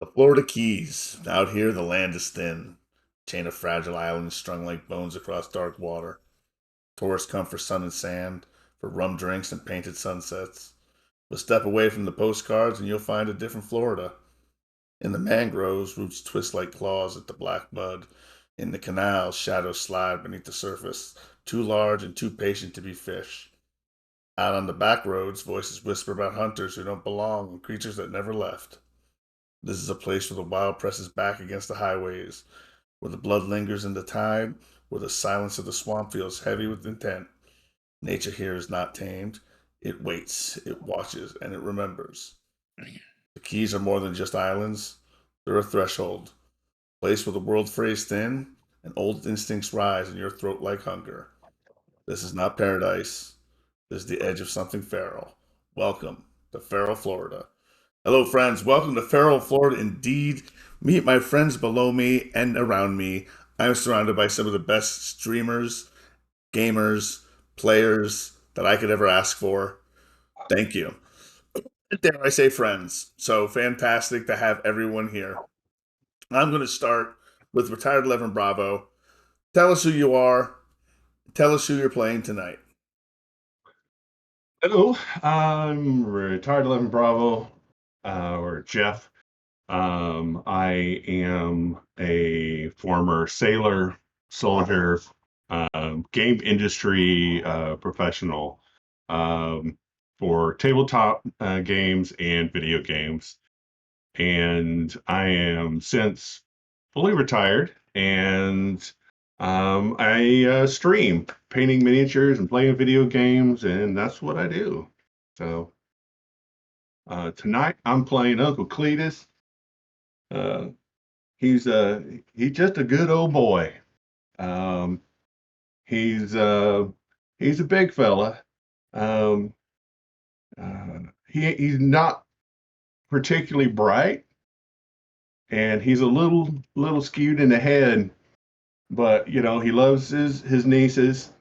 The Florida Keys. Out here, the land is thin. Chain of fragile islands strung like bones across dark water. Tourists come for sun and sand, for rum drinks and painted sunsets. But step away from the postcards and you'll find a different Florida. In the mangroves, roots twist like claws at the black mud. In the canals, shadows slide beneath the surface, too large and too patient to be fish. Out on the back roads, voices whisper about hunters who don't belong and creatures that never left. This is a place where the wild presses back against the highways, where the blood lingers in the tide, where the silence of the swamp feels heavy with intent. Nature here is not tamed. It waits, it watches, and it remembers. The Keys are more than just islands. They're a threshold, a place where the world frays thin and old instincts rise in your throat like hunger. This is not paradise. This is the edge of something feral. Welcome to Feral, Florida. Hello, friends. Welcome to Feral, Florida. Indeed, meet my friends below me and around me. I'm surrounded by some of the best streamers, gamers, players that I could ever ask for. Thank you. Dare I say friends? So fantastic to have everyone here. I'm going to start with Retired 11 Bravo. Tell us who you are. Tell us who you're playing tonight. Hello, I'm Retired 11 Bravo, or Jeff. I am a former sailor, soldier, game industry professional for tabletop games and video games. And I am since fully retired, and I stream painting miniatures and playing video games, and that's what I do. So tonight I'm playing Uncle Cletus. Uh, he's just a good old boy. Um, he's uh, he's a big fella. Um, he's not particularly bright, and he's a little skewed in the head. But he loves his nieces,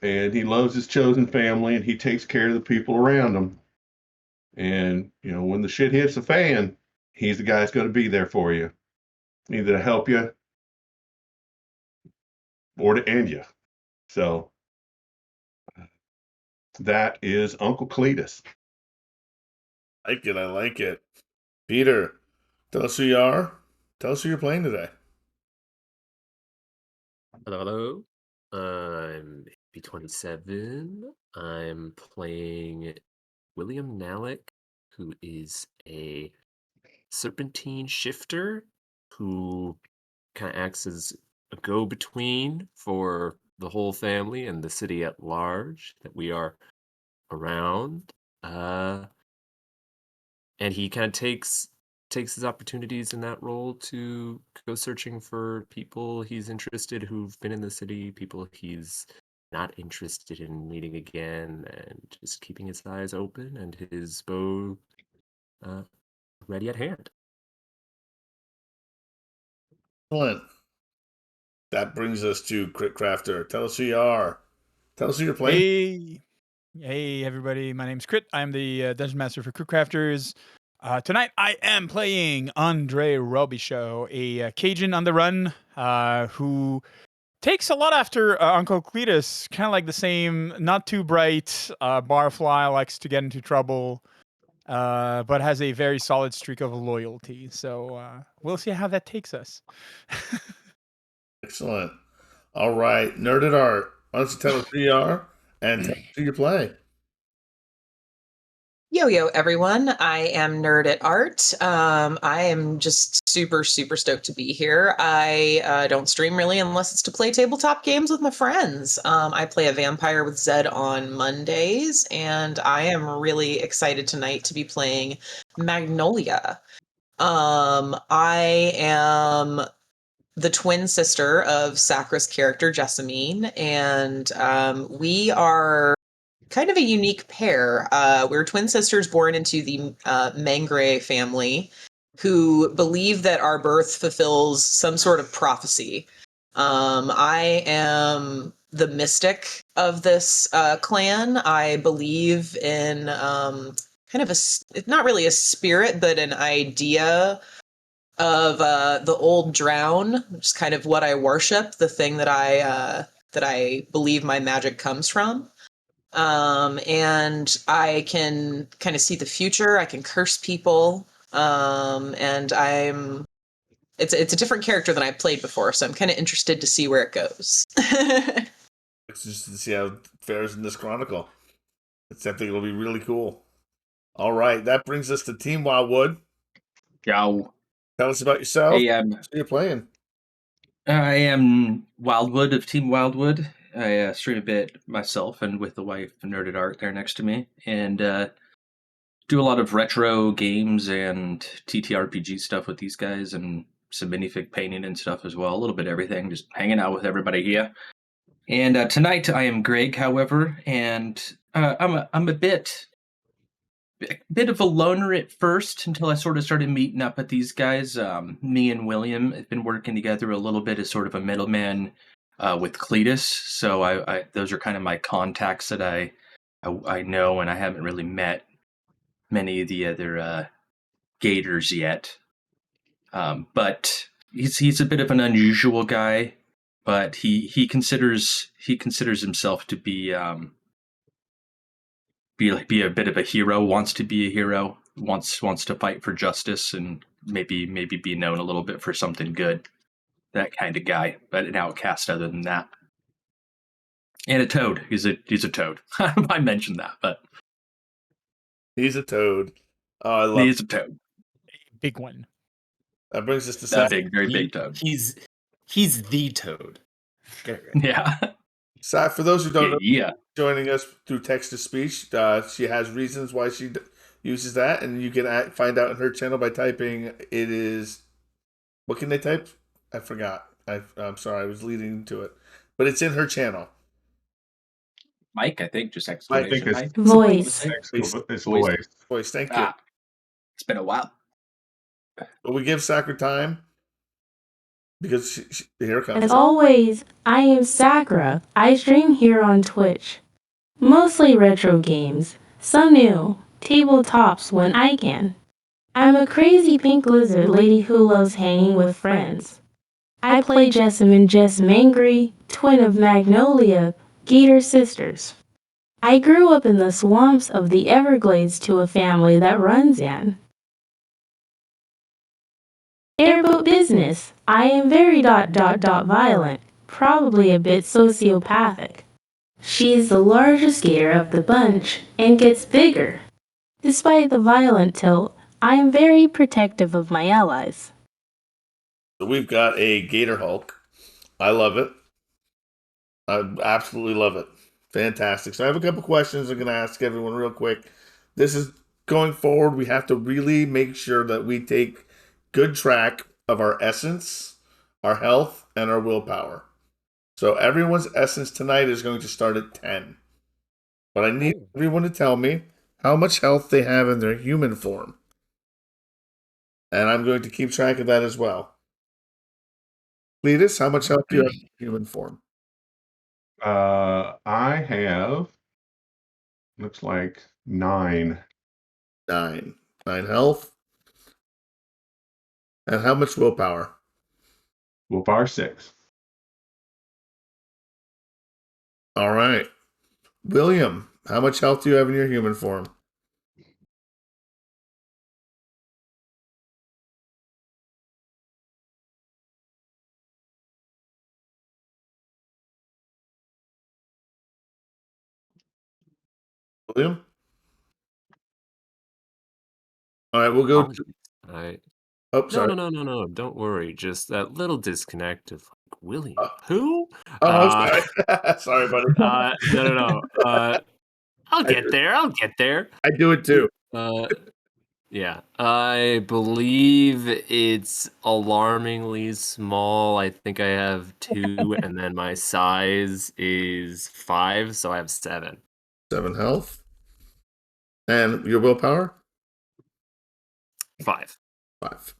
and he loves his chosen family, and he takes care of the people around him. And when the shit hits the fan, he's the guy that's going to be there for you, either to help you or to end you. So that is Uncle Cletus. I like it. Peter, tell us who you are. Tell us who you're playing today. Hello. I'm B27. I'm playing William Nalik, who is a serpentine shifter who kind of acts as a go-between for the whole family and the city at large that we are around. And he kind of takes his opportunities in that role to go searching for people he's interested who've been in the city, people he's not interested in meeting again, and just keeping his eyes open and his bow ready at hand. Excellent. That brings us to Crit Crafter. Tell us who you are. Tell us who you're playing. Hey, everybody. My name's Crit. I'm the Dungeon Master for Crew Crafters. Tonight, I am playing André Robichaux, a Cajun on the run who takes a lot after Uncle Cletus, kind of like the same, not too bright. Barfly likes to get into trouble, but has a very solid streak of loyalty. So we'll see how that takes us. Excellent. All right. Nerd at Art. Why don't you tell us who you are and tell us who you play? Yo, everyone. I am Nerd at Art. I am just super stoked to be here. I don't stream really unless it's to play tabletop games with my friends. I play a vampire with Zed on Mondays, and I am really excited tonight to be playing Magnolia. I am the twin sister of Sakra's character, Jessimine, and we are kind of a unique pair. We're twin sisters born into the Mangre family who believe that our birth fulfills some sort of prophecy. I am the mystic of this clan. I believe in kind of not really a spirit, but an idea of the old drown, which is kind of what I worship, the thing that I believe my magic comes from. And I can kind of see the future. I can curse people, and it's a different character than I've played before, so I'm kind of interested to see where it goes. It's just to see how it fares in this chronicle. I think it'll be really cool. All right, that brings us to Team Wildwood. Yo. Tell us about yourself. Hey, Who you're playing. I am Wildwood of Team Wildwood. I stream a bit myself and with the wife, Nerded Art, there next to me, and do a lot of retro games and TTRPG stuff with these guys, and some minifig painting and stuff as well. A little bit of everything, just hanging out with everybody here. And tonight I am Greg, however, and I'm a bit of a loner at first until I sort of started meeting up with these guys. Me and William have been working together a little bit as sort of a middleman with Cletus. So I those are kind of my contacts that I know, and I haven't really met many of the other Gators yet. But he's a bit of an unusual guy, but he considers himself to be a bit of a hero, wants to be a hero, wants to fight for justice, and maybe be known a little bit for something good. That kind of guy, but an outcast other than that. And a toad. He's a toad. I mentioned that, but He's a toad. Oh, I love he's a toad. Big one. That brings us to A Seth. big, very big toad. He's the toad. Get it right. Yeah. Seth, for those who don't know, Yeah. joining us through text to speech, she has reasons why she uses that, and you can find out in her channel by typing. It is, what can they type? I forgot. I'm sorry, I was leading to it, but it's in her channel. Mike, I think, just I exclamation think Mike. Voice. It's voice. Voice, thank you. It's been a while. But we give Sacra time because here it comes. As always, I am Sakura. I stream here on Twitch. Mostly retro games, some new, tabletops when I can. I'm a crazy pink lizard lady who loves hanging with friends. I play Jessimine Jessimangry, twin of Magnolia, Gator sisters. I grew up in the swamps of the Everglades to a family that runs in airboat business. I am very violent, probably a bit sociopathic. She is the largest gator of the bunch and gets bigger. Despite the violent tilt, I am very protective of my allies. So we've got a Gator Hulk. I love it. I absolutely love it. Fantastic. So I have a couple questions I'm going to ask everyone real quick. This is going forward. We have to really make sure that we take good track of our essence, our health, and our willpower. So everyone's essence tonight is going to start at 10. But I need everyone to tell me how much health they have in their human form. And I'm going to keep track of that as well. Cletus, how much health do you have in human form? I have, looks like 9. 9. 9 health. And how much willpower? Willpower 6. All right. William, how much health do you have in your human form? William? All right, we'll go. Apologies. Oh, sorry. No. Don't worry. Just that little disconnect of like, William. Who? Oh, I'm sorry. Sorry, buddy. No. I'll get there. I do it too. Yeah. I believe it's alarmingly small. I think I have 2, and then my size is 5, so I have 7. 7 health. And your willpower? 5. 5.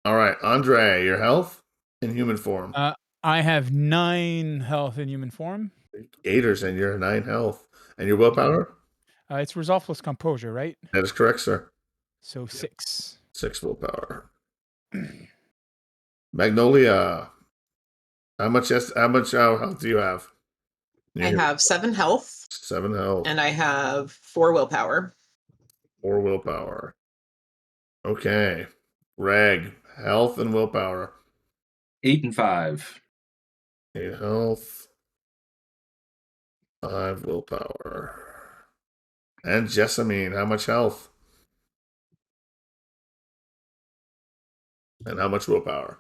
All right, Andre, your health in human form. I have 9 health in human form. Gators and your 9 health. And your willpower? It's resolve plus composure, right? That is correct, sir. So 6. 6 willpower. Magnolia, how much health do you have? I have 7 health. 7 health. And I have 4 willpower. 4 willpower. Okay. Greg, health and willpower. 8 and 5. 8 health. 5 willpower. And Jessimine, how much health? And how much willpower?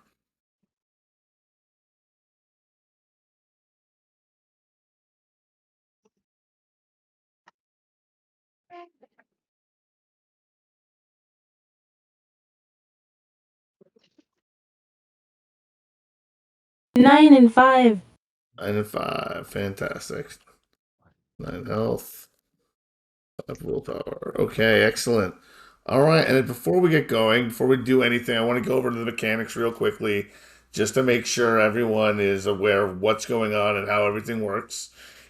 Nine and 5. 9 and 5. Fantastic. 9 health. 5 willpower. Okay, excellent. All right, and before we get going, before we do anything, I want to go over to the mechanics real quickly, just to make sure everyone is aware of what's going on and how everything works.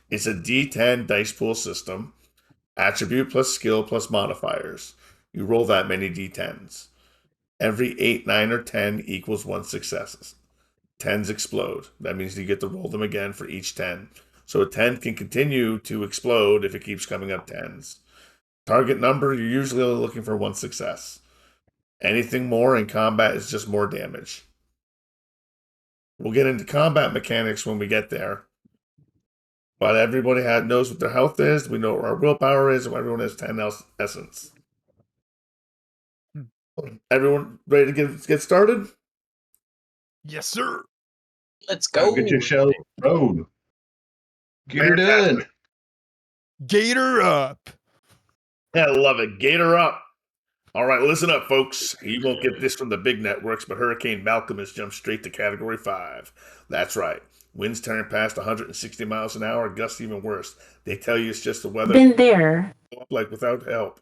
It's a D10 dice pool system, attribute plus skill plus modifiers. You roll that many D10s. Every 8, 9, or 10 equals 1 success. 10s explode. That means you get to roll them again for each 10. So a 10 can continue to explode if it keeps coming up 10s. Target number, you're usually only looking for 1 success. Anything more in combat is just more damage. We'll get into combat mechanics when we get there. But everybody knows what their health is. We know what our willpower is. And everyone has 10 essence. Everyone ready to get started? Yes, sir. Let's go. Get your show road. Get her done. Gator up. I love it. Gator up. All right, listen up, folks. You won't get this from the big networks, but Hurricane Malcolm has jumped straight to Category 5. That's right. Winds tearing past 160 miles an hour, gusts even worse. They tell you it's just the weather. Been there. Like without help.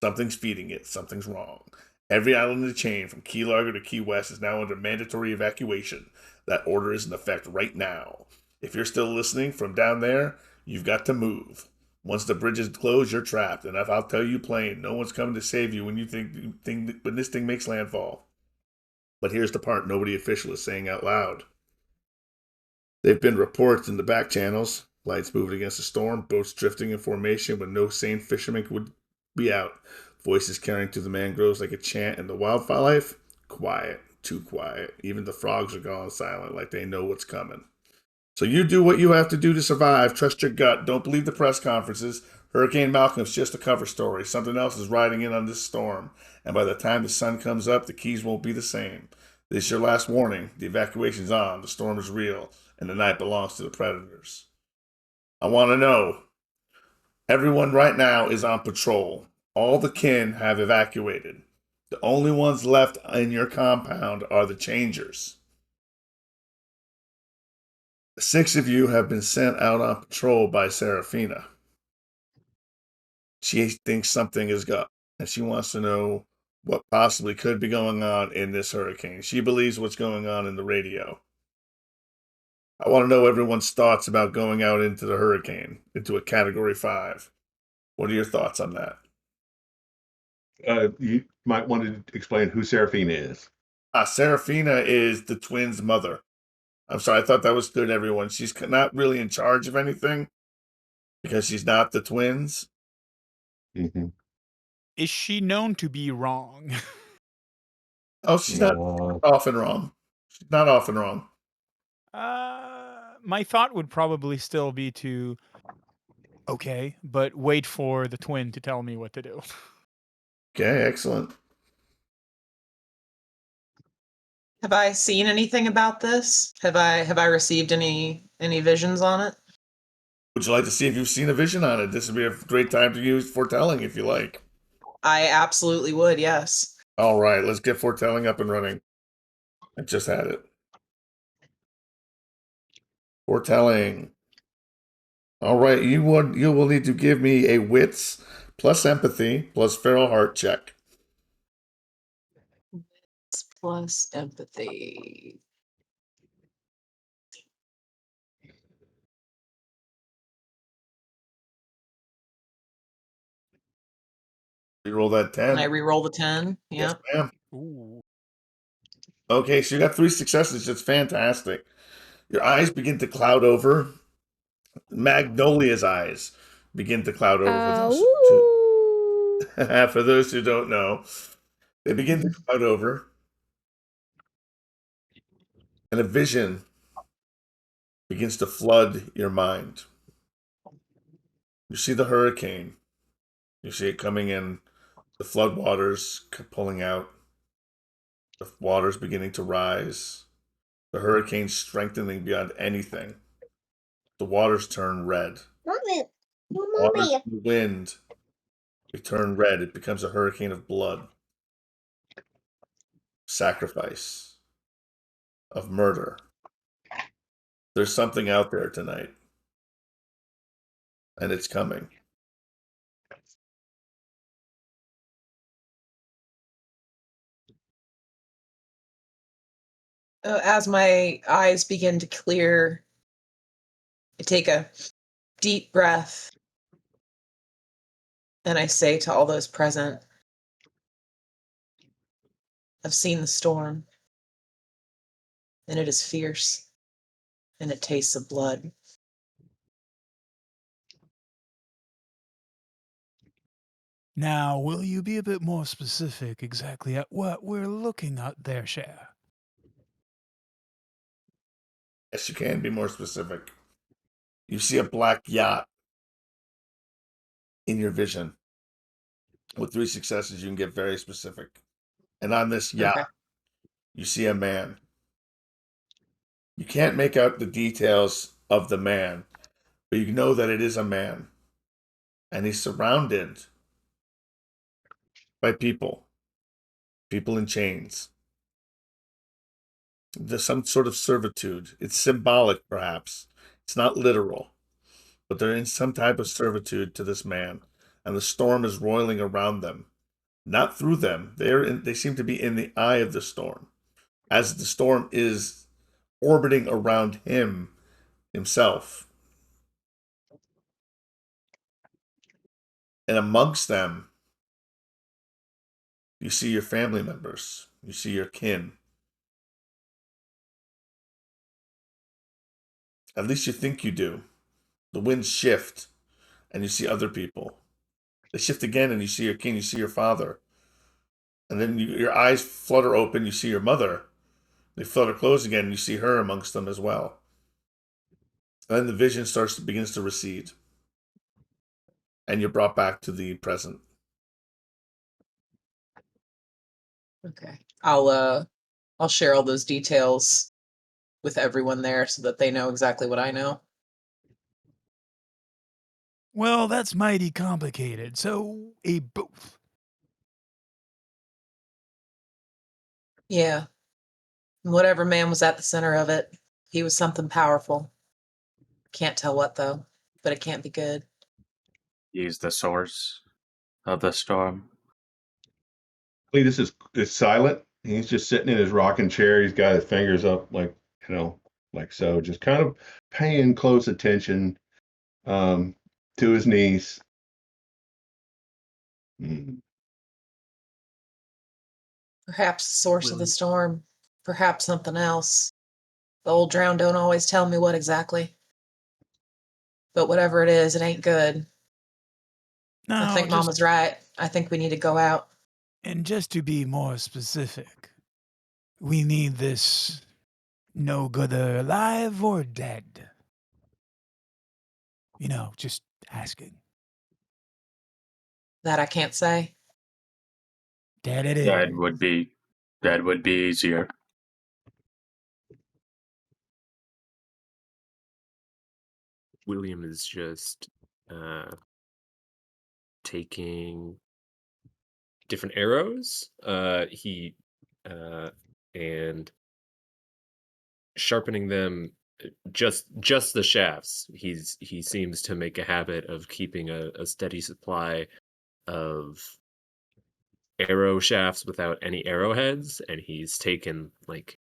Something's feeding it. Something's wrong. Every island in the chain, from Key Largo to Key West, is now under mandatory evacuation. That order is in effect right now. If you're still listening from down there, you've got to move. Once the bridges close, you're trapped. And I'll tell you plain, no one's coming to save you when you think when this thing makes landfall. But here's the part nobody official is saying out loud. They've been reports in the back channels. Lights moving against the storm, boats drifting in formation when no sane fisherman would be out. Voices carrying through the mangroves like a chant, and the wildlife, quiet, too quiet. Even the frogs are gone silent like they know what's coming. So you do what you have to do to survive. Trust your gut. Don't believe the press conferences. Hurricane Malcolm's just a cover story. Something else is riding in on this storm. And by the time the sun comes up, the Keys won't be the same. This is your last warning. The evacuation's on. The storm is real. And the night belongs to the predators. I want to know. Everyone right now is on patrol. All the kin have evacuated. The only ones left in your compound are the changers. 6 of you have been sent out on patrol by Serafina. She thinks something is up, and she wants to know what possibly could be going on in this hurricane. She believes what's going on in the radio. I want to know everyone's thoughts about going out into the hurricane, into a Category 5. What are your thoughts on that? You might want to explain who Seraphina is. Serafina is the twins' mother. I'm sorry, I thought that was good, everyone. She's not really in charge of anything because she's not the twins. Mm-hmm. Is she known to be wrong? Oh, she's not often wrong. She's not often wrong. My thought would probably still be to, okay, but wait for the twin to tell me what to do. Okay, excellent. Have I seen anything about this? Have I received any visions on it? Would you like to see if you've seen a vision on it? This would be a great time to use foretelling if you like. I absolutely would, yes. All right, let's get foretelling up and running. I just had it. Foretelling. All right, you will need to give me a wits plus empathy plus feral heart check. Plus empathy. You roll that 10. Can I re-roll the 10? Yeah. Yes, ma'am. Ooh. Okay, so you got 3 successes. It's fantastic. Your eyes begin to cloud over. Magnolia's eyes begin to cloud over for those for those who don't know. They begin to cloud over, and a vision begins to flood your mind. You see the hurricane. You see it coming in, the floodwaters pulling out, the waters beginning to rise, the hurricane strengthening beyond anything. The waters turn red. Mommy. Waters and the wind, they turn red. It becomes a hurricane of blood, sacrifice, of murder. There's something out there tonight, and it's coming. As my eyes begin to clear, I take a deep breath and I say to all those present, I've seen the storm, and it is fierce, and it tastes of blood. Now, will you be a bit more specific exactly at what we're looking at there, Cher? Yes, you can be more specific. You see a black yacht in your vision. With 3 successes, you can get very specific. And on this yacht, Okay. you see a man. You can't make out the details of the man, but you know that it is a man. And he's surrounded by people in chains. There's some sort of servitude. It's symbolic, perhaps. It's not literal, but they're in some type of servitude to this man. And the storm is roiling around them, not through them. They seem to be in the eye of the storm, as the storm is orbiting around himself. And amongst them, you see your family members. You see your kin. At least you think you do. The winds shift, and you see other people. They shift again, and you see your king. You see your father. And then your eyes flutter open. You see your mother. They flutter closed again, and you see her amongst them as well. And then the vision begins to recede, and you're brought back to the present. Okay. I'll share all those details with everyone there so that they know exactly what I know. Well, that's mighty complicated. So, a both. Yeah. Whatever man was at the center of it, he was something powerful. Can't tell what though, but it can't be good. He's the source of the storm. Cletus is silent. He's just sitting in his rocking chair. He's got his fingers up, like so, just kind of paying close attention to his niece. Perhaps the source of the storm, perhaps something else. The old drown don't always tell me what exactly. But whatever it is, it ain't good. No, I think Mama's right. I think we need to go out. And just to be more specific, we need this no gooder alive or dead. Just asking. That I can't say. Dead it is. That would be easier. William is just taking different arrows. And sharpening them, just the shafts. He seems to make a habit of keeping a steady supply of arrow shafts without any arrowheads, and he's taken like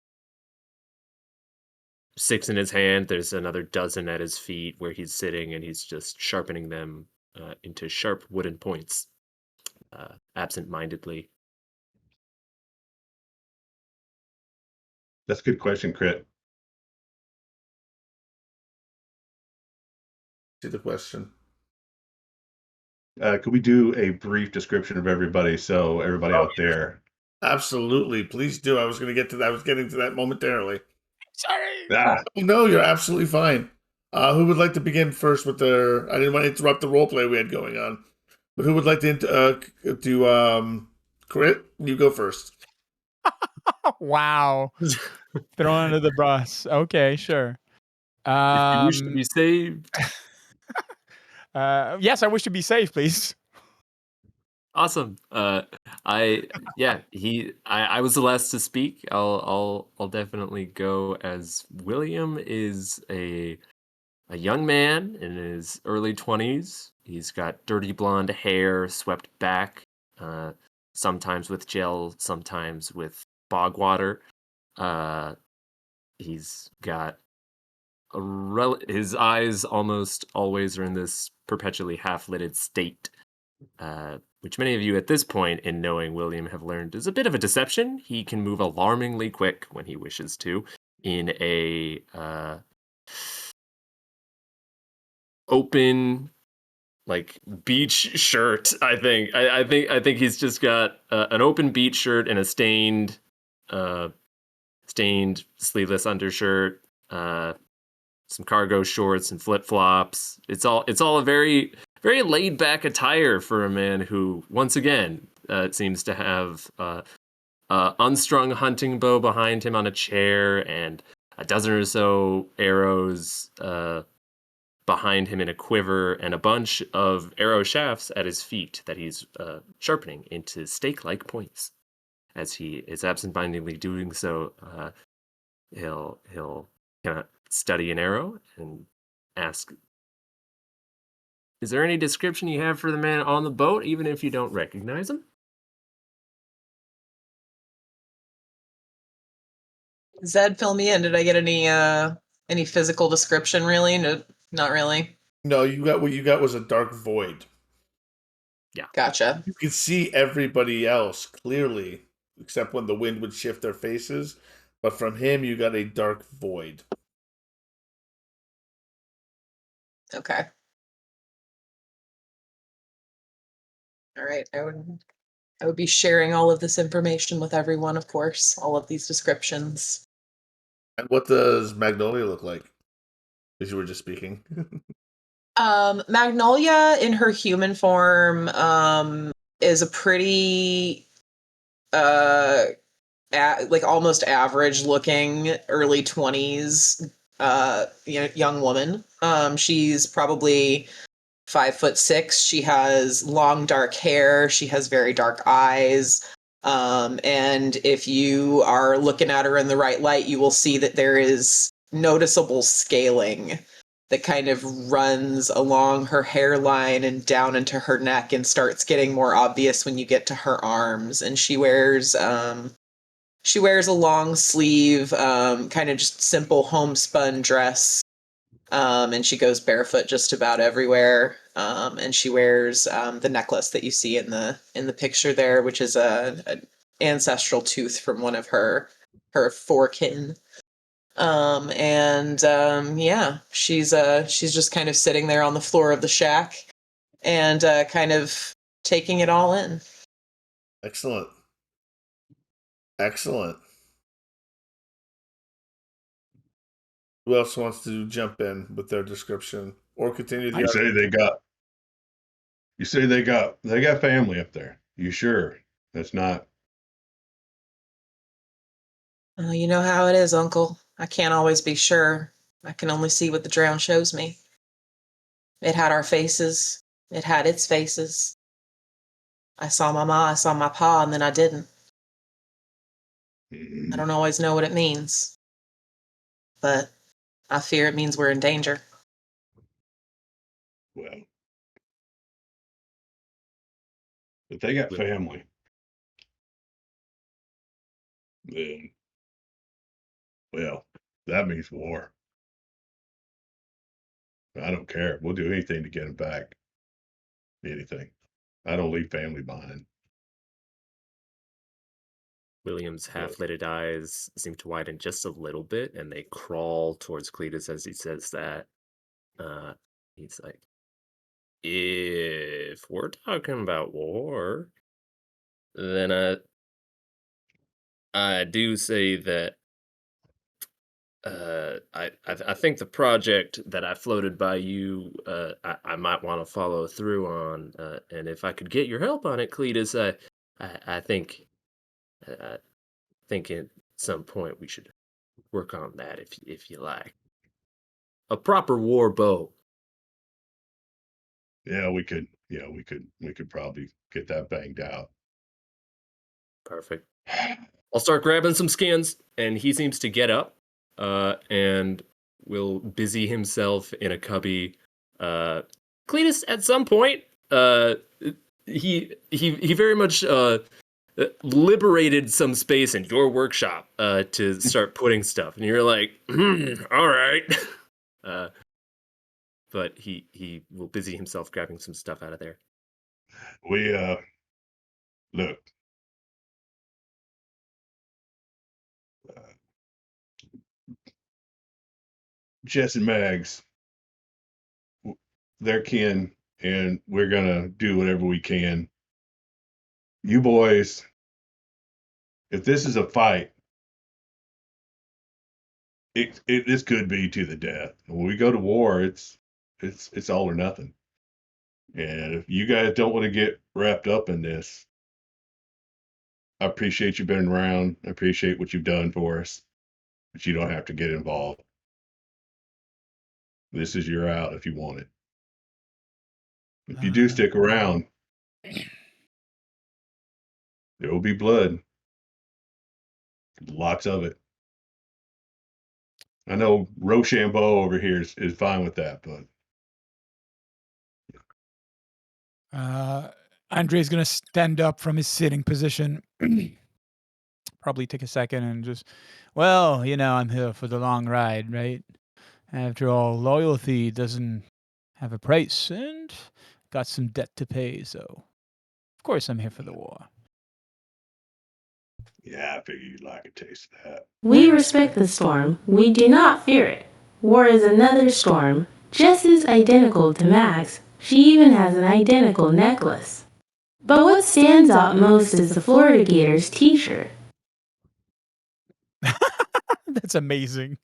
6 in his hand. There's another dozen at his feet where he's sitting, and he's just sharpening them into sharp wooden points, absent-mindedly. That's a good question, Crit. To the question. Could we do a brief description of everybody so everybody out there? Absolutely. Please do. I was going to get to that. I was getting to that momentarily. Sorry. Ah, No, you're absolutely fine. Who would like to begin first with their? I didn't want to interrupt the role play we had going on, but who would like to do Crit? You go first. Wow. Thrown under the bus. Okay, sure. If you wish to be saved. Yes, I wish to be safe, please. Awesome. I was the last to speak. I'll definitely go as William is a young man in his early 20s. He's got dirty blonde hair swept back, sometimes with gel, sometimes with bog water. He's got his eyes almost always are in this perpetually half-lidded state, which many of you at this point in knowing William have learned is a bit of a deception. He can move alarmingly quick when he wishes to in a open like beach shirt. I think he's just got an open beach shirt and a stained sleeveless undershirt, some cargo shorts and flip flops. It's all a very laid back attire for a man who, once again, seems to have unstrung hunting bow behind him on a chair and a dozen or so arrows behind him in a quiver and a bunch of arrow shafts at his feet that he's sharpening into stake-like points. As he is absentmindedly doing so, he'll kind of study an arrow and ask, "Is there any description you have for the man on the boat, even if you don't recognize him?" Zed, fill me in. Did I get any physical description? Really? No, not really. No, what you got was a dark void. Gotcha. You could see everybody else clearly, except when the wind would shift their faces. But from him, you got a dark void. Okay. All right. I would be sharing all of this information with everyone, of course, all of these descriptions. And what does Magnolia look like? As you were just speaking. Magnolia in her human form is a pretty like almost average looking early 20s young woman. She's probably 5'6". She has long dark hair. She has very dark eyes. And if you are looking at her in the right light, you will see that there is noticeable scaling that kind of runs along her hairline and down into her neck and starts getting more obvious when you get to her arms. And she wears a long sleeve, kind of just simple homespun dress. And she goes barefoot just about everywhere. And she wears the necklace that you see in the picture there, which is a ancestral tooth from one of her forekin. Yeah, she's just kind of sitting there on the floor of the shack and kind of taking it all in. Excellent. Excellent. Who else wants to jump in with their description or continue the You say they got family up there. You sure? That's not. You know how it is, Uncle. I can't always be sure. I can only see what the drown shows me. It had our faces. It had its faces. I saw my ma, I saw my pa, and then I didn't. I don't always know what it means, but I fear it means we're in danger. Well, if they got family, then, well, that means war. I don't care. We'll do anything to get them back. Anything. I don't leave family behind. William's half-lidded eyes seem to widen just a little bit, and they crawl towards Cletus as he says that. He's like, if we're talking about war, then I do say that I think the project that I floated by you, I might want to follow through on, and if I could get your help on it, Cletus, I think at some point we should work on that if you like. A proper war boat. Yeah, we could probably get that banged out. Perfect. I'll start grabbing some skins, and he seems to get up, and will busy himself in a cubby. Cletus, at some point, he very much liberated some space in your workshop to start putting stuff, and you're like, all right. But he will busy himself grabbing some stuff out of there. We look. Jess and Mags, they're kin, and we're gonna do whatever we can. You boys, if this is a fight, this could be to the death. When we go to war, it's all or nothing. And if you guys don't want to get wrapped up in this, I appreciate you being around. I appreciate what you've done for us, but you don't have to get involved. This is your out if you want it. If you do stick around, there will be blood. Lots of it. I know Rochambeau over here is fine with that, but Andre's gonna stand up from his sitting position. Probably take a second and just, well, I'm here for the long ride, right? After all, loyalty doesn't have a price, and got some debt to pay, so of course I'm here for the war. yeah, I figure you'd like a taste of that. We respect the storm. We do not fear it. War is another storm. Jess is identical to Max. She even has an identical necklace. But what stands out most is the Florida Gators t-shirt. That's amazing.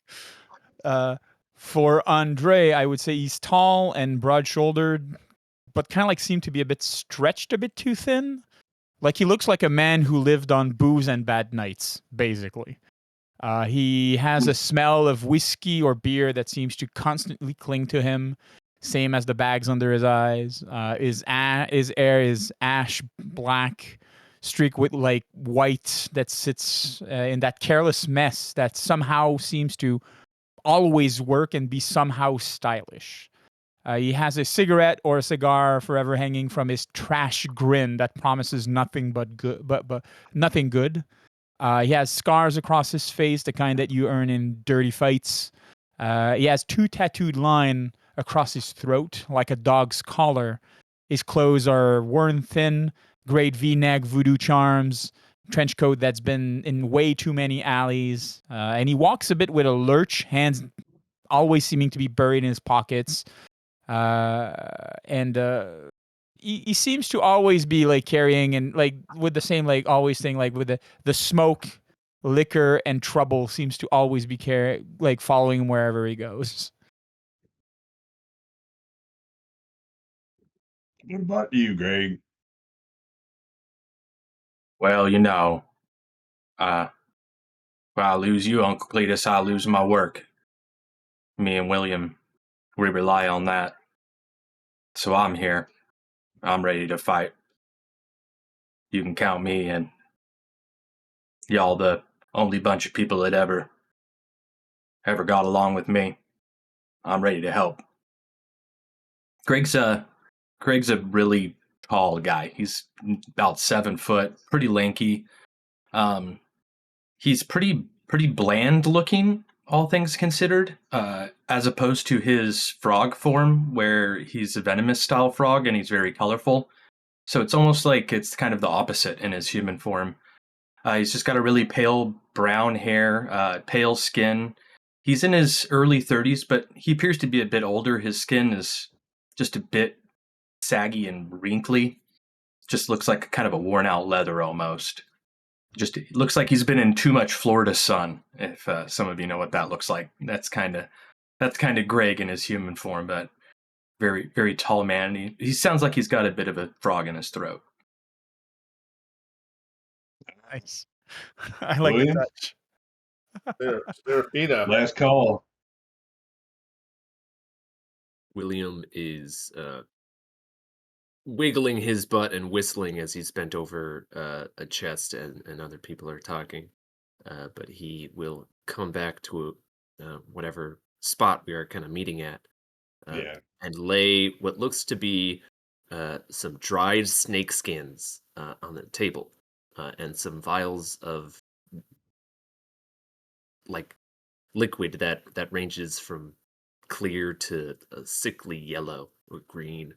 For Andre, I would say he's tall and broad-shouldered, but kind of like seemed to be a bit stretched, a bit too thin. Like he looks like a man who lived on booze and bad nights, basically. He has a smell of whiskey or beer that seems to constantly cling to him, same as the bags under his eyes. His hair is ash black, streaked with like white that sits in that careless mess that somehow seems to always work and be somehow stylish. He has a cigarette or a cigar forever hanging from his trash grin that promises nothing but good, but nothing good. He has scars across his face, the kind that you earn in dirty fights. He has 2 tattooed lines across his throat, like a dog's collar. His clothes are worn thin, great V-neck voodoo charms, trench coat that's been in way too many alleys. And he walks a bit with a lurch, hands always seeming to be buried in his pockets. And he seems to always be like carrying and like with the same like always thing like with the smoke, liquor, and trouble seems to always be like following him wherever he goes. What about you, Greg? Well, if I lose you, Uncle Cletus, I lose my work. Me and William, we rely on that. So I'm here. I'm ready to fight. You can count me in. Y'all the only bunch of people that ever got along with me. I'm ready to help. Greg's a really tall guy. He's about 7 foot, pretty lanky. He's pretty bland looking, all things considered, as opposed to his frog form, where he's a venomous style frog and he's very colorful. So it's almost like it's kind of the opposite in his human form. He's just got a really pale brown hair, pale skin. He's in his early 30s, but he appears to be a bit older. His skin is just a bit saggy and wrinkly. Just looks like kind of a worn out leather almost. Just it looks like he's been in too much Florida sun. If some of you know what that looks like, that's kind of Greg in his human form, but very very tall man. He sounds like he's got a bit of a frog in his throat. Nice. I like the William? touch. Serafina. Last call. William is wiggling his butt and whistling as he's bent over a chest and other people are talking. But he will come back to whatever spot we are kind of meeting at Yeah. and lay what looks to be some dried snake skins on the table and some vials of like liquid that ranges from clear to a sickly yellow or green.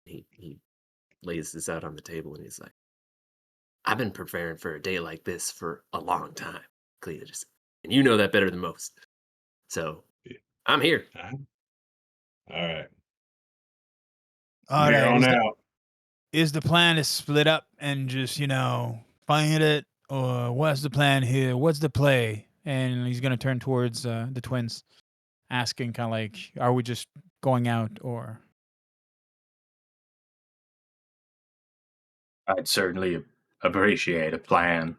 He lays this out on the table and he's like, I've been preparing for a day like this for a long time, Cletus. And you know that better than most. So I'm here. All right. All Here right. on out. Is the plan to split up and just, find it? Or what's the plan here? What's the play? And he's going to turn towards the twins, asking kind of like, are we just going out or... I'd certainly appreciate a plan.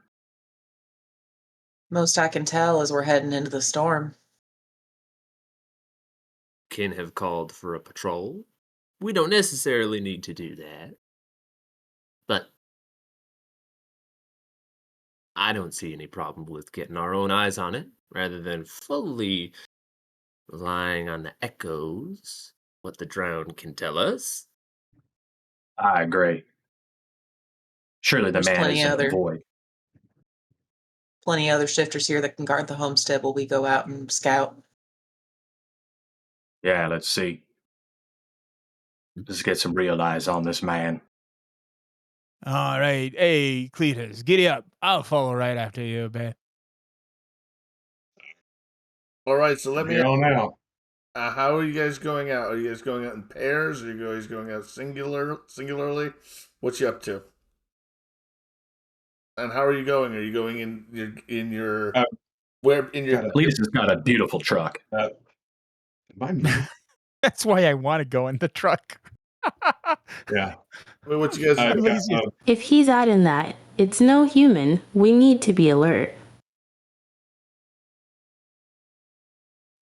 Most I can tell is we're heading into the storm. Can have called for a patrol. We don't necessarily need to do that. But I don't see any problem with getting our own eyes on it rather than fully relying on the echoes, what the drowned can tell us. I agree. Surely the There's man plenty is in the other- void. Plenty of other shifters here that can guard the homestead while we go out and scout. Yeah, let's see. Let's get some real eyes on this man. All right. Hey, Cletus, giddy up. I'll follow right after you, babe. All right, so let me. Here on out. How are you guys going out? Are you guys going out in pairs? Are you guys going out singularly? What you up to? And how are you going? Are you going in your where in your? Cletus has got a beautiful truck. Am I muted? That's why I want to go in the truck. Yeah. What you guys? I've got, If he's out in that, it's no human. We need to be alert.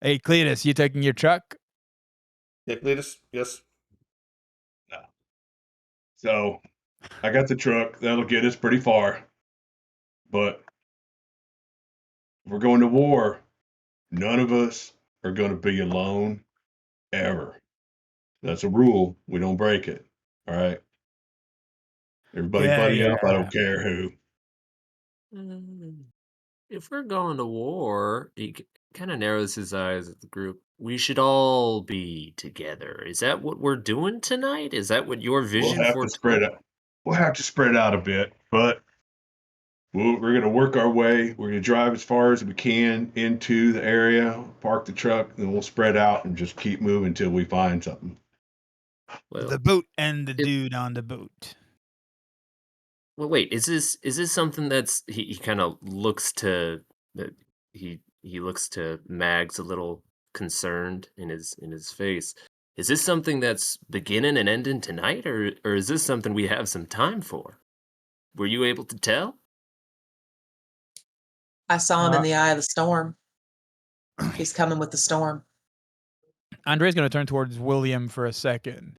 Hey, Cletus, you taking your truck? Yeah, Cletus. Yes. so I got the truck. That'll get us pretty far. But if we're going to war, none of us are going to be alone ever. That's a rule. We don't break it. All right. Everybody Yeah, buddy up. I yeah. don't care who. If we're going to war, he kind of narrows his eyes at the group. We should all be together. Is that what we're doing tonight? Is that what your vision We'll have for to spread out. We'll have to spread out a bit, but we're going to work our way. We're going to drive as far as we can into the area, park the truck, and we'll spread out and just keep moving until we find something. Well, The boat and the dude on the boat. well, wait. Is this something that's he kind of looks to he looks to Mags a little concerned in his face. Is this something that's beginning and ending tonight, or is this something we have some time for? Were you able to tell? I saw him in the eye of the storm. He's coming with the storm. Andre's going to turn towards William for a second.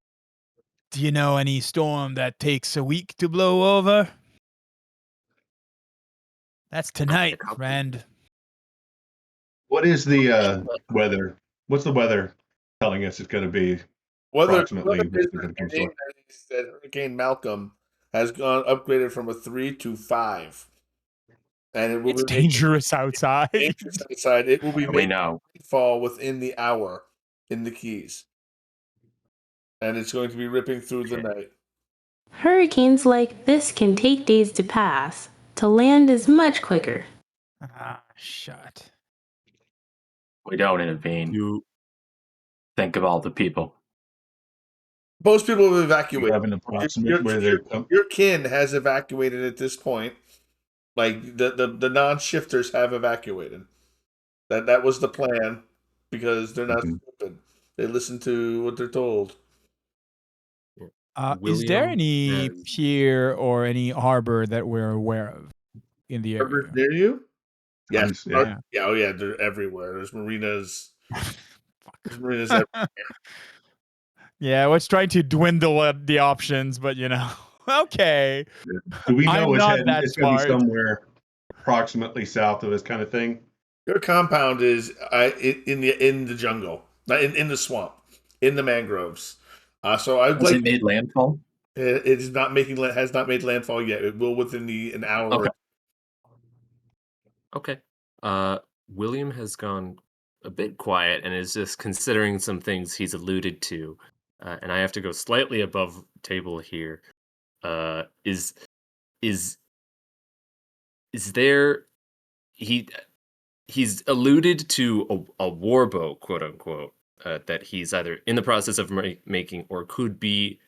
Do you know any storm that takes a week to blow over? That's tonight, friend. What is the weather? What's the weather telling us it's going to be? Approximately. That Hurricane Malcolm has gone upgraded from a 3 to 5. And it will It's be dangerous outside. dangerous outside. It will be We know. fall within the hour in the Keys. And it's going to be ripping through the night. Hurricanes like this can take days to pass. To land is much quicker. Ah, shut. We don't intervene. You Think of all the people. Most people have Do you evacuated. have an approximate where they come? Your kin has evacuated at this point. Like the non-shifters have evacuated. That was the plan because they're not stupid. They listen to what they're told. Is there William any has- pier or any harbor that we're aware of in the Harbors area? near you? Yes. Yeah. Yeah. Oh yeah. They're everywhere. There's marinas. Fuck. There's marinas everywhere. Yeah, let's try to dwindle the options, but okay. Do we know I'm not that it's going to be smart. somewhere approximately south of this kind of thing? Your compound is in the jungle, not in the swamp, in the mangroves. So I'd Has like it made landfall? it is not has not made landfall yet. It will within an hour. Okay. Okay. William has gone a bit quiet and is just considering some things he's alluded to. And I have to go slightly above table here. Is there he's alluded to a warboat, quote unquote, that he's either in the process of making or could be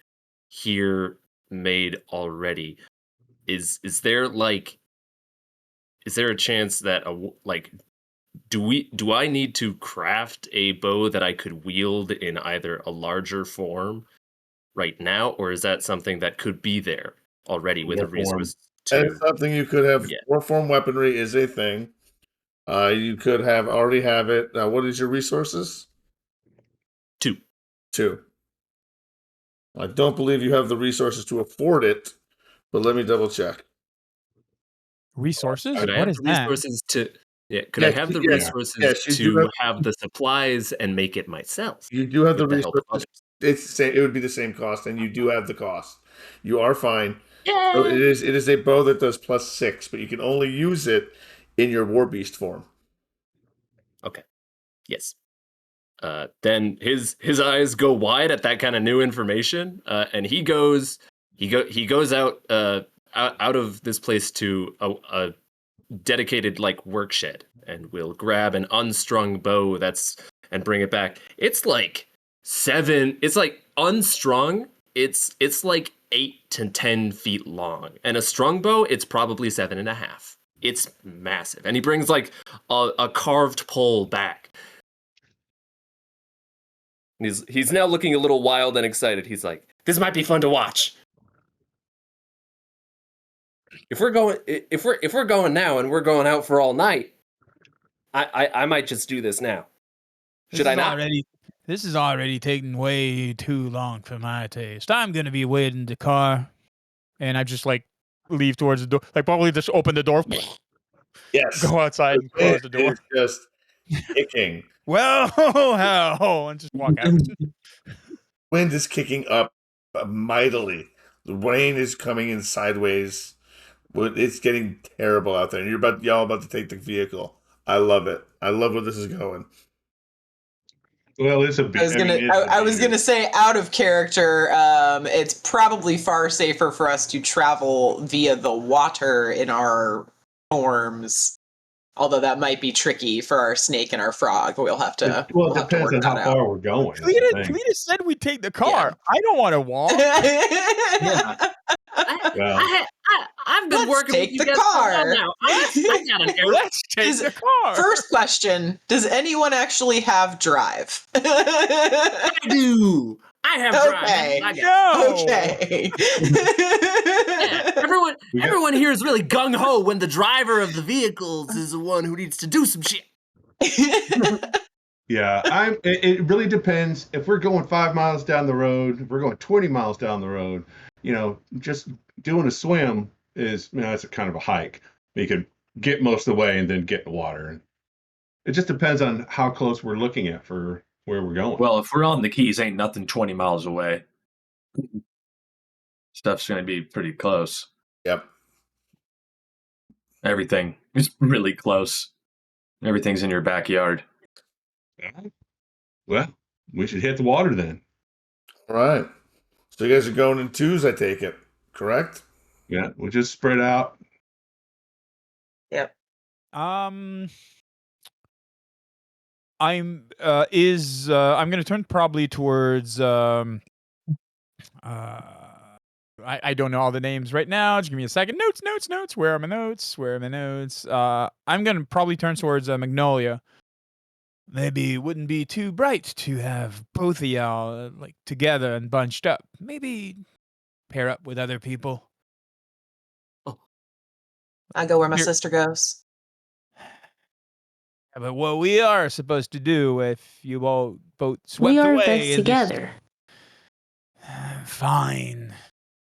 here made already. Is there a chance that do I need to craft a bow that I could wield in either a larger form right now, or is that something that could be there already with a resource That is to something you could have. Yeah. Warform weaponry is a thing. You could already have it. What is your resources? 2? 2. I don't believe you have the resources to afford it, but let me double check. Resources? Could I What have is the that? resources to I have the resources yes, you do to have the supplies and make it myself You do have the with the help of resources. others? It's the same. It would be the same cost, and you do have the cost. You are fine. Yeah. So it is a bow that does +6, but you can only use it in your war beast form. Okay. Yes. Then his eyes go wide at that kind of new information, and he goes out out of this place to a dedicated work shed, and will grab an unstrung bow and bring it back. It's like 7. It's like unstrung. It's like 8 to 10 feet long, and a strung bow, it's probably 7.5. It's massive, and he brings a carved pole back. He's now looking a little wild and excited. He's like, "This might be fun to watch. If we're going now and we're going out for all night, I might just do this now. Should I not?" This is already taking way too long for my taste. I'm gonna be waiting in the car, and I just leave towards the door. Probably just open the door, Yes. go outside, and close the door. It's just kicking. Well, how? And just walk out. Wind is kicking up mightily. The rain is coming in sideways. It's getting terrible out there, and y'all about to take the vehicle. I love it. I love where this is going. Well, it's a bit. I was gonna say, out of character, it's probably far safer for us to travel via the water in our forms. Although that might be tricky for our snake and our frog. We'll have to. Well, we'll it have to depends work on that how out. far we're going. Cletus said we'd take the car. Yeah. I don't want to walk. Yeah. Well, I've been Let's working take with you the guys for a while car. now. I got an air. Let's take the car. First question: does anyone actually have drive? I do. I have drive. Okay. I got No. Okay. Yeah, everyone here is really gung ho when the driver of the vehicles is the one who needs to do some shit. yeah, it really depends. If we're going 5 miles down the road, if we're going 20 miles down the road, just doing a swim is, it's a kind of a hike. You could get most of the way and then get in the water. It just depends on how close we're looking at for where we're going. Well, if we're on the Keys, ain't nothing 20 miles away. Stuff's going to be pretty close. Yep. Everything is really close. Everything's in your backyard. Well, we should hit the water then. All right. So you guys are going in 2s, I take it, correct? Yeah, we'll just spread out. Yep. I'm gonna turn probably towards I don't know all the names right now. Just give me a second. Notes. Where are my notes? I'm gonna probably turn towards Magnolia. Maybe it wouldn't be too bright to have both of y'all like together and bunched up. Maybe pair up with other people. I go where my Here- sister goes. But what we are supposed to do if you all both swept We are away best is together. Fine.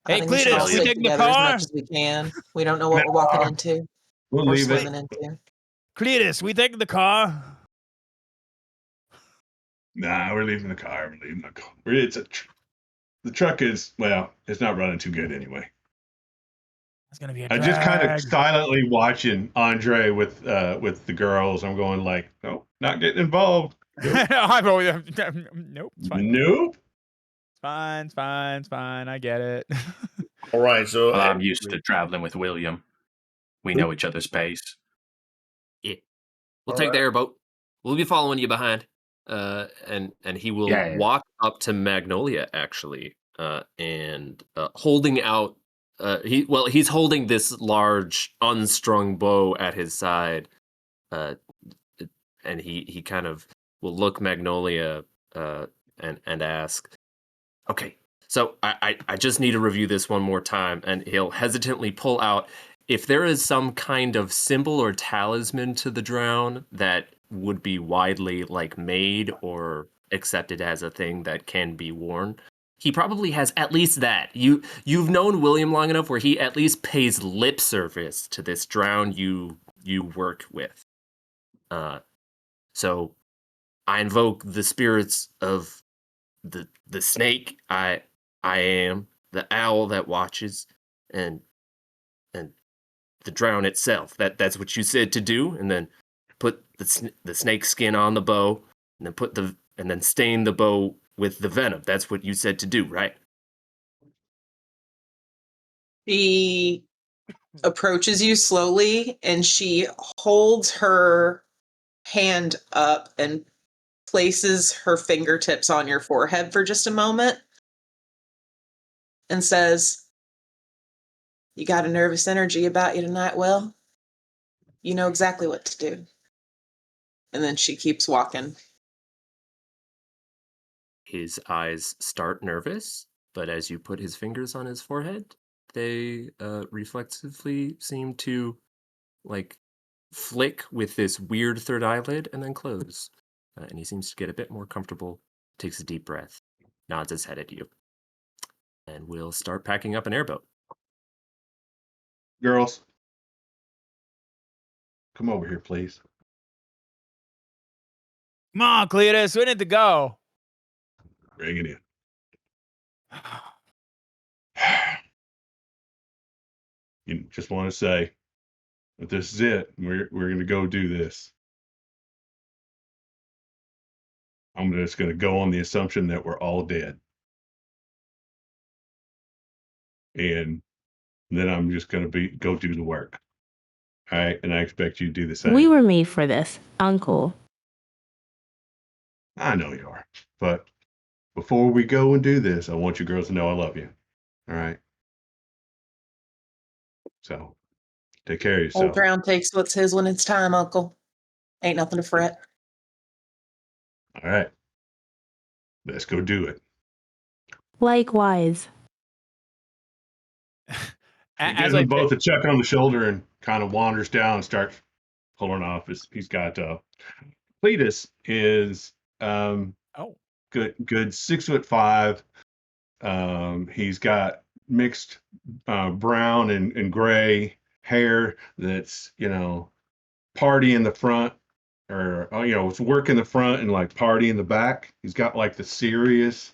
I Hey, think we should all Cletus, we stick taking the together as car? much as we can. We don't know what we're walking into We'll or leave it. swimming into. Cletus, we taking the car? Nah, we're leaving the car. We're leaving the car. The truck is, well, it's not running too good anyway. It's gonna be a I'm drag. just kind of silently watching Andre with the girls. I'm going like, no, not getting involved. Nope. Nope, it's fine. Nope. It's fine. I get it. All right, so Well, I'm used to traveling with William. We know each other's pace. Yeah. We'll All take the right. airboat. We'll be following you behind. And he will Yeah. walk up to Magnolia actually, and holding out. He's holding this large unstrung bow at his side, and he kind of will look Magnolia and ask, "Okay, so I just need to review this one more time," and he'll hesitantly pull out. If there is some kind of symbol or talisman to the drown that would be widely like made or accepted as a thing that can be worn, he probably has at least that. You've known William long enough where he at least pays lip service to this drown you work with. So I invoke the spirits of the snake I am, the owl that watches, and the drown itself. That's what you said to do, and then put the snake skin on the bow, and then stain the bow with the venom. That's what you said to do, right? She approaches you slowly and she holds her hand up and places her fingertips on your forehead for just a moment and says, "You got a nervous energy about you tonight, Will? You know exactly what to do." And then she keeps walking. His eyes start nervous, but as you put his fingers on his forehead, they reflexively seem to like flick with this weird third eyelid and then close. And he seems to get a bit more comfortable, takes a deep breath, nods his head at you, and we'll start packing up an airboat. Girls, come over here, please. Come on, Cletus, we need to go. Bring it in. You just want to say that this is it. We're going to go do this. I'm just going to go on the assumption that we're all dead. And then I'm just going to go do the work. All right. And I expect you to do the same. We were made for this, Uncle. I know you are. But before we go and do this, I want you girls to know I love you. All right. So take care of Old yourself. ground takes what's his when it's time, Uncle. Ain't nothing to fret. All right. Let's go do it. Likewise. He As gives I them both a check on the shoulder and kind of wanders down and starts pulling off. He's got Cletus is good 6'5". He's got mixed brown and gray hair that's party in the front, or it's work in the front and like party in the back. He's got like the serious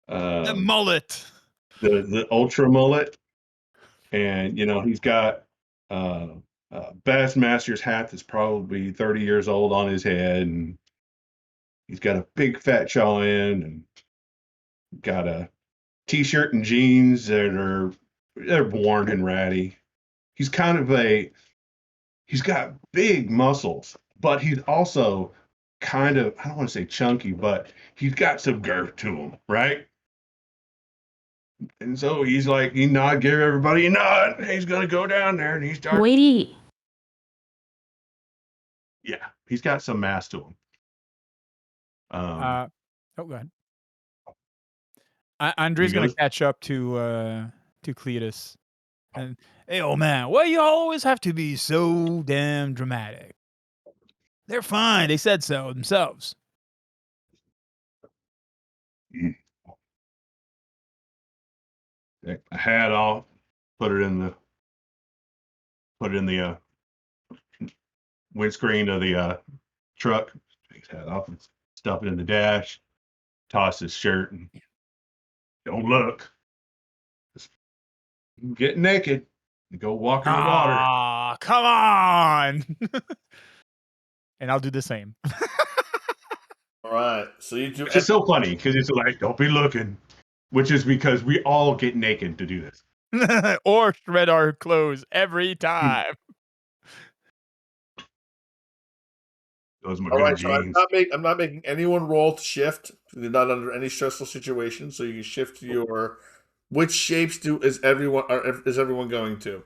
the mullet. the ultra mullet, and he's got Bassmaster's hat that's probably 30 years old on his head, and he's got a big fat jaw in, and got a t-shirt and jeans that they're worn and ratty. he's kind of he's got big muscles, but he's also kind of, I don't want to say chunky, but he's got some girth to him, right? And so he's like, he nod, give everybody a nod. He's gonna go down there and he starts. Waity. Yeah, he's got some mass to him. Oh, go ahead. Andre's He gonna goes- catch up to Cletus, and hey, old man, why you always have to be so damn dramatic? They're fine. They said so themselves. Take the hat off, put it in the windscreen of the truck. Take his hat off and stuff it in the dash. Toss his shirt and don't look. Just get naked and go walk in the water. Ah, come on! And I'll do the same. All right. So you do. Which is so funny because it's like, don't be looking. Which is because we all get naked to do this. Or shred our clothes every time. Those are my All good right. So jeans. I'm not making anyone roll to shift. You're not under any stressful situation, so you can shift to your. Which shapes is everyone going to?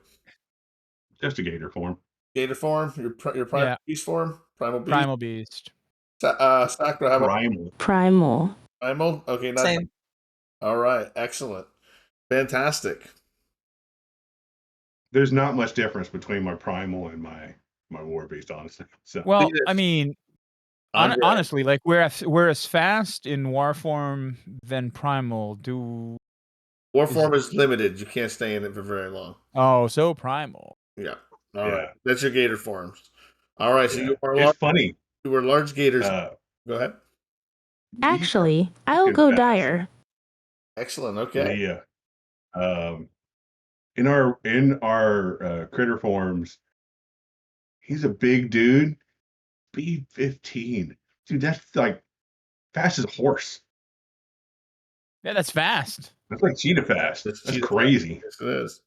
Just a gator form. Gator form, your primal Yeah. beast form, primal beast. Primal beast. Sakura, how about Primal. Primal. primal? Okay, not Same. all right. Excellent, fantastic. There's not much difference between my primal and my war beast, honestly. So Well, Cletus. I mean, Andre, honestly, like we're as fast in war form than primal. war form is limited. You can't stay in it for very long. So primal. Yeah. All right. Yeah. That's your gator forms. All right. So yeah. you are It's funny. You were large gators. Go ahead. Actually, I'll Good go fast. dire. Excellent. Okay. In our critter forms, he's a big dude. Speed 15. Dude, that's like fast as a horse. Yeah, that's fast. That's like cheetah fast. That's That's cheetah crazy. Yes, it is.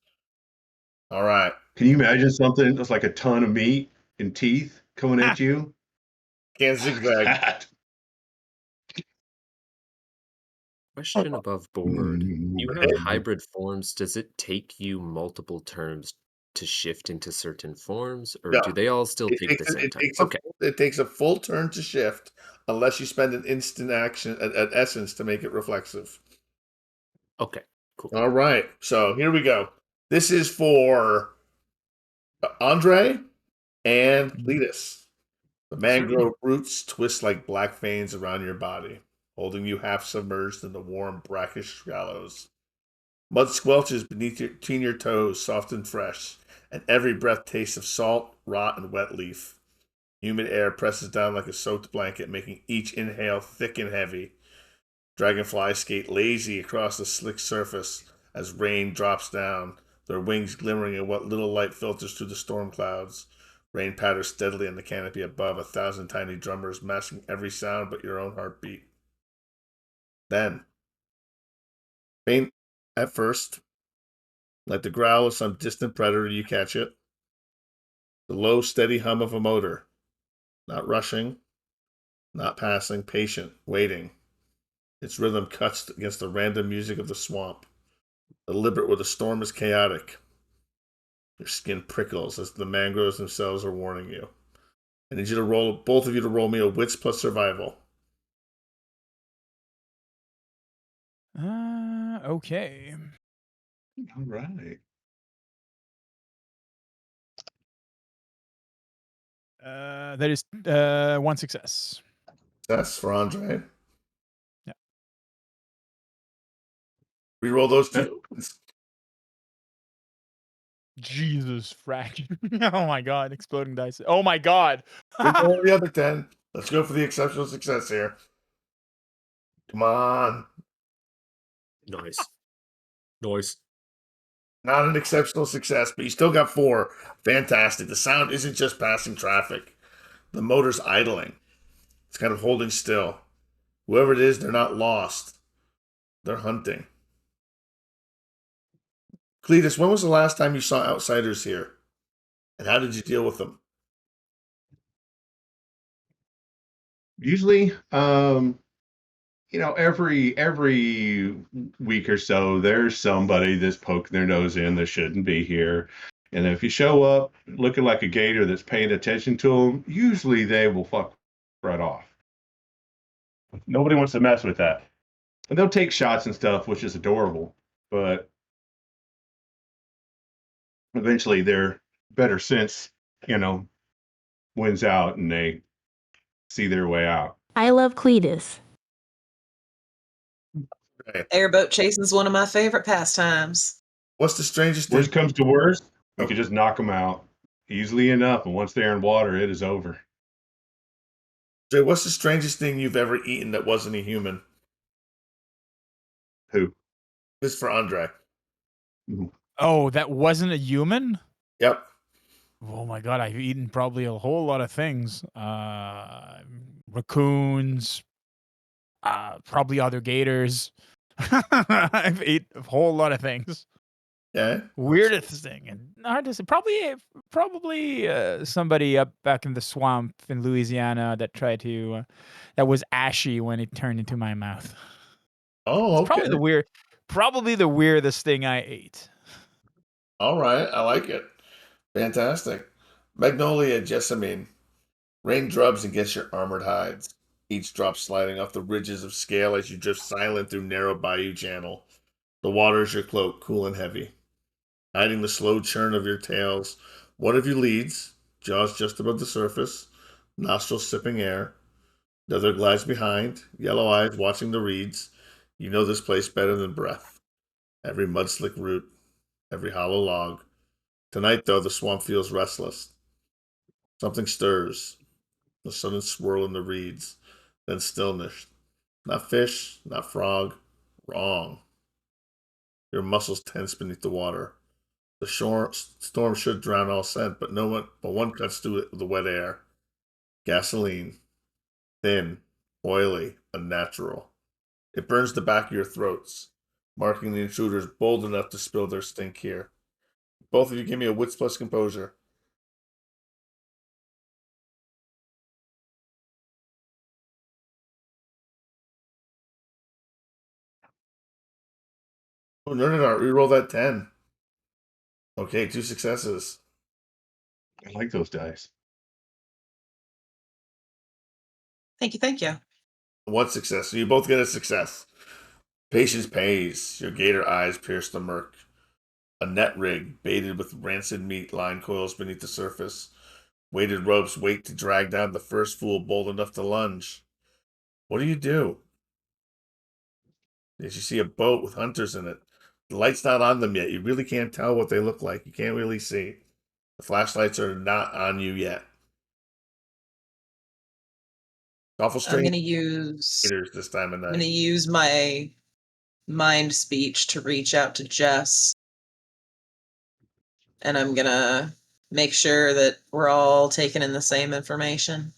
All right. Can you imagine something that's like a ton of meat and teeth coming at you? Can't zigzag. That. Question above board. You have Okay. hybrid forms. Does it take you multiple turns to shift into certain forms, or No. do they all still take the same time? Okay. It takes a full turn to shift, unless you spend an instant action, an essence, to make it reflexive. Okay. Cool. All right. So here we go. This is for Andre and Cletus. The mangrove roots twist like black veins around your body, holding you half submerged in the warm, brackish shallows. Mud squelches between your toes, soft and fresh, and every breath tastes of salt, rot, and wet leaf. Humid air presses down like a soaked blanket, making each inhale thick and heavy. Dragonflies skate lazy across the slick surface as rain drops down, their wings glimmering at what little light filters through the storm clouds. Rain patters steadily on the canopy above, 1,000 tiny drummers masking every sound but your own heartbeat. Then, faint at first, like the growl of some distant predator, you catch it. The low, steady hum of a motor. Not rushing, not passing, patient, waiting. Its rhythm cuts against the random music of the swamp, deliberate where the storm is chaotic. Your skin prickles as the mangroves themselves are warning you. I need you to roll, both of you to roll me a wits plus survival. Okay. All right. That is one success. That's for Andre. Yeah. Reroll those two. Jesus frack. Oh my god, exploding dice. Oh my god. Reroll the other 10. Let's go for the exceptional success here. Come on. Nice. Nice. Not an exceptional success, but you still got 4. Fantastic. The sound isn't just passing traffic. The motor's idling. It's kind of holding still. Whoever it is, they're not lost. They're hunting. Cletus, when was the last time you saw outsiders here? And how did you deal with them? Usually, every week or so, there's somebody that's poking their nose in that shouldn't be here. And if you show up looking like a gator that's paying attention to them, usually they will fuck right off. Nobody wants to mess with that. And they'll take shots and stuff, which is adorable. But eventually their better sense, wins out and they see their way out. I love Cletus. Airboat chasing is one of my favorite pastimes. What's the strangest thing? Worst comes to worst, we Oh. could just knock them out easily enough. And once they're in water, it is over. Jay, what's the strangest thing you've ever eaten that wasn't a human? Who? This is for Andre. Oh, that wasn't a human? Yep. Oh my god, I've eaten probably a whole lot of things. Raccoons, probably other gators. I've ate a whole lot of things. Yeah. Weirdest thing, and hard to say. Probably somebody up back in the swamp in Louisiana that tried to that was ashy when it turned into my mouth. Oh, It's okay. probably the weirdest thing I ate. All right. I like it. Fantastic. Magnolia Jessimine. Rain drubs against your armored hides. Each drop sliding off the ridges of scale as you drift silent through narrow bayou channel. The water is your cloak, cool and heavy. Hiding the slow churn of your tails, one of you leads, jaws just above the surface, nostrils sipping air. The other glides behind, yellow eyes watching the reeds. You know this place better than breath. Every mudslick root, every hollow log. Tonight, though, the swamp feels restless. Something stirs. A sudden swirl in the reeds, then stillness. Not fish, not frog. Wrong. Your muscles tense beneath the water. The storm should drown all scent, but one cuts through it with the wet air. Gasoline. Thin, oily, unnatural. It burns the back of your throats, marking the intruders bold enough to spill their stink here. Both of you give me a wits plus composure. Oh, no, reroll that 10. Okay, 2 successes. I like those dice. Thank you. 1 success. So you both get a success. Patience pays. Your gator eyes pierce the murk. A net rig, baited with rancid meat, line coils beneath the surface. Weighted ropes wait to drag down the first fool bold enough to lunge. What do? As you see a boat with hunters in it. The light's not on them yet. You really can't tell what they look like. You can't really see. The flashlights are not on you yet. Awful I'm strange gonna use gators this time of I'm gonna night. use my mind speech to reach out to Jess, and I'm gonna make sure that we're all taking in the same information.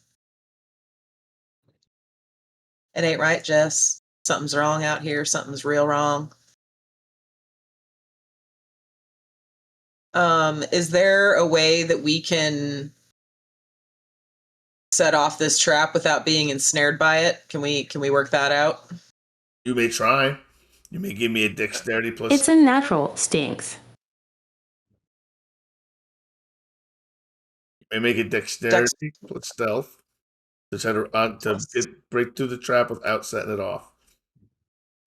It ain't right, Jess. Something's wrong out here. Something's real wrong. Is there a way that we can set off this trap without being ensnared by it? Can we work that out? You may try. You may give me a dexterity plus. It's unnatural, stinks. You may make a dexterity plus stealth to try to break through the trap without setting it off.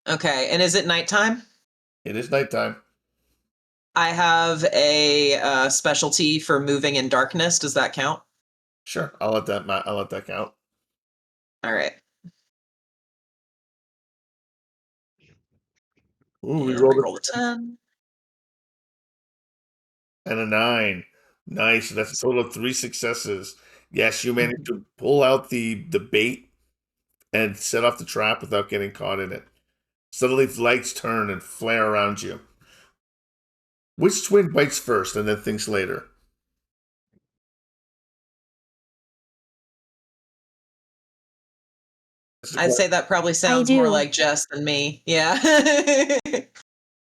Okay, and is it nighttime? It is nighttime. I have a specialty for moving in darkness. Does that count? Sure, I'll let that count. All right. Ooh, we And rolled reroll the 10. and a 9. Nice. That's a total of 3 successes. Yes, you managed to pull out the bait and set off the trap without getting caught in it. Suddenly, the lights turn and flare around you. Which twin bites first and then thinks later? I'd say that probably sounds more like Jess than me. Yeah.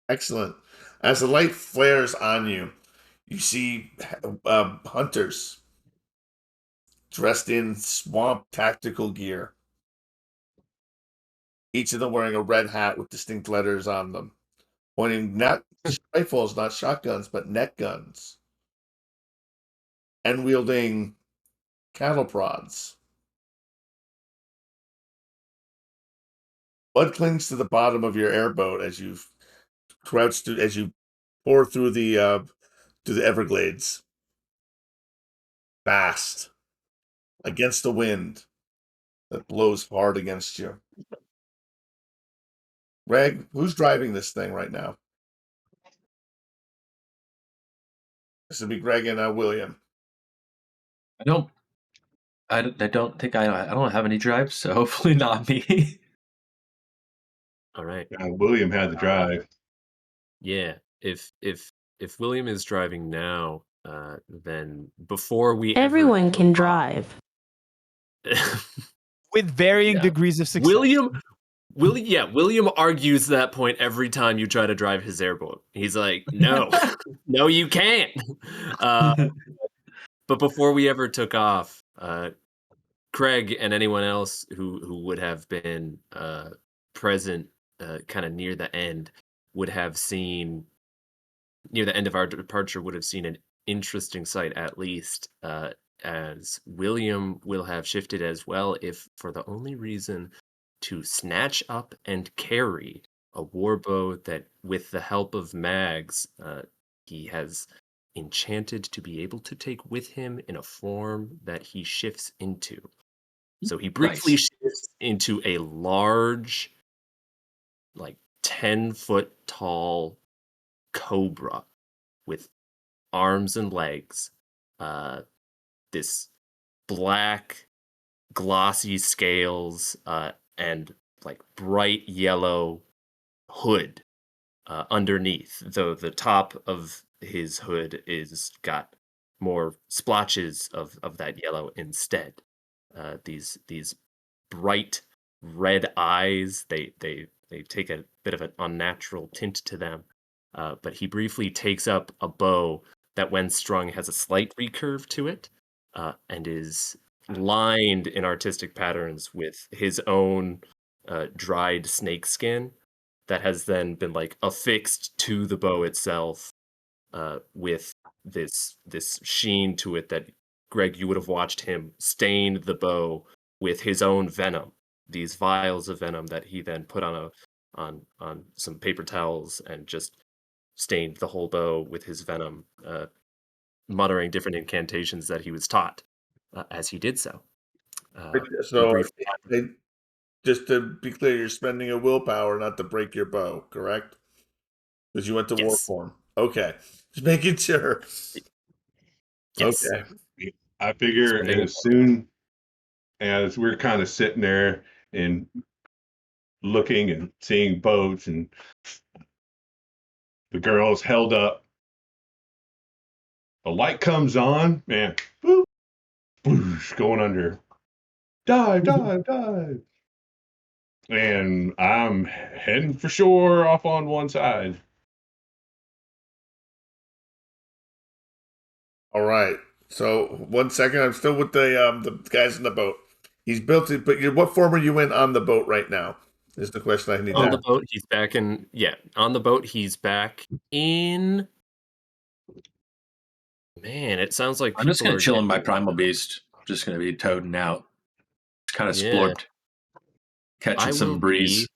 Excellent. As the light flares on you, you see hunters dressed in swamp tactical gear. Each of them wearing a red hat with distinct letters on them, pointing not rifles, not shotguns, but net guns, and wielding cattle prods. Blood clings to the bottom of your airboat as you crouch as you pour through the Everglades, fast against the wind that blows hard against you. Greg, who's driving this thing right now? This would be Greg and William. I don't think I don't have any drive, so hopefully not me. All right. William had the drive. Yeah. If William is driving now, then before we Everyone can drive. With varying Yeah. degrees of success. William argues that point every time you try to drive his airboat. He's like, no, no, you can't. But before we ever took off, Craig and anyone else who would have been present kind of near the end would have seen, near the end of our departure, would have seen an interesting sight, at least, as William will have shifted as well, if for the only reason to snatch up and carry a warbow that, with the help of Mags, he has enchanted to be able to take with him in a form that he shifts into. So he briefly shifts into a large, like 10-foot tall cobra with arms and legs, this black glossy scales, and like bright yellow hood underneath, though the top of his hood is got more splotches of that yellow instead. These bright red eyes, they take a bit of an unnatural tint to them. But he briefly takes up a bow that, when strung, has a slight recurve to it, and is lined in artistic patterns with his own dried snake skin that has then been like affixed to the bow itself, with this sheen to it that, Greg, you would have watched him stain the bow with his own venom. These vials of venom that he then put on some paper towels and just stained the whole bow with his venom, muttering different incantations that he was taught as he did so. So, just to be clear, you're spending a willpower not to break your bow, correct? Because you went to war form. Okay, just making sure. Yes. Okay. I figure as soon as we're kind of sitting there and looking and seeing boats, and the girl's held up, the light comes on, man, boop, whoosh, going under. Dive, dive, dive. And I'm heading for shore off on one side. All right. So 1 second, I'm still with the guys in the boat. He's built it, but what form are you in on the boat right now? Is the question I need to ask. On the boat, he's back in. Yeah, on the boat, he's back in. Man, it sounds like I'm just gonna chill in my primal beast. Just gonna be toading out. It's kind of splorped, catching some breeze.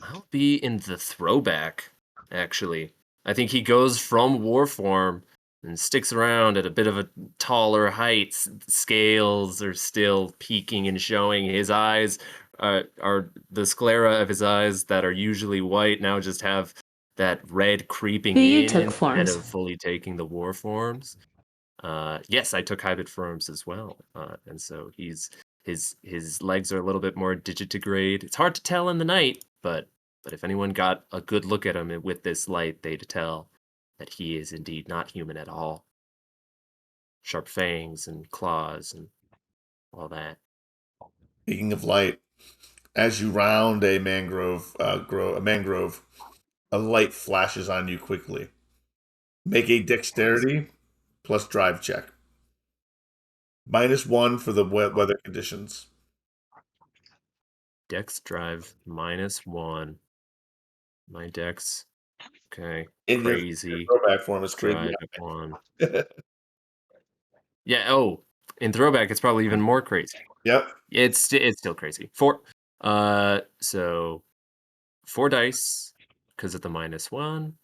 I'll be in the throwback, actually. I think he goes from war form and sticks around at a bit of a taller height. Scales are still peeking and showing. His eyes are the sclera of his eyes that are usually white now just have that red creeping in instead of fully taking the war forms. Yes, I took hybrid forms as well, and so his legs are a little bit more digitigrade. It's hard to tell in the night, but if anyone got a good look at him with this light, they'd tell that he is indeed not human at all. Sharp fangs and claws and all that. Speaking of light, as you round a mangrove, A light flashes on you quickly. Make a dexterity plus drive check. -1 for the wet weather conditions. Dex drive -1. My dex, okay, In your crazy. throwback form is crazy. Drive 1. Yeah. Oh, in throwback, it's probably even more crazy. Yep. It's still crazy. 4. So 4 dice because of the -1.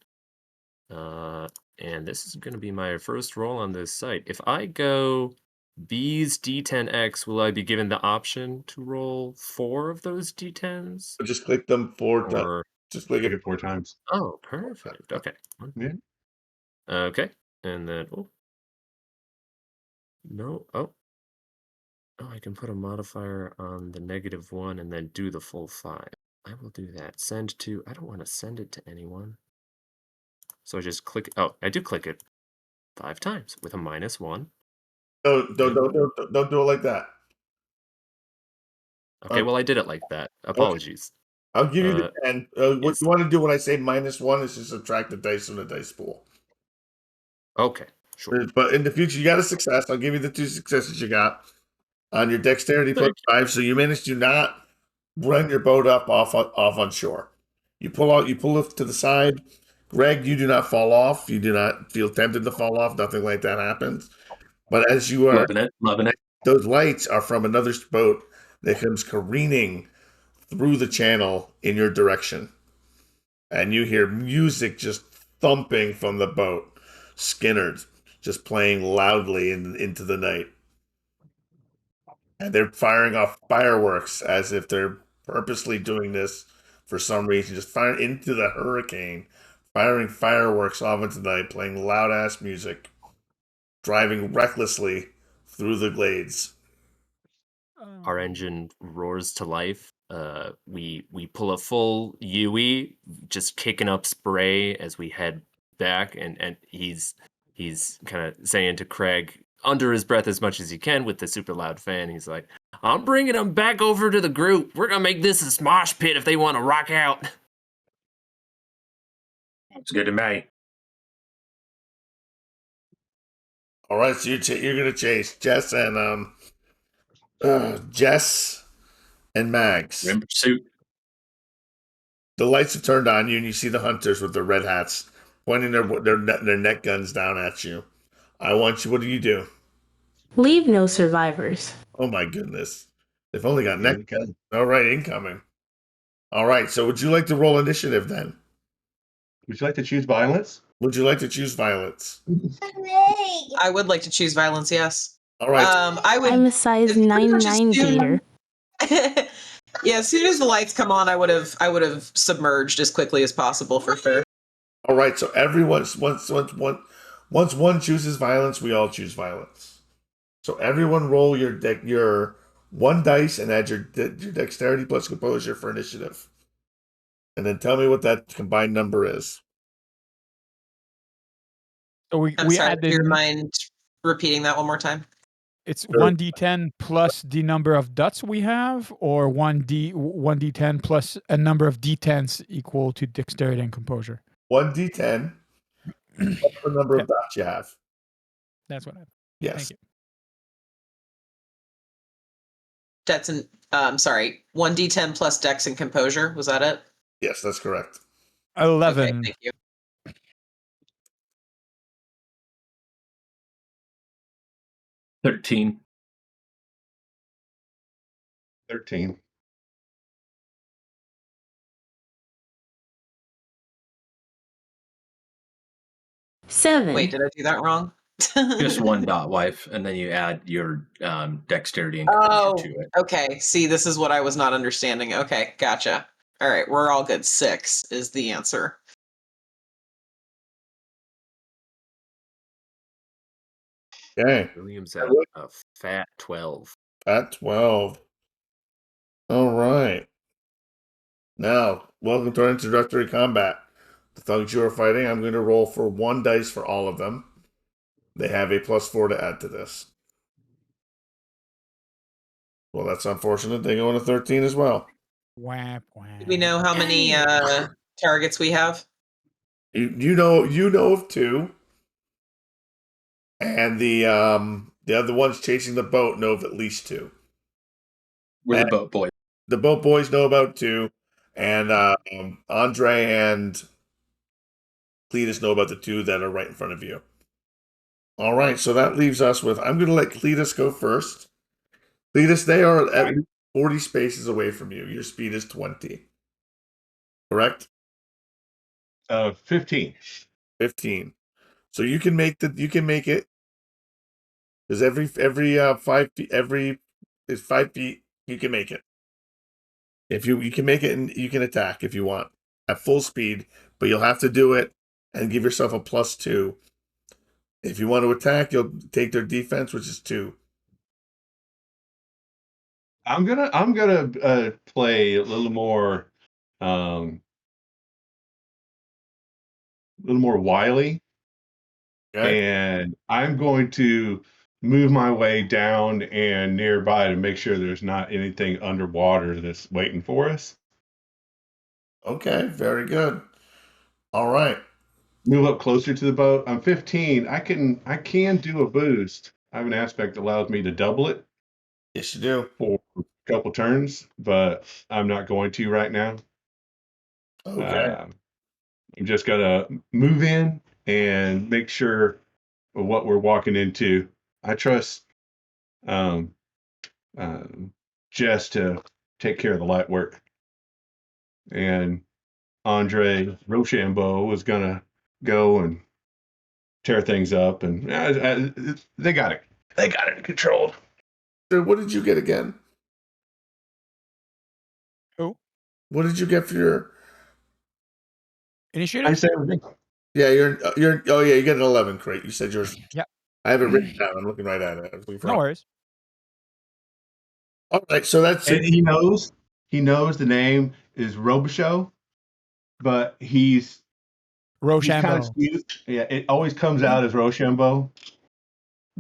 And this is going to be my first roll on this site. If I go these D10X, will I be given the option to roll 4 of those D10s? So just click them 4 times. Or Just click Click it. it 4 times. oh, perfect. Okay. Yeah. Okay. And then no. Oh, I can put a modifier on the -1 and then do the full 5. I will do that. Send to. I don't want to send it to anyone. So I just click. Oh, I do click it 5 times with a -1. Don't do it like that. Okay, well, I did it like that. Okay. Apologies. I'll give you the 10. What Yes. you want to do when I say -1 is to subtract the dice from the dice pool. Okay, sure. But in the future, you got a success. I'll give you the 2 successes you got on your dexterity plus Thank 5. So you managed to not run your boat up off on shore. You pull it to the side. Greg, you do not fall off. You do not feel tempted to fall off. Nothing like that happens. But as you are, Loving it. those lights are from another boat that comes careening through the channel in your direction. And you hear music just thumping from the boat. Skinner's just playing loudly into the night. And they're firing off fireworks as if they're purposely doing this for some reason, just firing into the hurricane, firing fireworks off into the night, playing loud ass music, driving recklessly through the glades. Our engine roars to life. We pull a full UE, just kicking up spray as we head back, and he's kind of saying to Craig under his breath as much as he can with the super loud fan. He's like, "I'm bringing them back over to the group. We're gonna make this a smosh pit if they want to rock out." It's good to me. All right, so you're gonna chase Jess and Mags. We're in pursuit. The lights have turned on you, and you see the hunters with their red hats pointing their neck guns down at you. I want you. What do you do? Leave no survivors. Oh my goodness! They've only got Here neck they come. guns. All right, incoming. All right. So, would you like to roll initiative then? Would you like to choose violence? Would you like to choose violence? I would like to choose violence, yes. All right. I would. I'm a size pretty much as 9'9" soon- gator. Yeah, as soon as the lights come on, I would have submerged as quickly as possible for sure. All right. So everyone's once one chooses violence, we all choose violence. So everyone roll your 1 dice and add your dexterity plus composure for initiative, and then tell me what that combined number is. So we I'm sorry, add do you mind repeating that one more time? it's Sure. 1d10 plus the number of dots we have, or 1d10 plus a number of d10s equal to dexterity and composure. 1d10 plus the number of dots you have. That's what I. Yes. Thank you. Dex and sorry, 1d10 plus dex and composure. Was that it? Yes, that's correct. 11. Okay, thank you. $13. 13. Seven. Wait, did I do that wrong? Just 1 dot, wife, and then you add your dexterity and composure to it. Okay. See, this is what I was not understanding. Okay, gotcha. All right, we're all good. 6 is the answer. Okay. William's at a fat 12. At 12. All right. Now, welcome to our introductory combat. The thugs you are fighting, I'm going to roll for 1 dice for all of them. They have a +4 to add to this. Well, that's unfortunate. They go in a 13 as well. Whap, whap. Do we know how many targets we have? You know of two, and the other ones chasing the boat know of at least two. We're the And boat boy. the boat boys know about two, and Andre and Cletus know about the two that are right in front of you. All right, so that leaves us with. I'm going to let Cletus go first. Cletus, they are at 40 spaces away from you. Your speed is 20. Correct? 15. 15. So you can make it. Because every 5 feet, every is 5 feet, you can make it. If you can make it, and you can attack if you want at full speed, but you'll have to do it and give yourself a +2. If you want to attack, you'll take their defense, which is 2. I'm gonna play a little more wily, Okay. and I'm going to move my way down and nearby to make sure there's not anything underwater that's waiting for us. Okay. Very good. All right. Move up closer to the boat. I'm 15. I can do a boost. I have an aspect that allows me to double it Yes, you do. for a couple turns, but I'm not going to right now. Okay. I'm just gonna move in and make sure of what we're walking into. I trust um, Jess to take care of the light work, and André Rochambeau was gonna go and tear things up, and they got it. They got it controlled. So what did you get again? Who? What did you get for your? Initiative? I said everything. Yeah, you're. Oh yeah, you get an 11 crate. You said yours. Yep. I have it written down. I'm looking right at it. I was looking for. No worries. All right, so that's And he knows the name is Robichaux, but he's kind of Rochambeau. skewed. Yeah, it always comes out as Rochambeau,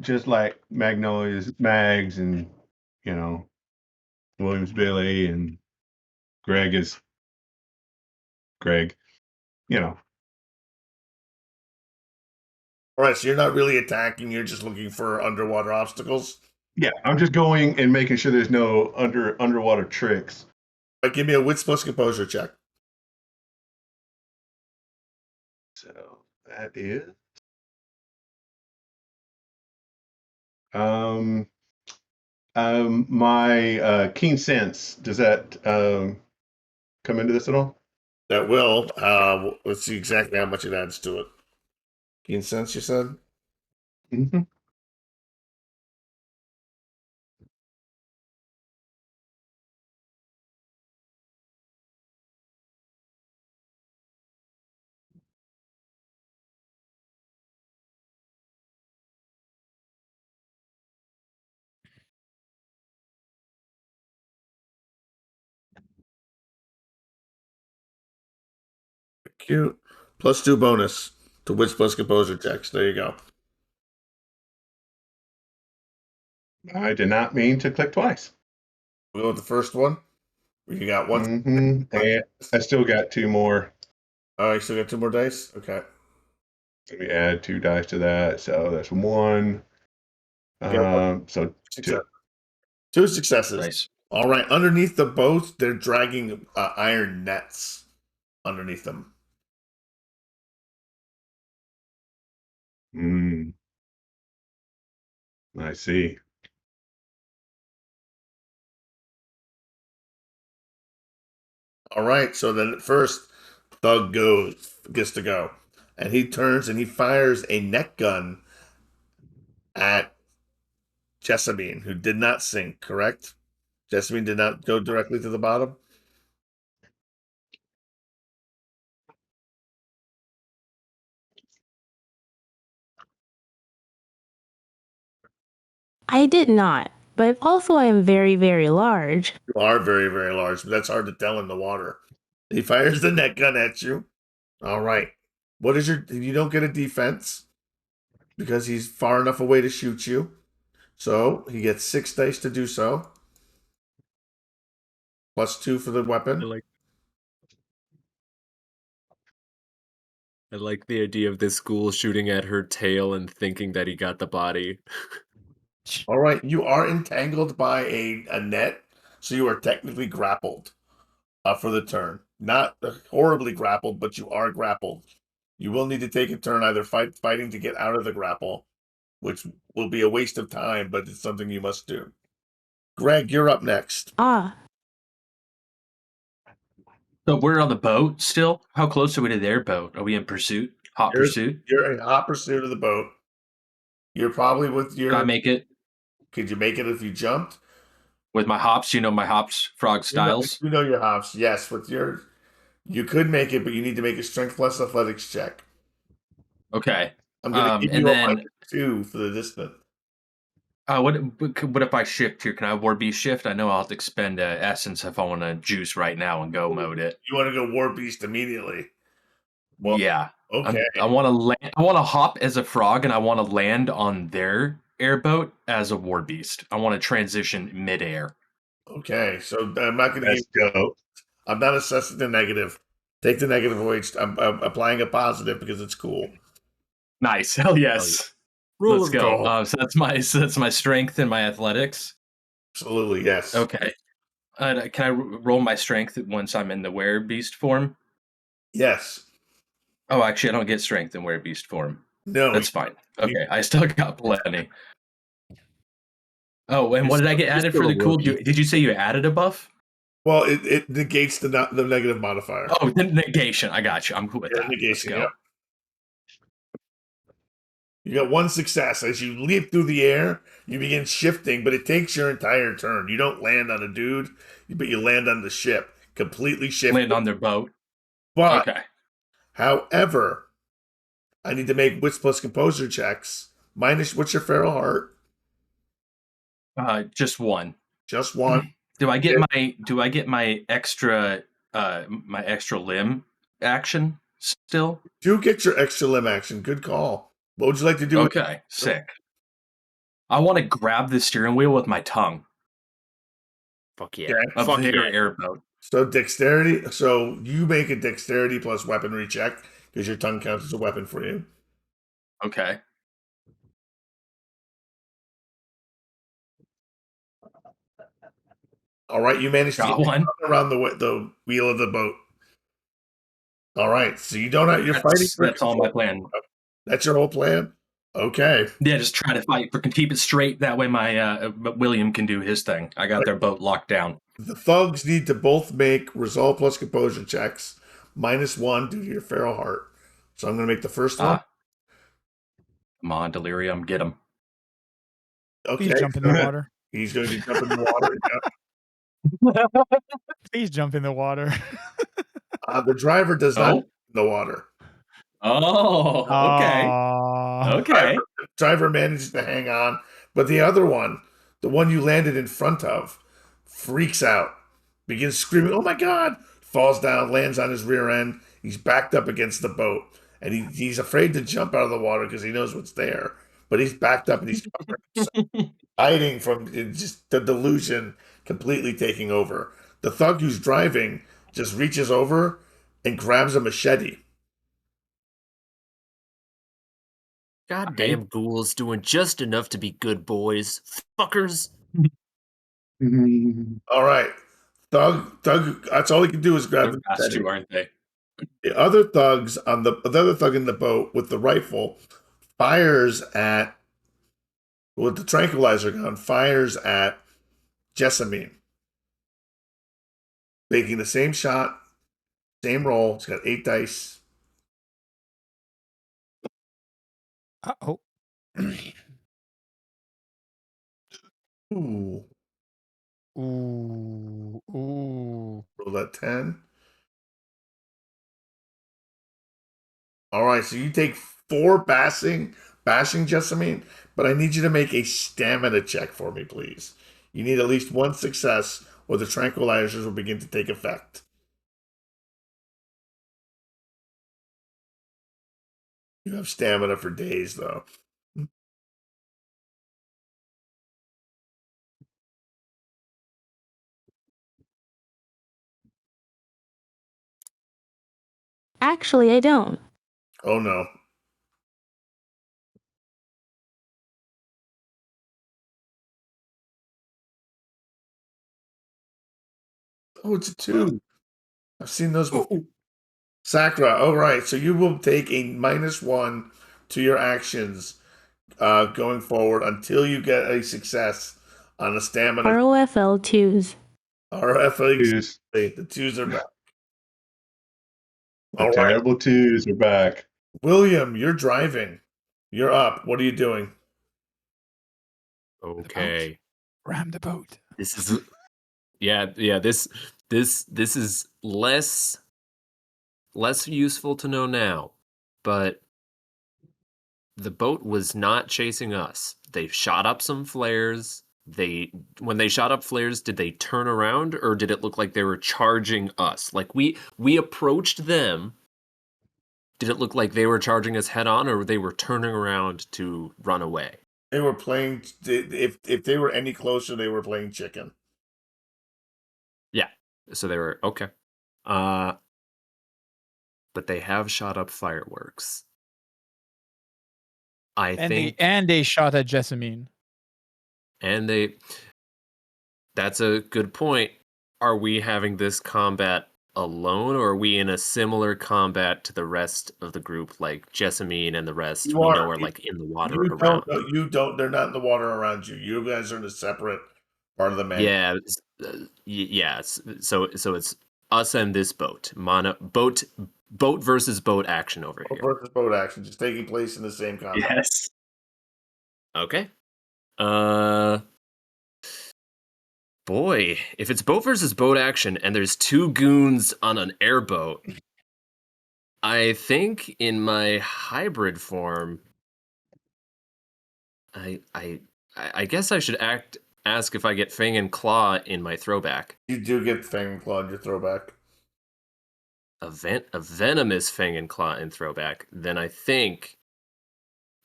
just like Magnolia's Mags, and you know Williams Billy, and Greg is Greg. You know, All right, so you're not really attacking. You're just looking for underwater obstacles. yeah. I'm just going and making sure there's no underwater tricks. All right, give me a wits plus composure check. So that is my keen sense. Does that come into this at all? That will. Let's see exactly how much it adds to it. Keen sense, you said. Mm-hmm. Cute. +2 bonus to wits plus composure checks. There you go. I did not mean to click twice. We'll go with the first one. You got one. Mm-hmm. And I still got 2 more. Oh, you still got 2 more dice? Okay. Let me add 2 dice to that. So that's 1. So 2. 2 successes. Nice. All right. Underneath the boat, they're dragging iron nets underneath them. I see. All right. So then at first, Thug gets to go. And he turns and he fires a net gun at Jessamine, who did not sink, correct? Jessamine did not go directly to the bottom? I did not, but also I am very, very large. You are very, very large, but that's hard to tell in the water. He fires the net gun at you. All right. What is your? You don't get a defense because he's far enough away to shoot you. So he gets 6 dice to do so. +2 for the weapon. I like I like the idea of this ghoul shooting at her tail and thinking that he got the body. All right, you are entangled by a net, so you are technically grappled for the turn. Not horribly grappled, but you are grappled. You will need to take a turn either fighting to get out of the grapple, which will be a waste of time, but it's something you must do. Greg, you're up next. Ah, So we're on the boat still? How close are we to their boat? Are we in pursuit? Hot pursuit? You're in hot pursuit of the boat. You're probably with Can I your. make it Could you make it if you jumped? with my hops? You know my hops frog styles? You know your hops. Yes, with your. You could make it, but you need to make a strength plus athletics check. Okay. I'm going to give And you a then -2 for the distance. what if I shift here? Can I war beast shift? I know I'll have to expend essence if I want to juice right now and go mode it. You want to go war beast immediately. Well, Yeah. okay. I want to land. I want to hop as a frog, and I want to land on their airboat as a war beast. I want to transition midair. Okay, so I'm not going to give Let's go. I'm not assessing the negative. Take the negative away. I'm applying a positive because it's cool. Nice. Hell yes. Rule Let's of go. gold. So that's my strength and my athletics. Absolutely, yes. Okay. Can I roll my strength once I'm in the were beast form? Yes. Oh, actually, I don't get strength in were beast form. No. That's fine. Okay, I still got plenty. Oh, and what did I get added for the cool? Did you say you added a buff? Well, it negates the negative modifier. Oh, the negation. I got you. I'm cool with Yeah, that. negation, Let's go. yep. You got one success. As you leap through the air, you begin shifting, but it takes your entire turn. You don't land on a dude, but you land on the ship, completely shifted. Land on their boat. But, Okay. however, I need to make wits plus composure checks. Minus, what's your feral heart? Just one. Just one. Do I get my extra limb action still? Do get your extra limb action. Good call. What would you like to do? Okay, sick. I want to grab the steering wheel with my tongue Fuck yeah. Okay. of Fuck their yeah. airboat. So dexterity. So you make a dexterity plus weaponry check because your tongue counts as a weapon for you. Okay. All right, you managed to Got get one. around the wheel of the boat. All right, so you don't have. You're fighting. That's all my plan. That's your whole plan. Okay. Yeah, just try to fight for keep it straight. That way, my William can do his thing. I got their boat locked down. The thugs need to both make resolve plus composure checks, -1 due to your feral heart. So I'm going to make the first one. Come on, Delirium, get him. Okay. Please jump in the water. He's going to jump in the water. Please jump in the water. The driver does not jump in the water. Oh, okay. Aw. Okay. Driver manages to hang on, but the other one, the one you landed in front of, freaks out, begins screaming, "Oh my God!" Falls down, lands on his rear end. He's backed up against the boat, and he's afraid to jump out of the water because he knows what's there. But he's backed up and he's hiding from just the delusion completely taking over. The thug who's driving just reaches over and grabs a machete. Goddamn ghouls doing just enough to be good boys. Fuckers. All right. Thug, that's all he can do is grab They're the fast machete. too, aren't they? The other thugs the other thug in the boat with the rifle fires at with the tranquilizer gun fires at Jessimine. Making the same shot, same roll. It's got 8 dice. Uh-oh. Ooh. Ooh. Ooh. Roll that 10. All right, so you take 4 bashing Jessamine, but I need you to make a stamina check for me, please. You need at least 1 success, or the tranquilizers will begin to take effect. You have stamina for days, though. actually, I don't. Oh no. Oh, it's a 2. I've seen those before. Sakura, all right. So you will take a -1 to your actions going forward until you get a success on a stamina. ROFL 2s. RFA, Twos. the 2s are back. The All right. terrible twos are back. William, you're driving. You're up. What are you doing? Okay. Ram the boat. This is this is less useful to know now, but the boat was not chasing us. They shot up some flares. When they shot up flares, did they turn around or did it look like they were charging us? Like we approached them. Did it look like they were charging us head on or they were turning around to run away? They were playing. If they were any closer, they were playing chicken. Yeah. So they were okay. But they have shot up fireworks. I think They shot at Jessimine. That's a good point. Are we having this combat alone, or are we in a similar combat to the rest of the group, like Jessimine and the rest we know are like in the water around? You don't. They're not in the water around you. You guys are in a separate part of the menu. Yeah, yeah. So it's us and this boat. Boat versus boat action over here. Versus boat action, just taking place in the same combat. Yes. Okay. Boy, if it's boat versus boat action and there's 2 goons on an airboat, I think in my hybrid form, I guess I should ask if I get Fang and Claw in my throwback. You do get Fang and Claw in your throwback. A venomous Fang and Claw in throwback, then I think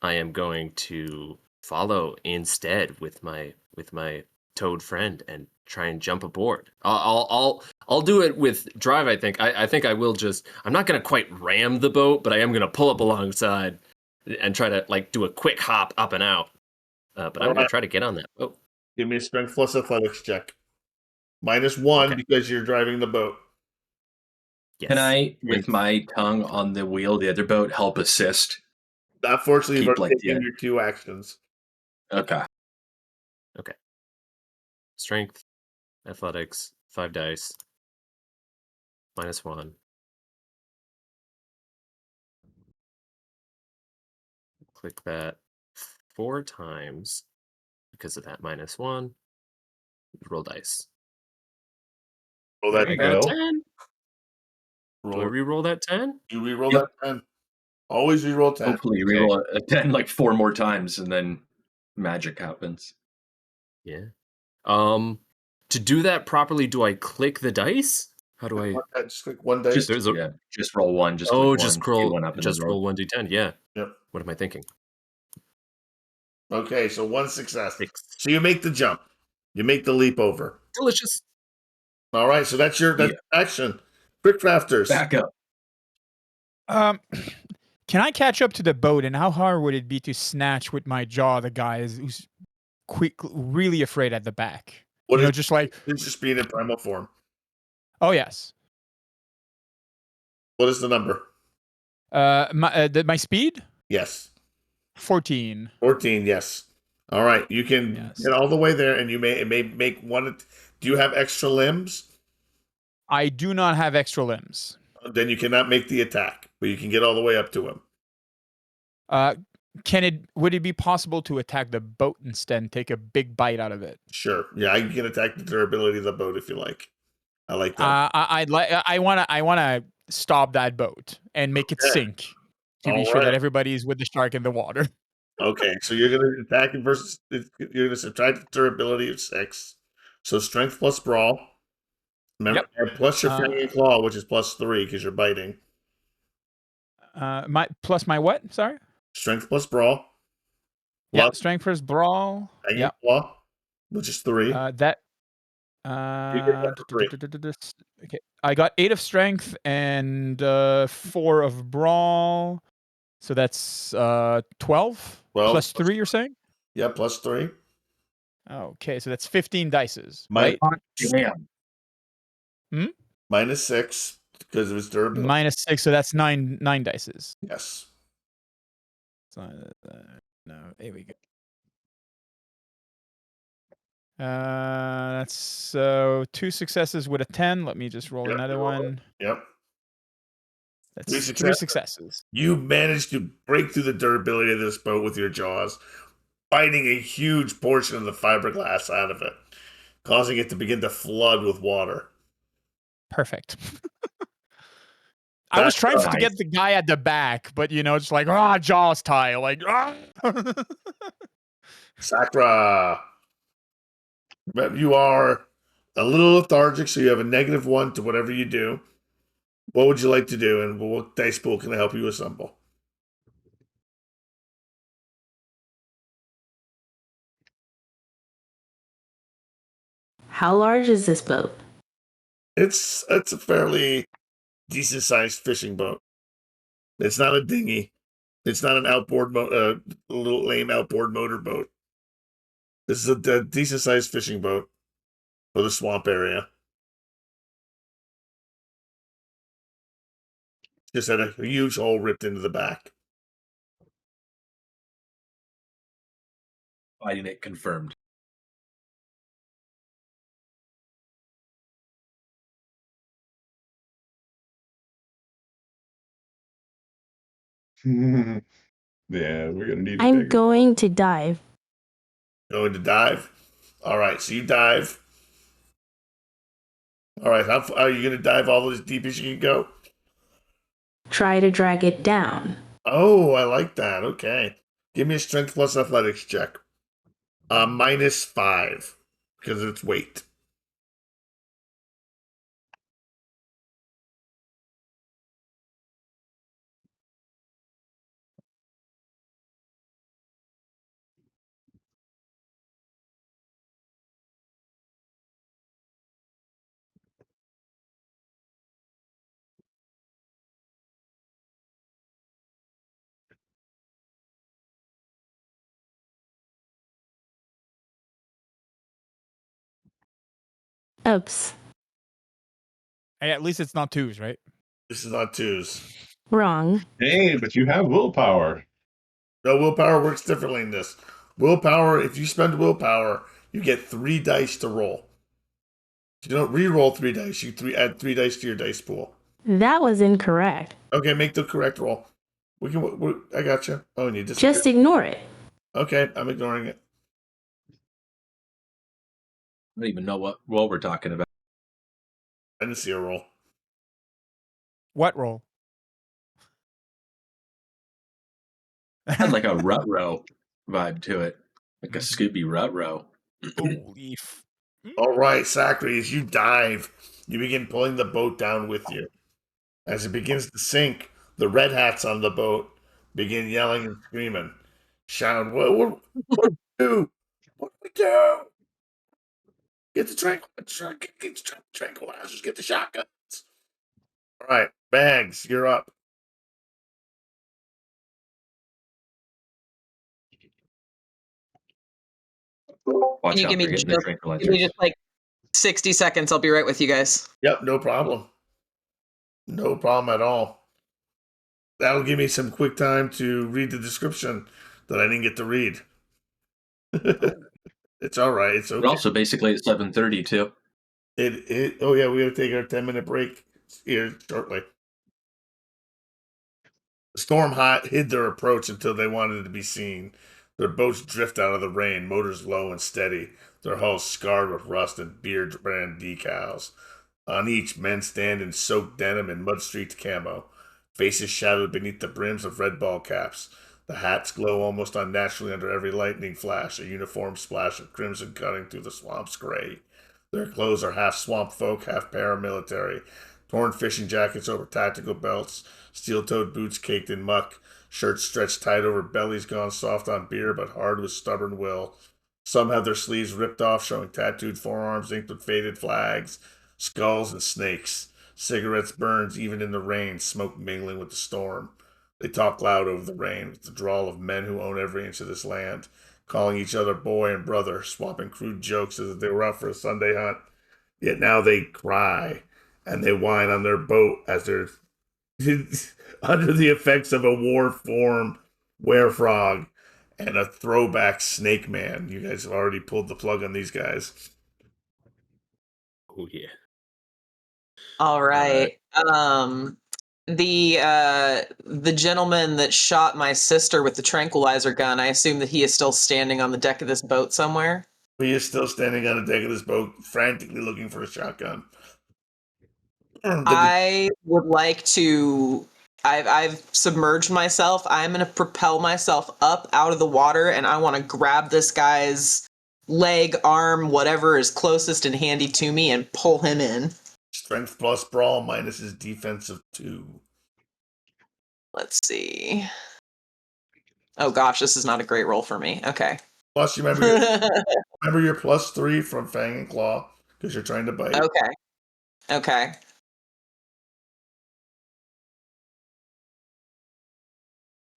I am going to follow instead with my toad friend and try and jump aboard. I'll do it with drive. I think I will just. I'm not gonna quite ram the boat, but I am gonna pull up alongside and try to like do a quick hop up and out. But I'm gonna try to get on that boat. Give me a strength plus athletics check. -1 because you're driving the boat. Yes. Can I, with my tongue on the wheel, the other boat, help assist? Unfortunately, you've already taken your 2 actions. Okay. Strength, athletics, 5 dice, -1. Click that 4 times because of that -1. Roll dice. Roll that I got a 10. Roll. Do I re-roll that 10? You re-roll that 10. Always re-roll 10. Hopefully you re-roll a 10 like 4 more times and then magic happens. Yeah. To do that properly, do I click the dice? How do I just click 1 dice? Just roll 1. Just roll 1d10. Yeah. Yep. What am I thinking? Okay, so 1 success. 6. So you make the jump. You make the leap over. Delicious. All right, so that's your action. Quick crafters. Back up. Can I catch up to the boat, and how hard would it be to snatch with my jaw the guy who's really afraid at the back? Just like it's just being in primal form. Oh yes. What is the number? My speed? Yes. 14. 14, yes. All right, you can get all the way there, and you may make one. Do you have extra limbs? I do not have extra limbs. Then you cannot make the attack, but you can get all the way up to him. Would it be possible to attack the boat instead and take a big bite out of it? Sure. Yeah, you can attack the durability of the boat if you like. I like that. I want to stop that boat and make it sink to be sure that everybody's with the shark in the water. Okay, so you're going to attack it versus. You're going to subtract the durability of 6. So strength plus brawl. Remember, plus your fang and claw, which is +3 because you're biting. My what? Sorry. Strength plus brawl. Strength plus brawl. Fang and claw, which is 3. Okay, I got 8 of strength and 4 of brawl. So that's 12 plus 3, you're saying? Yeah, plus 3. Okay, so that's 15 dices, My- right? Damn. Minus 6 because of its durability. Minus 6, so that's 9 dices. Yes. So, no, there we go. That's so 2 successes with a 10. Let me just roll Yep, another you roll it. one. Yep. That's 3 3 successes. successes. You managed to break through the durability of this boat with your jaws, biting a huge portion of the fiberglass out of it, causing it to begin to flood with water. Perfect. I was That's trying to nice. get the guy at the back, but it's like, jaws tie. Like, Sakura. You are a little lethargic, so you have a -1 to whatever you do. What would you like to do, and what dice pool can I help you assemble? How large is this boat? It's a fairly decent sized fishing boat. It's not a dinghy. It's not an outboard little lame outboard motorboat. This is a decent sized fishing boat for the swamp area. Just had a huge hole ripped into the back. Finding it confirmed. Yeah, we're gonna need a I'm bigger. going to dive. Going to dive. All right, so you dive. All right, how far are you going to dive all as deep as you can go? Try to drag it down. Oh, I like that. Okay, give me a strength plus athletics check. -5 because of its weight. Oops. Hey, at least it's not 2s, right? This is not 2s. Wrong. Hey, but you have willpower. No, willpower works differently in this. Willpower, if you spend willpower, you get 3 dice to roll. You don't re-roll 3 dice. You add 3 dice to your dice pool. That was incorrect. Okay, make the correct roll. I got you. Oh, and you Just ignore it. Okay, I'm ignoring it. I don't even know what role we're talking about. I didn't see a roll. What roll? Had like a rut-row vibe to it, like a Scooby rut-row. Holy All right, Sakura, as you dive, you begin pulling the boat down with you. As it begins to sink, the red hats on the boat begin yelling and screaming, shouting, what do we do? What do we do? Get the tranquilizers, get the shotguns. All right, Bags, you're up. Watch Can you out, give me they're getting just, their give me tranquilizers. just like 60 seconds? I'll be right with you guys. Yep, no problem. No problem at all. That'll give me some quick time to read the description that I didn't get to read. It's all right. It's okay. But also basically at 7:30 too. Oh yeah, we gotta take our 10-minute break here shortly. The storm hid their approach until they wanted to be seen. Their boats drift out of the rain, motors low and steady, their hulls scarred with rust and beer brand decals. On each, men stand in soaked denim and mud-streaked camo, faces shadowed beneath the brims of red ball caps. The hats glow almost unnaturally under every lightning flash, a uniform splash of crimson cutting through the swamp's gray. Their clothes are half swamp folk, half paramilitary. Torn fishing jackets over tactical belts, steel-toed boots caked in muck, shirts stretched tight over bellies gone soft on beer but hard with stubborn will. Some have their sleeves ripped off, showing tattooed forearms inked with faded flags, skulls and snakes. Cigarettes burns even in the rain, smoke mingling with the storm. They talk loud over the rain with the drawl of men who own every inch of this land, calling each other boy and brother, swapping crude jokes as if they were out for a Sunday hunt. Yet now they cry and they whine on their boat as they're under the effects of a war form werefrog and a throwback snake man. You guys have already pulled the plug on these guys. Oh yeah. All right. The gentleman that shot my sister with the tranquilizer gun, I assume that he is still standing on the deck of this boat somewhere. He is still standing on the deck of this boat, frantically looking for a shotgun. I would like to. I've submerged myself. I'm going to propel myself up out of the water, and I want to grab this guy's leg, arm, whatever is closest and handy to me, and pull him in. Strength plus brawl minus his defense of 2. Let's see. Oh gosh, this is not a great roll for me. Okay. Plus, you remember your plus 3 from Fang and Claw because you're trying to bite. Okay. Okay.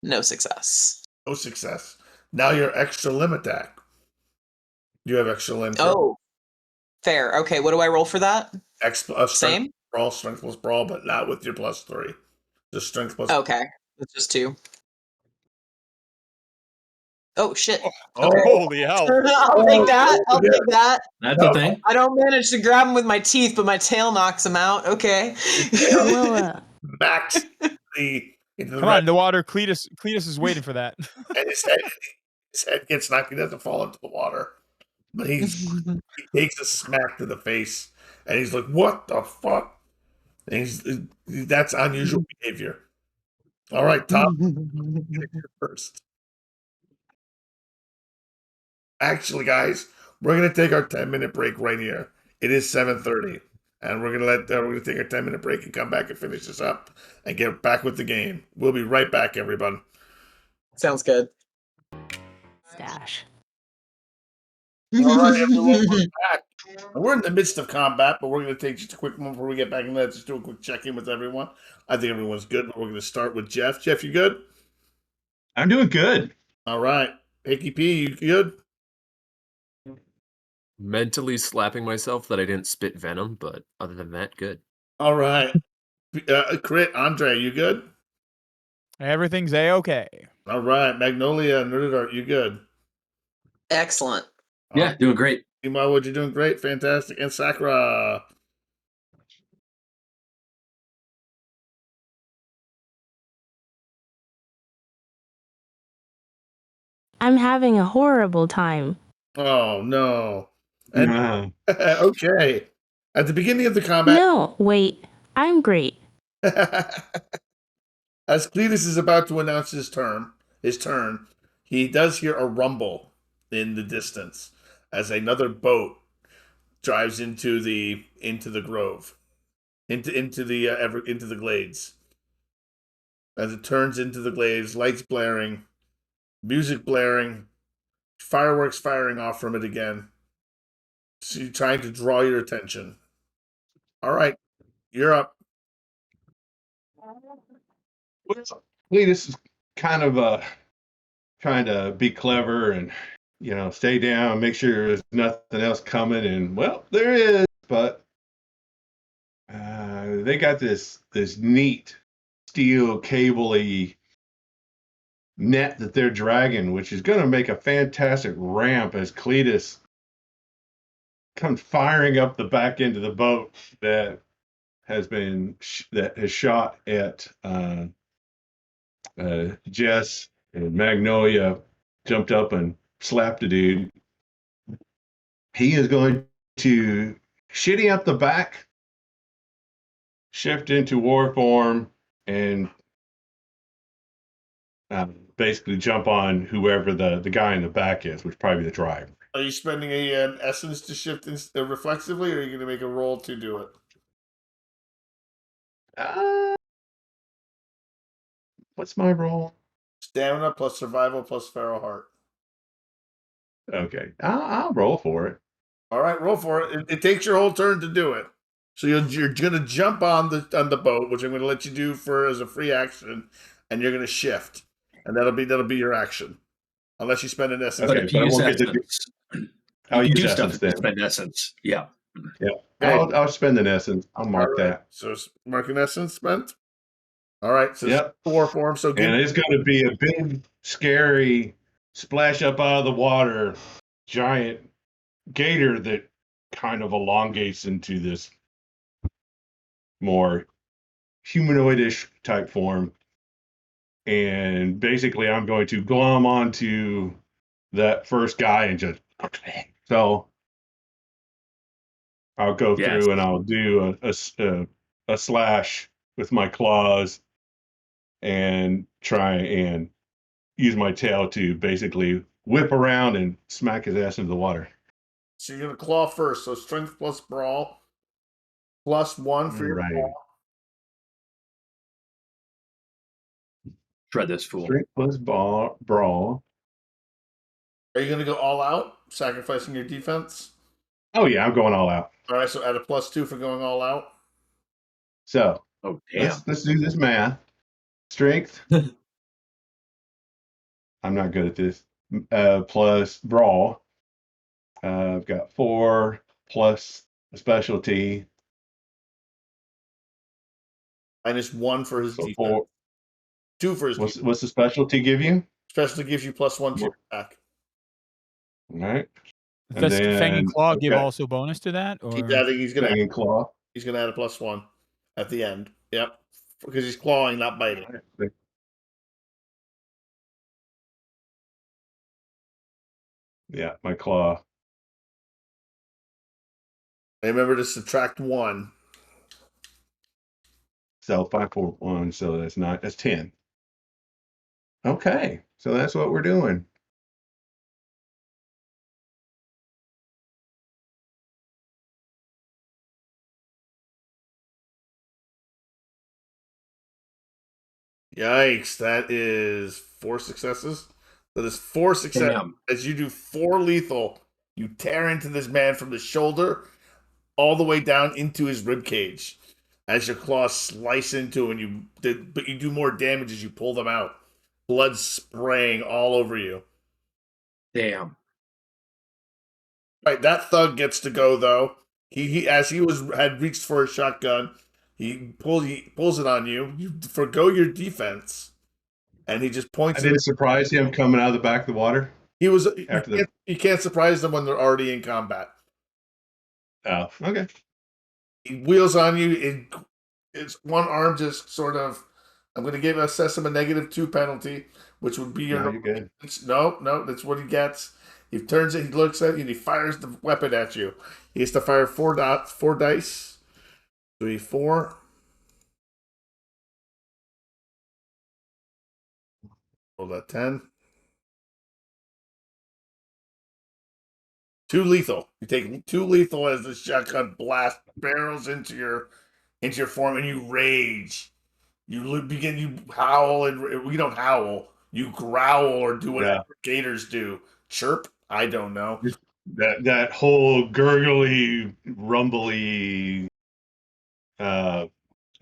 No success. No success. Now your extra limb attack. You have extra limb. Oh, fair. Okay, what do I roll for that? Same? Strength plus brawl, but not with your plus 3. Just strength plus. Okay, it's just 2. Oh shit! Oh, Okay. Holy hell! I'll take that. I'll take that. That's a thing. I don't manage to grab him with my teeth, but my tail knocks him out. Okay. Well, max Come on, the water. Cletus is waiting for that. And his head gets knocked. He doesn't fall into the water, but he takes a smack to the face, and he's like, "What the fuck?" And that's unusual behavior. All right, Tom, first. Actually, guys, we're gonna take our 10-minute break right here. It is 7:30, and we're gonna take our 10-minute break and come back and finish this up and get back with the game. We'll be right back, everyone. Sounds good. stash. All right, everyone, we're back. We're in the midst of combat, but we're going to take just a quick moment before we get back and let's just do a quick check-in with everyone. I think everyone's good, but we're going to start with Jeff. Jeff, you good? I'm doing good. All right. Hickey P, you good? Mentally slapping myself that I didn't spit venom, but other than that, good. All right. Crit, Andre, you good? Everything's a-okay. All right. Magnolia, Nerded Art, you good? Excellent. Yeah, doing great. Wood, you're doing great. Fantastic. And Sakura. I'm having a horrible time. Oh, no. And, Uh, okay. At the beginning of the combat... No, wait. I'm great. As Cletus is about to announce his turn, he does hear a rumble in the distance as another boat drives into the grove, into the glades. As it turns into the glades, lights blaring, music blaring, fireworks firing off from it again. So you're trying to draw your attention. All right, you're up. Cletus is kind of trying to be clever and stay down, make sure there's nothing else coming, and well, there is, but they got this neat steel cable-y net that they're dragging, which is going to make a fantastic ramp as Cletus comes firing up the back end of the boat that has shot at Jess, and Magnolia jumped up and slapped a dude. He is going to shitty up the back, shift into war form, and basically jump on whoever the guy in the back is, which is probably the driver. Are you spending an essence to shift reflexively, or are you going to make a roll to do it? What's my roll? Stamina plus survival plus feral heart. Okay, I'll roll for it. All right, roll for it. It takes your whole turn to do it. So you're going to jump on the boat, which I'm going to let you do as a free action, and you're going to shift, and that'll be your action, unless you spend an essence. But Okay, if you but I use won't get to do. essence, you I'll can use do stuff essence if you then. spend essence. Yeah. Yeah, Okay. I'll spend an essence. I'll mark All right. that. So marking essence spent. All right. So Yep. 4 for him. So And it's going to be a big, scary splash up out of the water, giant gator that kind of elongates into this more humanoidish type form. And basically, I'm going to glom onto that first guy and just. So I'll go Yes. through and I'll do a slash with my claws and try and use my tail to basically whip around and smack his ass into the water. So you're gonna claw first. So strength plus brawl +1 for your Right. claw. Shred this fool. Strength plus brawl. Are you gonna go all out, sacrificing your defense? Oh yeah, I'm going all out. All right. So add a +2 for going all out. So Oh, damn. let's do this math. Strength. I'm not good at this. Plus brawl. I've got 4 plus a specialty. -1 for his So defense. 4. 2 for his defense. What's the specialty give you? Specialty gives you +1 to your attack. All right. Does Fang and Claw give okay. also bonus to that? Or Keep adding. He's gonna Fang and claw. add a +1 at the end. Yep. Because he's clawing, not biting. Yeah, my claw. Remember to subtract 1. So 5, 4, 1. So that's 10. Okay, so that's what we're doing. Yikes, that is 4 successes. That is 4 successes. Damn. As you do 4 lethal, you tear into this man from the shoulder all the way down into his rib cage. As your claws slice into him, but you do more damage as you pull them out. Blood spraying all over you. Damn. Right, that thug gets to go though. He had reached for a shotgun. He pulls it on you. You forgo your defense, and he just points. I didn't surprise him coming out of the back of the water. He was. After you can't surprise them when they're already in combat. Oh, okay. He wheels on you. It's one arm just sort of. I'm going to assess him a -2 penalty, which would be your. No, you're good. No, that's what he gets. He turns it. He looks at you. And he fires the weapon at you. He has to fire 4 dice. 3, 4. Roll that 10. 2 lethal. You take 2 lethal as the shotgun blast barrels into your form, and you rage. You howl, and we don't howl. You growl or do whatever gators do. Chirp. I don't know. That whole gurgly, rumbly, kind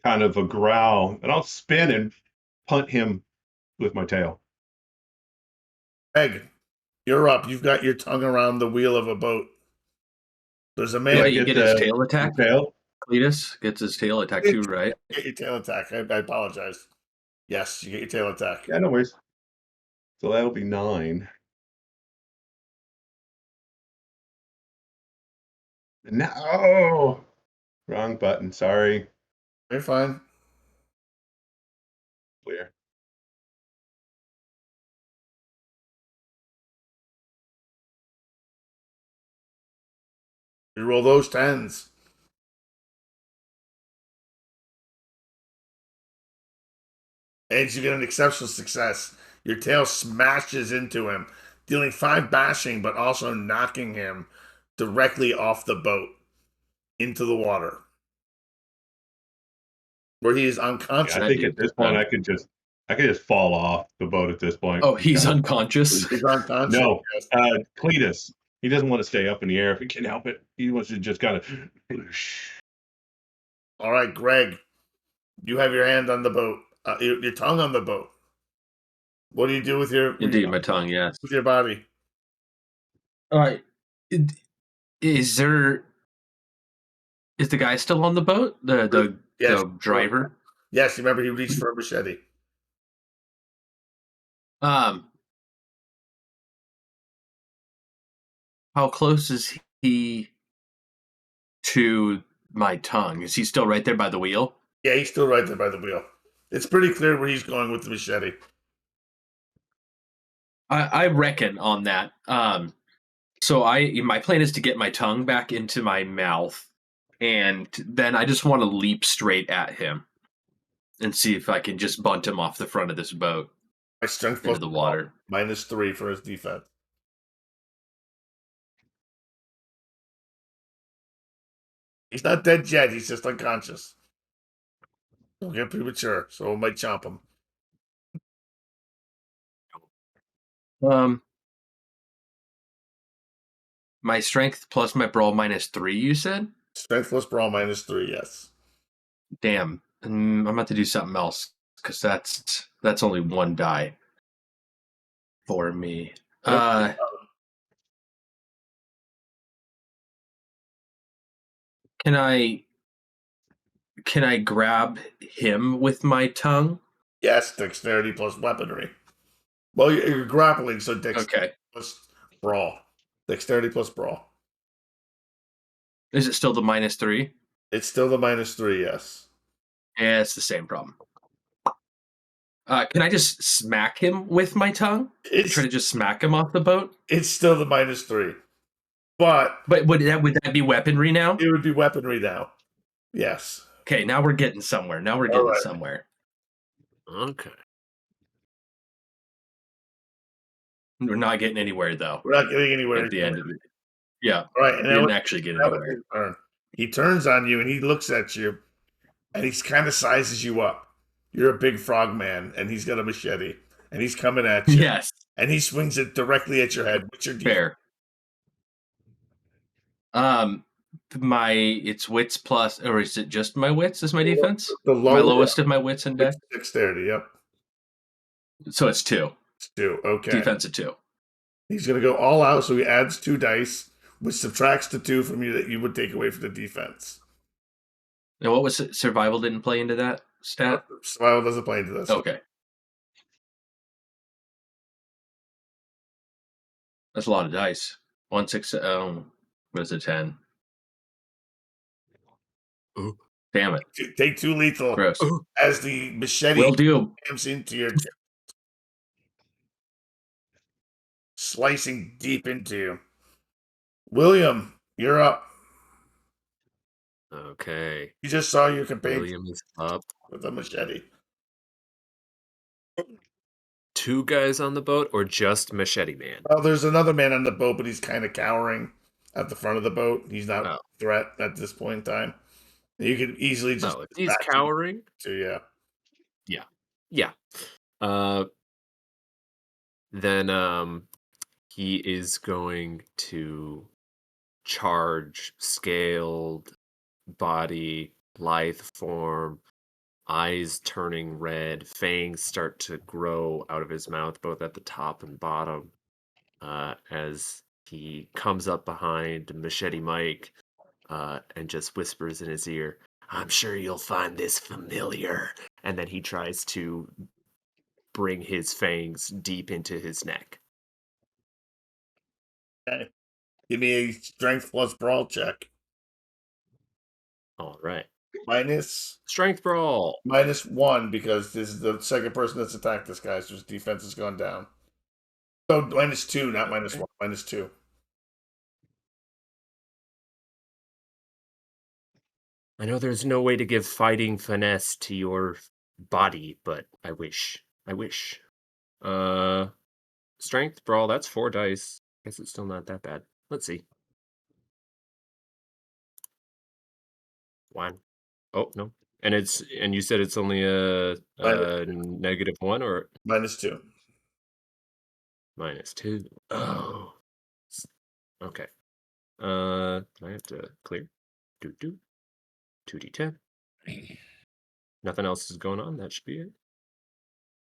of a growl, and I'll spin and punt him with my tail. Greg, you're up. You've got your tongue around the wheel of a boat. There's a man. Do you get his tail attack? Tail? Cletus gets his tail attack too, right? Get your tail attack. I apologize. Yes, you get your tail attack. Yeah, no worries. So that'll be 9. No, wrong button. Sorry. You're fine. Clear. You roll those 10s. And you get an exceptional success. Your tail smashes into him, dealing 5 bashing, but also knocking him directly off the boat into the water, where he is unconscious. Yeah, I think at this point I could just fall off the boat at this point. Oh, he's unconscious. He's unconscious. No, Cletus. He doesn't want to stay up in the air if he can help it. He wants to just kind of. All right, Greg, you have your hand on the boat, your tongue on the boat. What do you do with your Indeed, my tongue. Yes. with your body? It- Is there? Is the guy still on the boat? Yes. The driver. Yes, you remember he reached for a machete. Um, how close is he to my tongue? Is he still right there by the wheel? Yeah, he's still right there by the wheel. It's pretty clear where he's going with the machete. I reckon on that. So my plan is to get my tongue back into my mouth, and then I just want to leap straight at him and see if I can just bunt him off the front of this boat My strength into plus the water. -3 for his defense. He's not dead yet. He's just unconscious. Don't get premature, so it might chomp him. My strength plus my brawl -3. You said? Strength plus brawl -3. Yes. Damn, I'm about to do something else because that's only one die for me. Can I grab him with my tongue? Yes, dexterity plus weaponry. Well, you're grappling, so dexterity Okay. plus brawl. Dexterity plus brawl. Is it still the -3? It's still the -3. Yes. Yeah, it's the same problem. Can I just smack him with my tongue? It's Try to just smack him off the boat? it's still the -3, but But would that be weaponry now? it would be weaponry now. Yes. Okay, now we're getting somewhere. Now we're All getting right. somewhere. Okay. We're not getting anywhere though. We're not getting anywhere At the end of it. Yeah. All right, and We now didn't actually get anywhere. his turn. He turns on you and he looks at you, and he kind of sizes you up. You're a big frog man, and he's got a machete, and he's coming at you. Yes. And he swings it directly at your head. What's your defense? Fair. It's wits plus, or is it just my wits as my defense? The My lowest of my wits and dex. Dexterity. Yep. So it's 2. It's 2. Okay. Defense of 2. He's going to go all out, so he adds 2 dice, which subtracts the 2 from you that you would take away from the defense. And what was it? Survival didn't play into that stat? Survival doesn't play into this. Okay. That's a lot of dice. 1, 6, what's a 10? Ooh. Damn it. Take 2 lethal. Gross. As the machete Will do. jams into your chest, slicing deep into you. William, you're up. Okay. You just saw your companion William is up. with a machete. 2 guys on the boat or just Machete Man? Well, there's another man on the boat, but he's kind of cowering at the front of the boat. He's not a threat at this point in time. You could easily just. Oh, if he's cowering? Yeah. Yeah. Then he is going to charge scaled body, lithe form, eyes turning red, fangs start to grow out of his mouth, both at the top and bottom, as he comes up behind Machete Mike and just whispers in his ear, "I'm sure you'll find this familiar." And then he tries to bring his fangs deep into his neck. Okay. Give me a strength plus brawl check. All right. Minus Strength brawl. -1 because this is the second person that's attacked this guy, so his defense has gone down. So -2, not -1, -2. I know there's no way to give fighting finesse to your body, but I wish. Strength brawl, that's 4 dice. Guess it's still not that bad. Let's see. 1. Oh, no. And you said it's only a -1 or -2. -2. Oh. Okay. I have to clear. 2d10. Nothing else is going on. That should be it.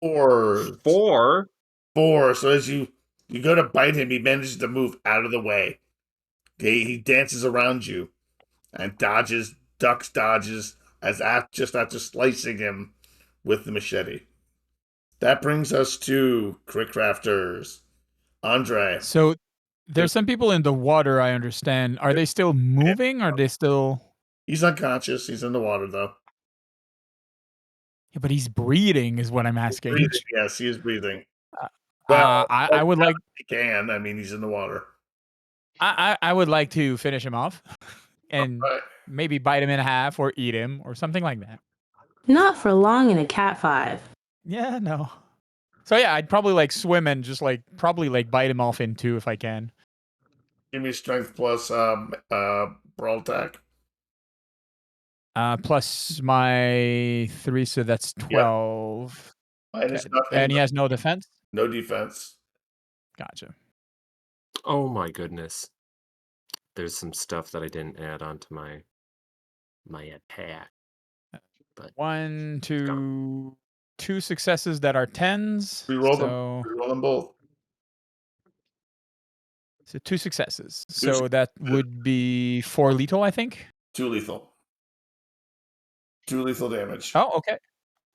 Four. 4. 4. So as you go to bite him, he manages to move out of the way. He dances around you and ducks, dodges just after slicing him with the machete. That brings us to Quick Crafters. Andre. So there's some people in the water, I understand. Are they still moving? Are they still... He's unconscious. He's in the water, though. Yeah, but he's breathing is what I'm asking. Breathing. Yes, he is breathing. I would like... He can. I mean, he's in the water. I would like to finish him off and Right. maybe bite him in half or eat him or something like that. Not for long in a cat 5. Yeah, no. So yeah, I'd probably like swim and just like probably like bite him off in 2 if I can. Give me strength plus brawl attack. Plus my 3, so that's 12. Minus Okay. nothing. And he has no defense? No defense. Gotcha. Oh my goodness. There's some stuff that I didn't add onto my attack. But 1, 2, 2 successes that are 10s. Reroll them. So, Reroll them both. so 2 successes. So that would be 4 lethal, I think. 2 lethal. 2 lethal damage. Oh, okay.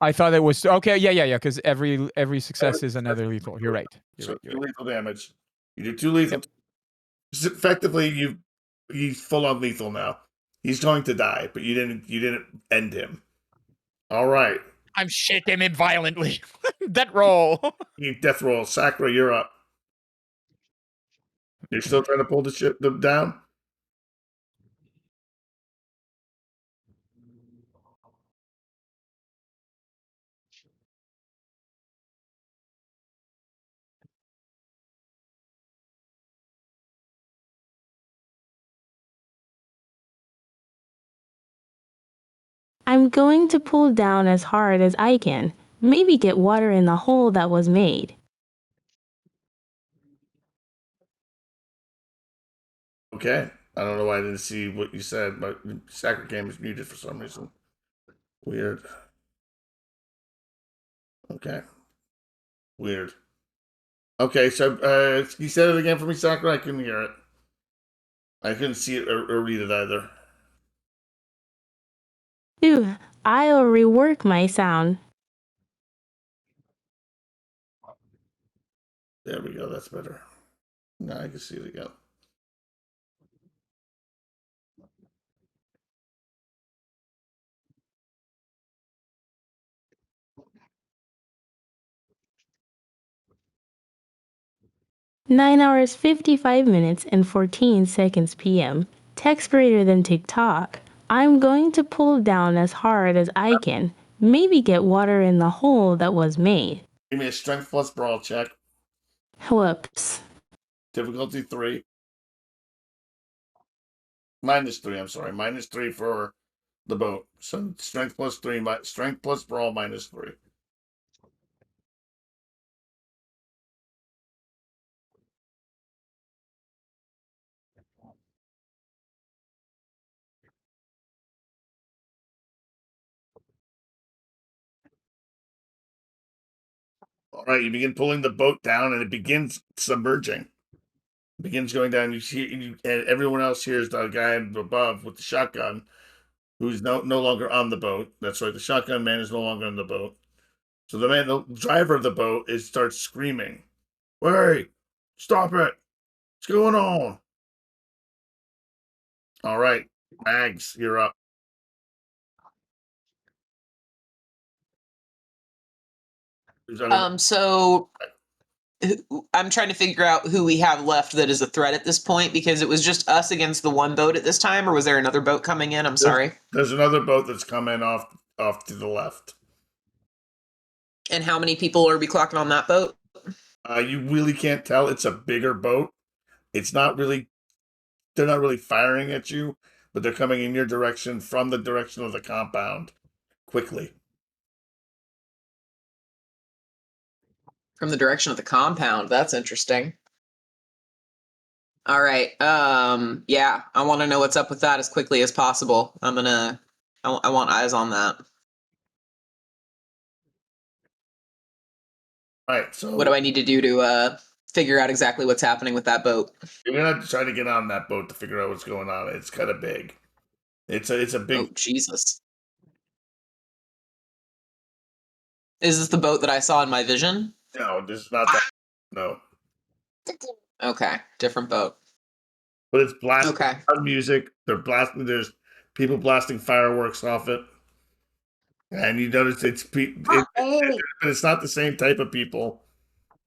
I thought it was okay. Yeah. Because every success is another lethal. You're right. You're So right. 2 lethal damage. You do 2 lethal. Yep. Effectively, he's full on lethal now. He's going to die, but you didn't end him. All right. I'm shaking him violently. That roll. You death roll. Sakura, you're up. You're still trying to pull the ship down? I'm going to pull down as hard as I can. Maybe get water in the hole that was made. Okay. I don't know why I didn't see what you said, but Sakura game is muted for some reason. Weird. Okay. Weird. Okay, so you said it again for me, Sakura? I couldn't hear it. I couldn't see it or read it either. Ooh, I'll rework my sound. There we go. That's better. Now I can see it again. Nine hours 55 minutes and 14 seconds p.m. Text greater than TikTok. I'm going to pull down as hard as I can. Maybe get water in the hole that was made. Give me a strength plus brawl check. Whoops. Difficulty 3. -3, I'm sorry. -3 for the boat. So strength plus 3, strength plus brawl -3. All right, you begin pulling the boat down, and it begins submerging. It begins going down. You see, and everyone else hears the guy above with the shotgun, who's no longer on the boat. That's right, the shotgun man is no longer on the boat. So the driver of the boat starts screaming, "Hey, stop it! What's going on?" All right, Mags, you're up. So I'm trying to figure out who we have left that is a threat at this point, because it was just us against the one boat at this time, or was there another boat coming in? I'm sorry. There's another boat that's coming off to the left. And how many people are we clocking on that boat? You really can't tell. It's a bigger boat. It's not really. They're not really firing at you, but they're coming in your direction from the direction of the compound quickly. From the direction of the compound. That's interesting. All right. Yeah, I want to know what's up with that as quickly as possible. I want eyes on that. All right, so What do I need to do to figure out exactly what's happening with that boat? you're gonna have to try to get on that boat to figure out what's going on. It's kind of big. It's a big. Oh, Jesus. Is this the boat that I saw in my vision? No, this is not that. No, Okay, different boat. but it's blasting Okay. loud music. They're blasting. There's people blasting fireworks off it, and you notice it's not the same type of people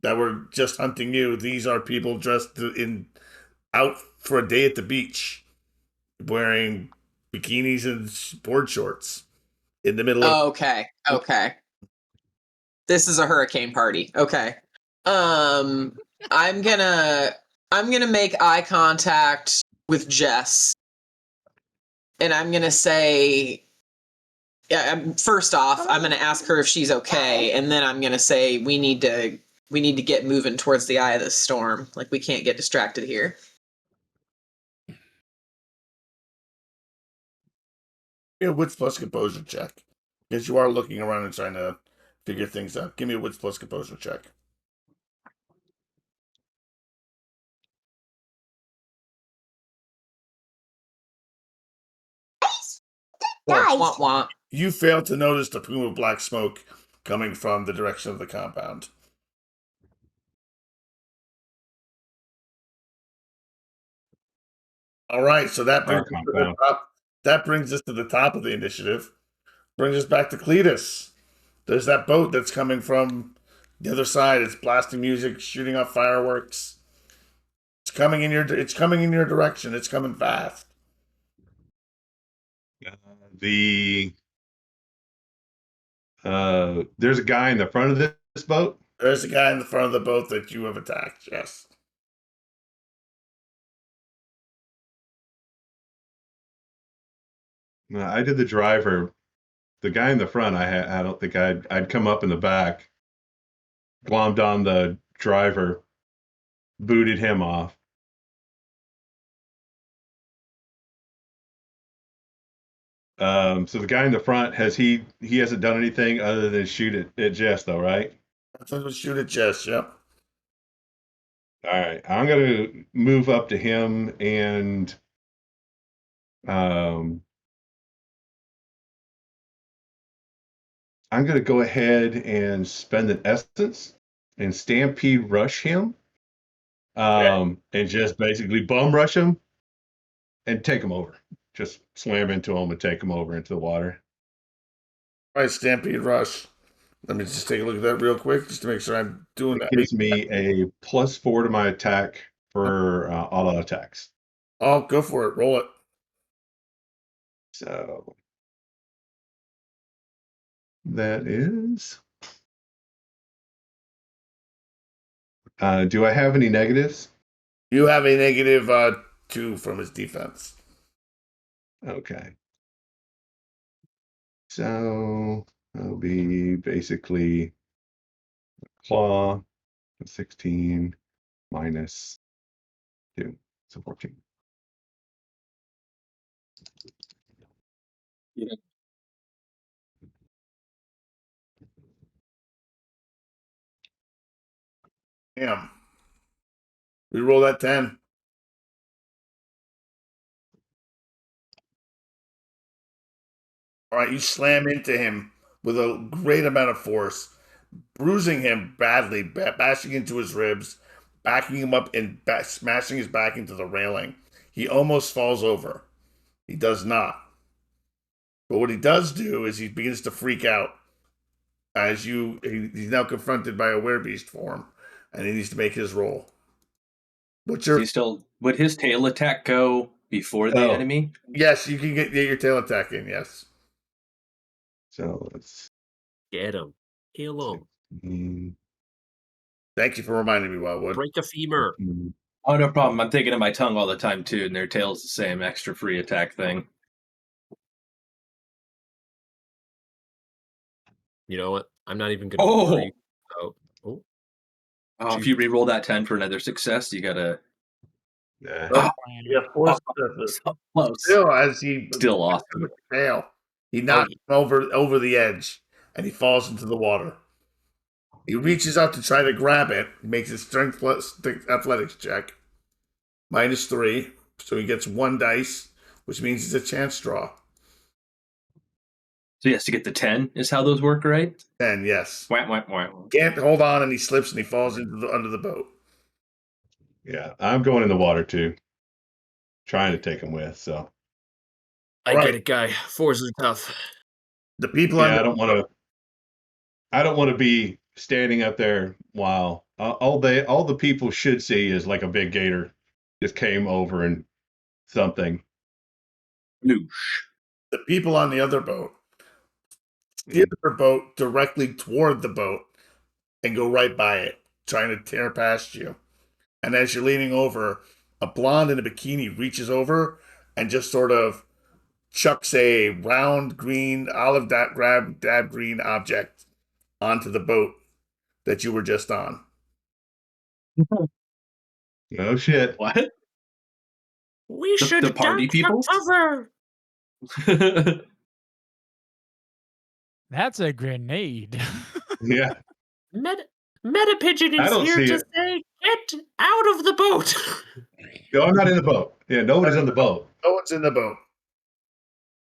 that were just hunting you. These are people dressed in out for a day at the beach, wearing bikinis and board shorts in the middle of. Okay. This is a hurricane party. Okay. I'm gonna make eye contact with Jess, and I'm gonna say, first off, I'm gonna ask her if she's okay, and then I'm gonna say we need to get moving towards the eye of the storm. Like, we can't get distracted here. Yeah, wits plus composure check, because you are looking around and trying to figure things out. Give me a wits plus composure check. Womp womp. You fail to notice the plume of black smoke coming from the direction of the compound. All right, so that brings us to the top. That brings us to the top of the initiative. Brings us back to Cletus. There's that boat that's coming from the other side. It's blasting music, shooting off fireworks. It's coming in your direction. It's coming fast. There's a guy in the front of this boat. There's a guy in the front of the boat that you have attacked. Yes. I did the driver. The guy in the front, I don't think I'd come up in the back, glommed on the driver, booted him off. So the guy in the front, he hasn't done anything other than shoot at Jess, though, right? Let's shoot at Jess. Yep. All right, I'm gonna move up to him and I'm gonna go ahead and spend an essence and stampede rush him, and just basically bum rush him and take him over. Just slam into him and take him over into the water. All right, Stampede Rush. Let me just take a look at that real quick, just to make sure I'm doing that. It gives me a +4 to my attack for auto attacks. Oh, go for it. Roll it. So that is. Do I have any negatives? You have a negative 2 from his defense. Okay. So that'll be basically claw 16 minus 2, so 14. Yeah. Damn. We roll that 10. All right, you slam into him with a great amount of force, bruising him badly, bashing into his ribs, backing him up and smashing his back into the railing. He almost falls over. He does not. But what he does do is he begins to freak out as he's now confronted by a werebeast form, and he needs to make his roll. Would his tail attack go before the enemy? Yes, you can get your tail attack in, yes. So let's get him. Kill him. Thank you for reminding me, Wildwood. Break a femur. Oh, no problem. I'm thinking of my tongue all the time, too, and their tail's the same extra free attack thing. You know what? I'm not even going to if you re-roll that 10 for another success, you gotta. Yeah, force close. Still, as he still awesome. Tail, he knocks him over the edge, and he falls into the water. He reaches out to try to grab it. He makes his strength plus athletics check. -3. So he gets 1 dice, which means it's a chance draw. So he has to get the 10 is how those work, right? 10, yes. Wah, wah, wah. Can't hold on, and he slips and he falls under the boat. Yeah, I'm going in the water too. Trying to take him with. So I Right. get it, guy. 4s are tough. The people yeah, under I don't want to be standing up there while all the people should see is like a big gator just came over and something. Noosh. the people on the other boat steer their boat directly toward the boat and go right by it, trying to tear past you. And as you're leaning over, a blonde in a bikini reaches over and just sort of chucks a round green olive dab green object onto the boat that you were just on. No shit. What? We should the party duck people? for cover. That's a grenade. Yeah, Meta Pigeon I is don't here see to it. say, get out of the boat. No, I'm not in the boat. Yeah, nobody's on the boat. No one's in the boat.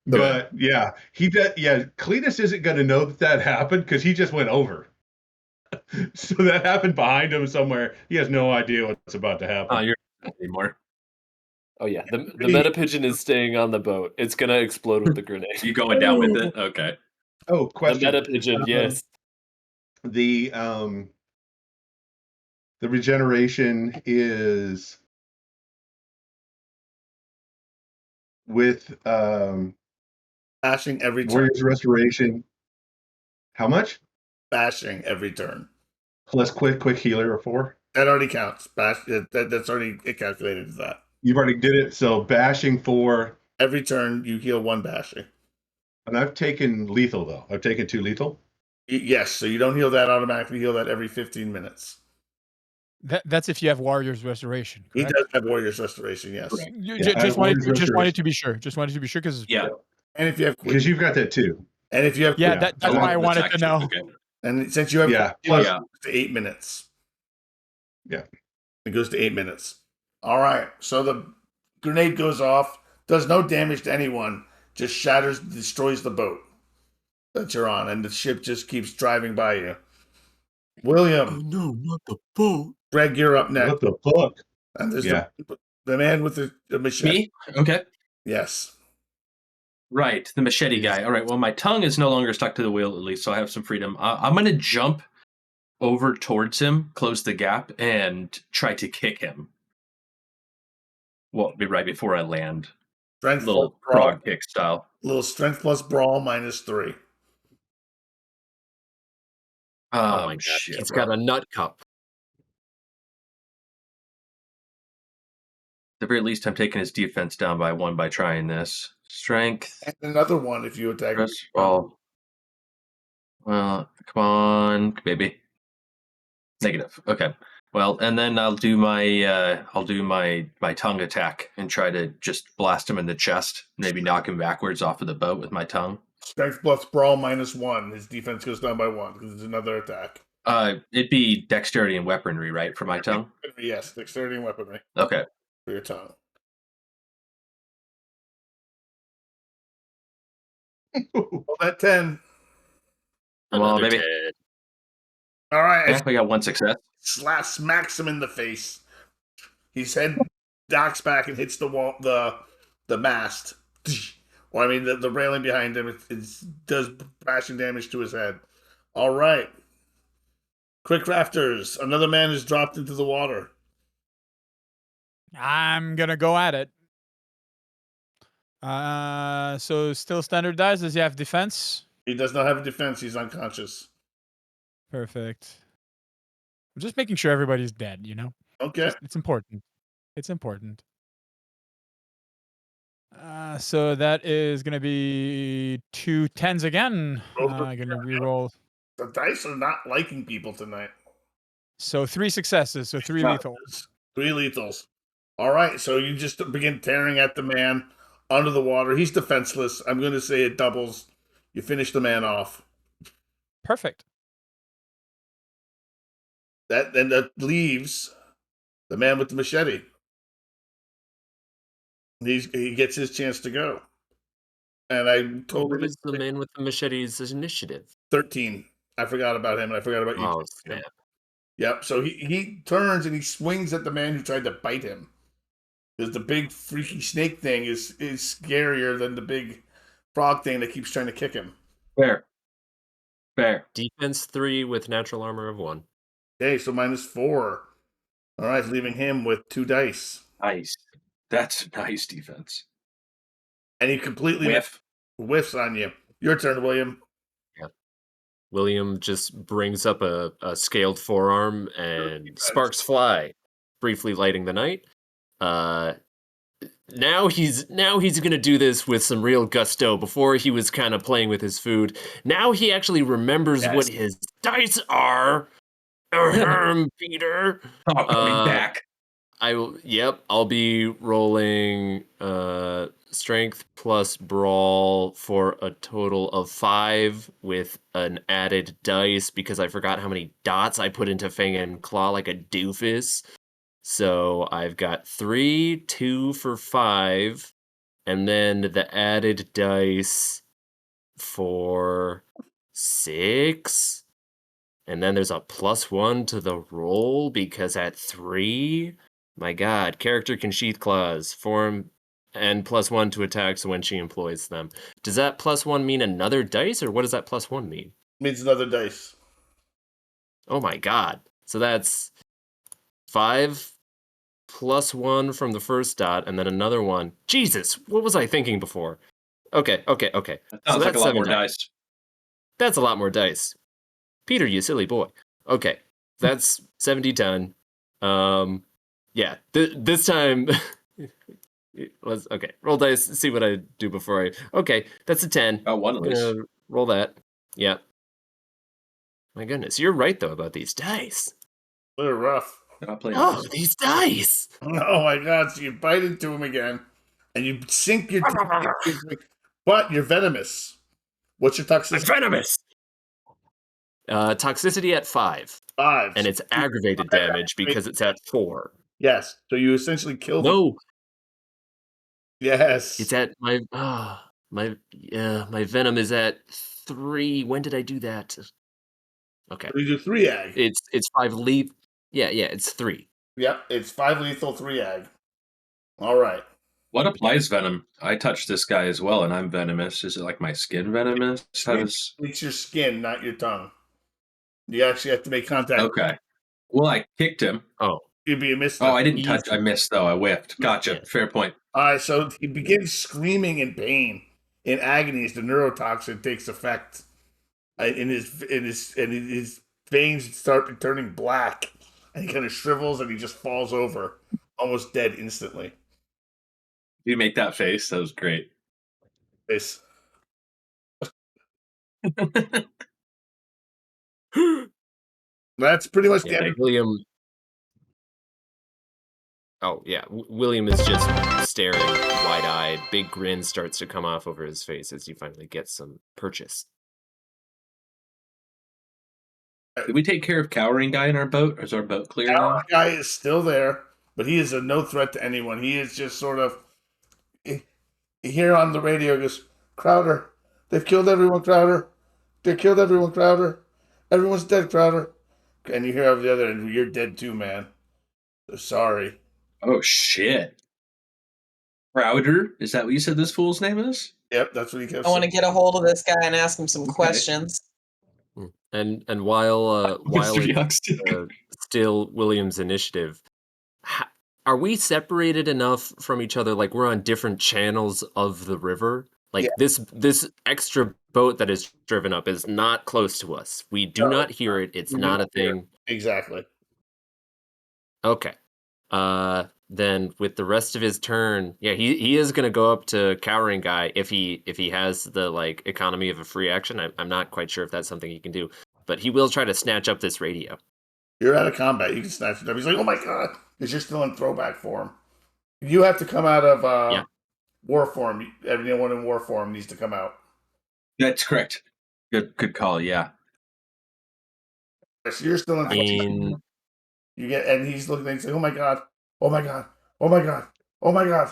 But yeah, he did. Yeah, Cletus isn't going to know that happened because he just went over. So that happened behind him somewhere. He has no idea what's about to happen. Oh, you're not anymore. Oh yeah, the Meta Pigeon is staying on the boat. It's gonna explode with the grenade. You going down with it? Okay. Oh, The question. Meta Pigeon, yes. The regeneration is with Bashing every turn. Warrior's Restoration. How much? Bashing every turn. Plus quick healer or 4. That already counts. That's already calculated as that. You've already did it. So bashing 4. Every turn you heal 1 bashing. And I've taken lethal though. I've taken 2 lethal. Yes, so you don't heal that automatically. Heal that every 15 minutes. That's if you have Warrior's Restoration. He Correct? does have Warrior's Restoration, yes. Just wanted to be sure. Just wanted to be sure because Yeah. And if you have Because you've got that too. and if you have yeah, Yeah. that's why I wanted to know. Okay. and since you have Yeah. it goes Yeah. to 8 minutes. Yeah. It goes to 8 minutes. All right. So the grenade goes off, does no damage to anyone, just shatters, destroys the boat that you're on, and the ship just keeps driving by you. William, no, not the boat. Greg, you're up next. What the fuck? And there's Yeah. the man with the machete. Me? Okay. Yes. Right, the machete guy. All right, well, my tongue is no longer stuck to the wheel, at least, so I have some freedom. I'm going to jump over towards him, close the gap, and try to kick him. Well, be right before I land. Strength Little plus brawl. frog kick style. Little strength plus brawl -3. Oh my god, shit, he's bro. got a nut cup. At the very least, I'm taking his defense down by 1 by trying this. Strength. And another one if you attack. Press ball. Well, come on, baby. Negative. Okay. Well, and then I'll do my tongue attack and try to just blast him in the chest, maybe knock him backwards off of the boat with my tongue. Strength plus brawl -1. His defense goes down by 1 because it's another attack. It'd be dexterity and weaponry, right, for my tongue? Yes, dexterity and weaponry Okay. for your tongue. Roll that 10. Come on, Another baby. 10. All right. Yeah, we got 1 success. Smacks him in the face. His head docks back and hits the wall, the mast. Or I mean, the railing behind him. It does bashing damage to his head. All right. Quick crafters. Another man is dropped into the water. I'm gonna go at it. So still standard dice. Does he have defense? He does not have a defense. He's unconscious. Perfect. I'm just making sure everybody's dead. You know, Okay. it's important. It's important. So that is gonna be 2 10s again. Gonna reroll. The dice are not liking people tonight. So 3 successes. So 3 No. lethal. 3 lethals. All right. So you just begin tearing at the man under the water. He's defenseless. I'm going to say it doubles. You finish the man off. Perfect. That leaves the man with the machete. He gets his chance to go. And I totally What is the man with the machete's initiative? 13. I forgot about him, and I forgot about you. Oh, snap. Yep. So he turns and he swings at the man who tried to bite him. Because the big freaky snake thing is scarier than the big frog thing that keeps trying to kick him. Fair. Defense 3 with natural armor of 1. Okay, so -4. All right, leaving him with 2 dice. Nice. That's nice defense. And he completely whiffs on you. Your turn, William. William just brings up a scaled forearm and sparks fly, briefly lighting the night. Now he's gonna do this with some real gusto. Before he was kind of playing with his food. Now he actually remembers what his dice are. Peter. Coming back. I'll be rolling strength plus brawl for a total of 5 with an added dice because I forgot how many dots I put into Fang and Claw like a doofus. So I've got 3, 2 for 5, and then the added dice for 6. And then there's a +1 to the roll because at 3, my god, character can sheath claws, form, and +1 to attacks when she employs them. Does that +1 mean another dice, or what does that +1 mean? Means another dice. Oh my god. So that's 5 +1 from the first dot, and then another one. Jesus, what was I thinking before? Okay. That sounds like a lot more dice. That's a lot more dice. Peter, you silly boy. Okay, that's 70 done. Yeah, this time, okay. Roll dice, see what I do before I. Okay, that's a 10. Oh, one at least. Roll that. Yeah. My goodness, you're right though about these dice. They're rough. Oh, these dice! Oh my god! So you bite into him again, and you sink your teeth, but you're venomous. What's your toxicity? I'm venomous. Toxicity at 5. 5. And it's aggravated damage because it's at 4. Yes. So you essentially kill them. No. Yes. It's at my venom is at 3. When did I do that? Okay. So you do 3 ag. It's 5 lethal. Yeah, it's 3. Yep, it's 5 lethal, 3 ag. All right. What applies venom? I touched this guy as well, and I'm venomous. Is it like my skin venomous? It's your skin, not your tongue. You actually have to make contact. Okay. Well, I kicked him. Oh. You'd be a miss. Oh, I didn't touch. I missed, though. I whiffed. Gotcha. Yeah. Fair point. All right, so he begins screaming in pain, in agony as the neurotoxin takes effect. And his veins start turning black. And he kind of shrivels and he just falls over, almost dead instantly. You make that face? That was great. Face. That's pretty much the end. William. Oh, yeah. William is just staring wide-eyed. Big grin starts to come off over his face as he finally gets some purchase. Did we take care of Cowering Guy in our boat, or is our boat clear now? Cowering Guy is still there, but he is no threat to anyone. He is just sort of... You hear on the radio, goes, Crowder, they've killed everyone, Crowder. They killed everyone, Crowder. Everyone's dead, Crowder. And you hear over the other end, you're dead too, man. They're sorry. Oh, shit. Crowder? Is that what you said this fool's name is? Yep, that's what he kept I want to get a hold of this guy and ask him some questions. And while it's still William's initiative, are we separated enough from each other? Like we're on different channels of the river. Like this extra boat that is driven up is not close to us. We do not hear it. It's not a thing. Exactly. Okay. Then with the rest of his turn, he is gonna go up to Cowering Guy if he has the like economy of a free action. I'm not quite sure if that's something he can do, but he will try to snatch up this radio. You're out of combat. You can snatch it up. He's like, oh my god, because you're still in throwback form. You have to come out of war form. Everyone in war form needs to come out. That's correct. Good call. Yeah. So you're still in and he's looking and saying, "Oh my god! Oh my god! Oh my god! Oh my god!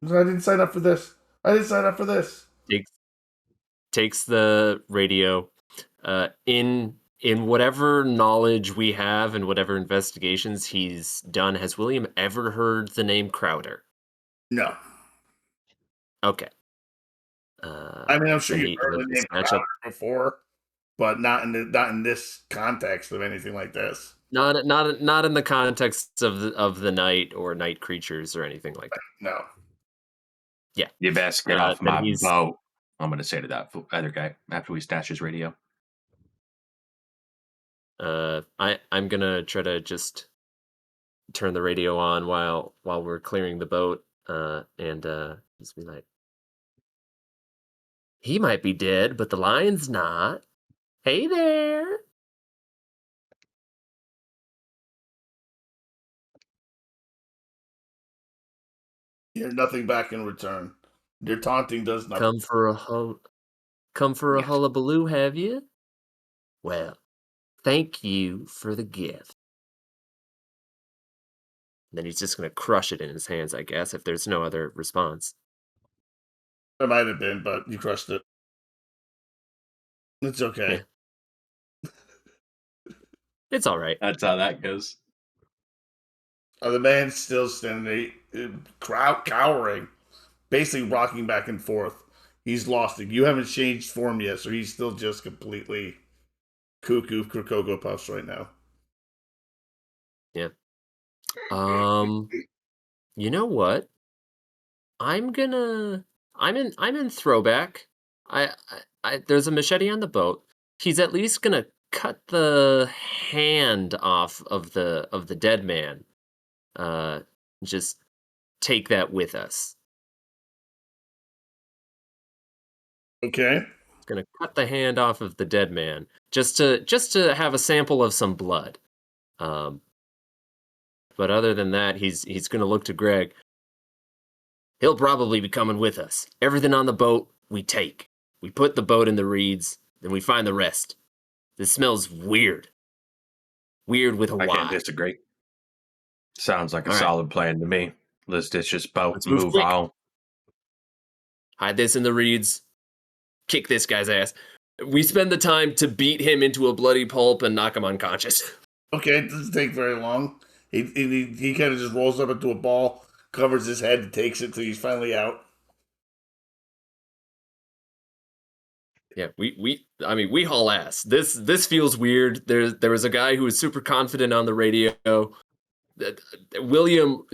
I didn't sign up for this. I didn't sign up for this." Takes the radio. In whatever knowledge we have and whatever investigations he's done, has William ever heard the name Crowder? No. Okay. I mean, I'm sure then you've heard the name dispatch Crowder before, but not in this context of anything like this. Not in the context of the night or night creatures or anything like that. No. Yeah. You best get off my he's- boat. I'm going to say to that other guy after we snatch his radio. I'm gonna try to just turn the radio on while we're clearing the boat, and just be like, he might be dead, but the lion's not. Hey there. You hear nothing back in return. Your taunting does nothing. Come for a hullabaloo, have you? Well, thank you for the gift. Then he's just gonna crush it in his hands, I guess, if there's no other response. There might have been, but you crushed it. It's okay. Yeah. It's all right. That's how that goes. The man's still standing there, cowering, basically rocking back and forth. He's lost it. You haven't changed form yet, so he's still just completely cuckoo for Cocoa Puffs right now. Yeah. You know what? I'm in throwback. I there's a machete on the boat. He's at least gonna cut the hand off of the dead man. Just take that with us. Okay. Gonna cut the hand off of the dead man just to have a sample of some blood. But other than that, he's gonna look to Greg. He'll probably be coming with us. Everything on the boat, we take. We put the boat in the reeds, then we find the rest. This smells weird. Weird with a I Y. can't disagree. Sounds like a All right. solid plan to me. Let's ditch this boat Let's and move move quick. on. Hide this in the reeds. Kick this guy's ass. We spend the time to beat him into a bloody pulp and knock him unconscious. Okay, it doesn't take very long. He kind of just rolls up into a ball, covers his head, and takes it till he's finally out. Yeah, we haul ass. This feels weird. There was a guy who was super confident on the radio. William,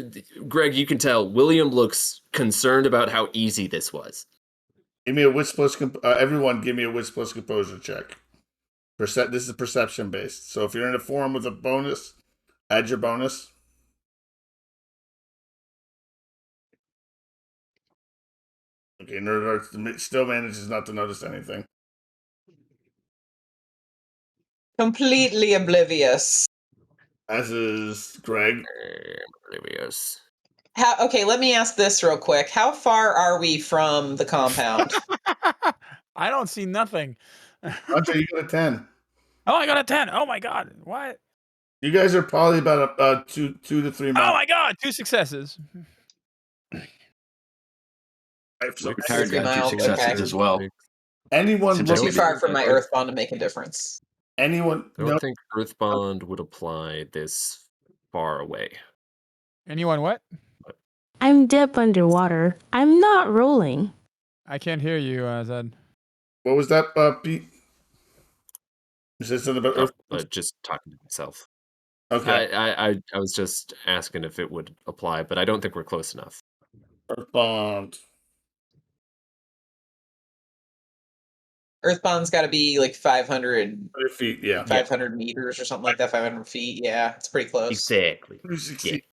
Greg, you can tell William looks concerned about how easy this was. Give me a wits plus everyone. Give me a wits plus composure check. This is perception based. So if you're in a forum with a bonus, add your bonus. Okay, Nerd Arts still manages not to notice anything. Completely oblivious. As is Greg. Oblivious. Okay, let me ask this real quick. How far are we from the compound? I don't see nothing. Andre, you got a 10. Oh, I got a 10. Oh my god. What? You guys are probably about 2 to 3 miles. Oh my god, 2 successes. So Retired 3 got 2 miles, successes okay. as well. anyone Since Too looking, far from my Earthbond to make a difference. anyone I don't think Earthbond would apply this far away. Anyone what? I'm deep underwater. I'm not rolling. I can't hear you, Zed. What was that, Pete? You said something about Earth? Just talking to myself. Okay. I was just asking if it would apply, but I don't think we're close enough. Earthbound. Earthbond's got to be like 500, 100 feet, yeah. 500 meters or something like that, 500 feet. Yeah, it's pretty close. Exactly. You succeed.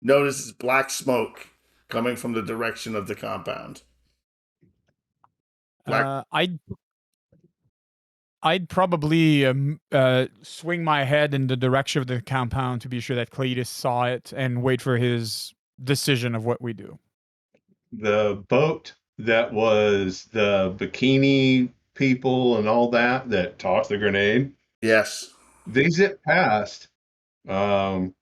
Notice black smoke coming from the direction of the compound. Black- I'd probably swing my head in the direction of the compound to be sure that Cletus saw it and wait for his decision of what we do. The boat that was the bikini people and all that tossed the grenade, Yes. they zip past When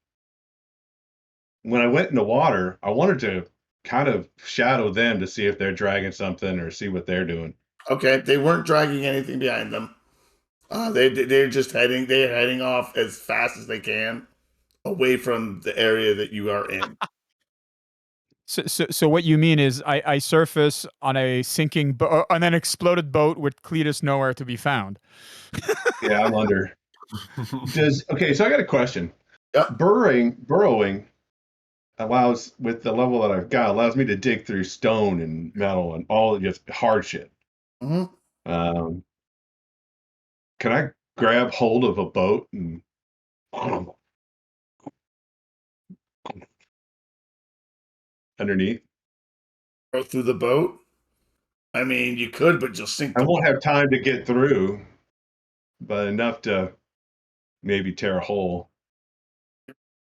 I went in the water, I wanted to kind of shadow them to see if they're dragging something or see what they're doing. Okay, they weren't dragging anything behind them. They're just heading off as fast as they can away from the area that you are in. So what you mean is I surface on a sinking on an exploded boat with Cletus nowhere to be found. Yeah, I'm under. Okay, so I got a question. Yep. Burrowing allows, with the level that I've got, allows me to dig through stone and metal and all just hard shit. Mm-hmm. Can I grab hold of a boat and underneath? Go through the boat. I mean, you could, but you'll sink. I won't have time to get through, but enough to maybe tear a hole.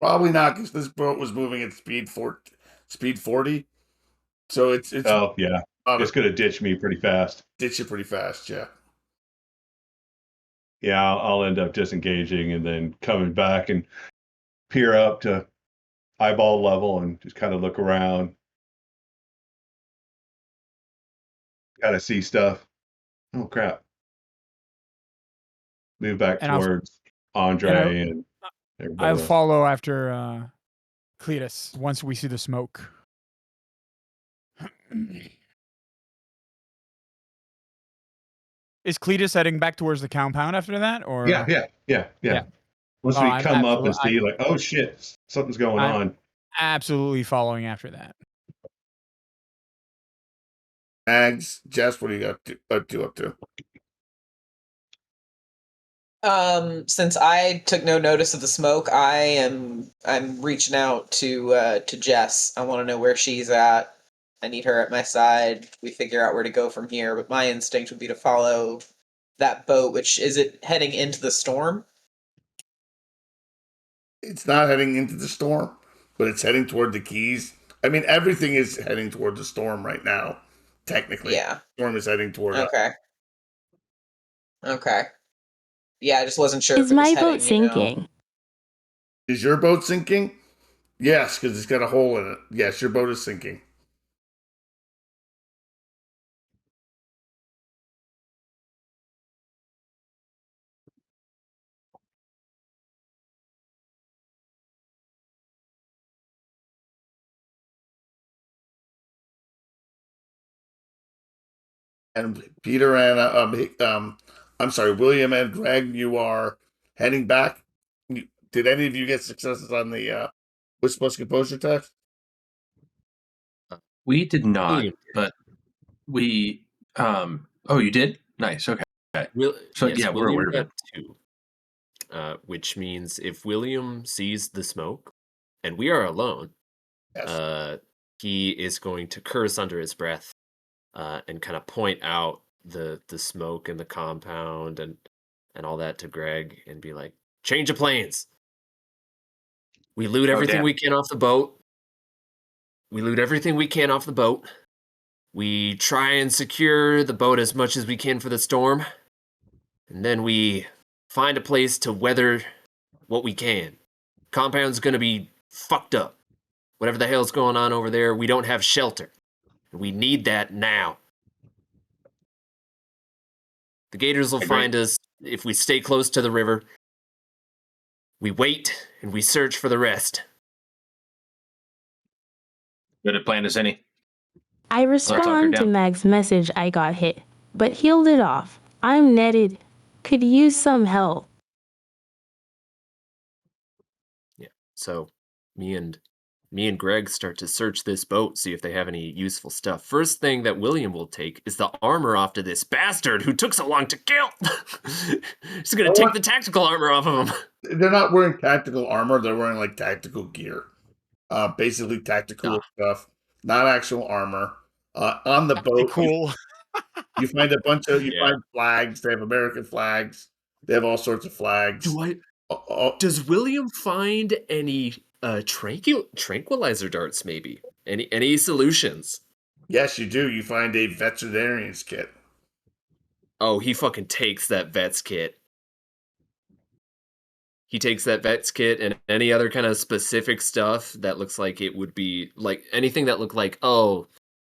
Probably not, because this boat was moving at speed 40. So it's Oh yeah, it's gonna ditch me pretty fast. Ditch you pretty fast, yeah. Yeah, I'll end up disengaging and then coming back and peer up to eyeball level and just kind of look around. Gotta see stuff. Oh crap. Move back And towards Andre and everybody I'll else. follow after Cletus once we see the smoke. Is Cletus heading back towards the compound after that, or Yeah. Once we come up and see, like, oh shit, something's going on. absolutely following after that. Mags, Jess, what do you got up to? Since I took no notice of the smoke, I'm reaching out to Jess. I want to know where she's at. I need her at my side. We figure out where to go from here, but my instinct would be to follow that boat, which is it heading into the storm? It's not heading into the storm, but it's heading toward the Keys. I mean, everything is heading toward the storm right now, technically. Yeah. The storm is heading toward us. Okay. Yeah, I just wasn't sure. Is my boat sinking? Is your boat sinking? Yes, because it's got a hole in it. Yes, your boat is sinking. And Peter and I'm sorry, William and Greg, you are heading back. Did any of you get successes on the Whisper plus composure test? We did not, but we. Oh, you did? Nice. Okay. So yes, yeah, we're aware of it. Too. Which means if William sees the smoke, and we are alone, Yes. he is going to curse under his breath, and kind of point out the smoke and the compound and all that to Greg, and be like, "Change of plans. We loot everything we can off the boat. We try and secure the boat as much as we can for the storm, and then we find a place to weather what we can. Compound's gonna be fucked up. Whatever the hell's going on over there, we don't have shelter. We need that now. The Gators will find us if we stay close to the river. We wait and we search for the rest." Good a plan as any. I respond to Mag's message I got hit, but healed it off. I'm netted. Could use some help. Yeah. So me and Greg start to search this boat, see if they have any useful stuff. First thing that William will take is the armor off to this bastard who took so long to kill. He's gonna take the tactical armor off of him. They're not wearing tactical armor. They're wearing like tactical gear. Basically tactical stuff, not actual armor. On the boat, cool. You find a bunch of find flags. They have American flags. They have all sorts of flags. Does William find any tranquilizer darts? Maybe any solutions? Yes, you do. You find a veterinarian's kit. Oh, he fucking takes that vet's kit. he takes that vet's kit and any other kind of specific stuff that looks like it would be like anything that looked like, oh,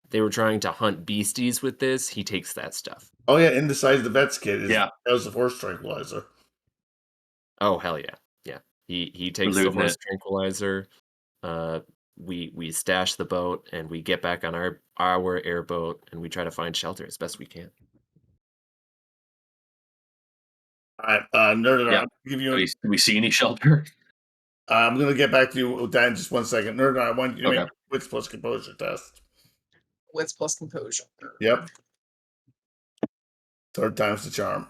they were trying to hunt beasties with this. He takes that stuff. Oh yeah, in the size of the vet's kit is Yeah. that was the horse tranquilizer. Oh hell yeah, yeah. He takes the looting horse it. tranquilizer. We stash the boat and we get back on our airboat and we try to find shelter as best we can. All right, Nerd, Yeah. I'll give you. Do we see any shelter? I'm gonna get back to you with that in just 1 second. Nerd, I want you to make Okay. a wits plus composure test. Wits plus composure. Yep. Third time's the charm.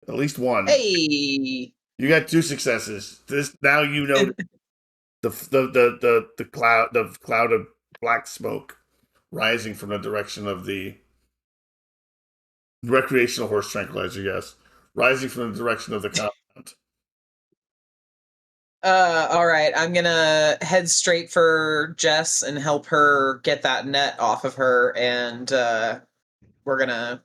At least one. Hey. You got 2 successes. This now you know the cloud of black smoke rising from the direction of the recreational horse tranquilizer, yes. Rising from the direction of the compound. All right. I'm gonna head straight for Jess and help her get that net off of her, and I'm gonna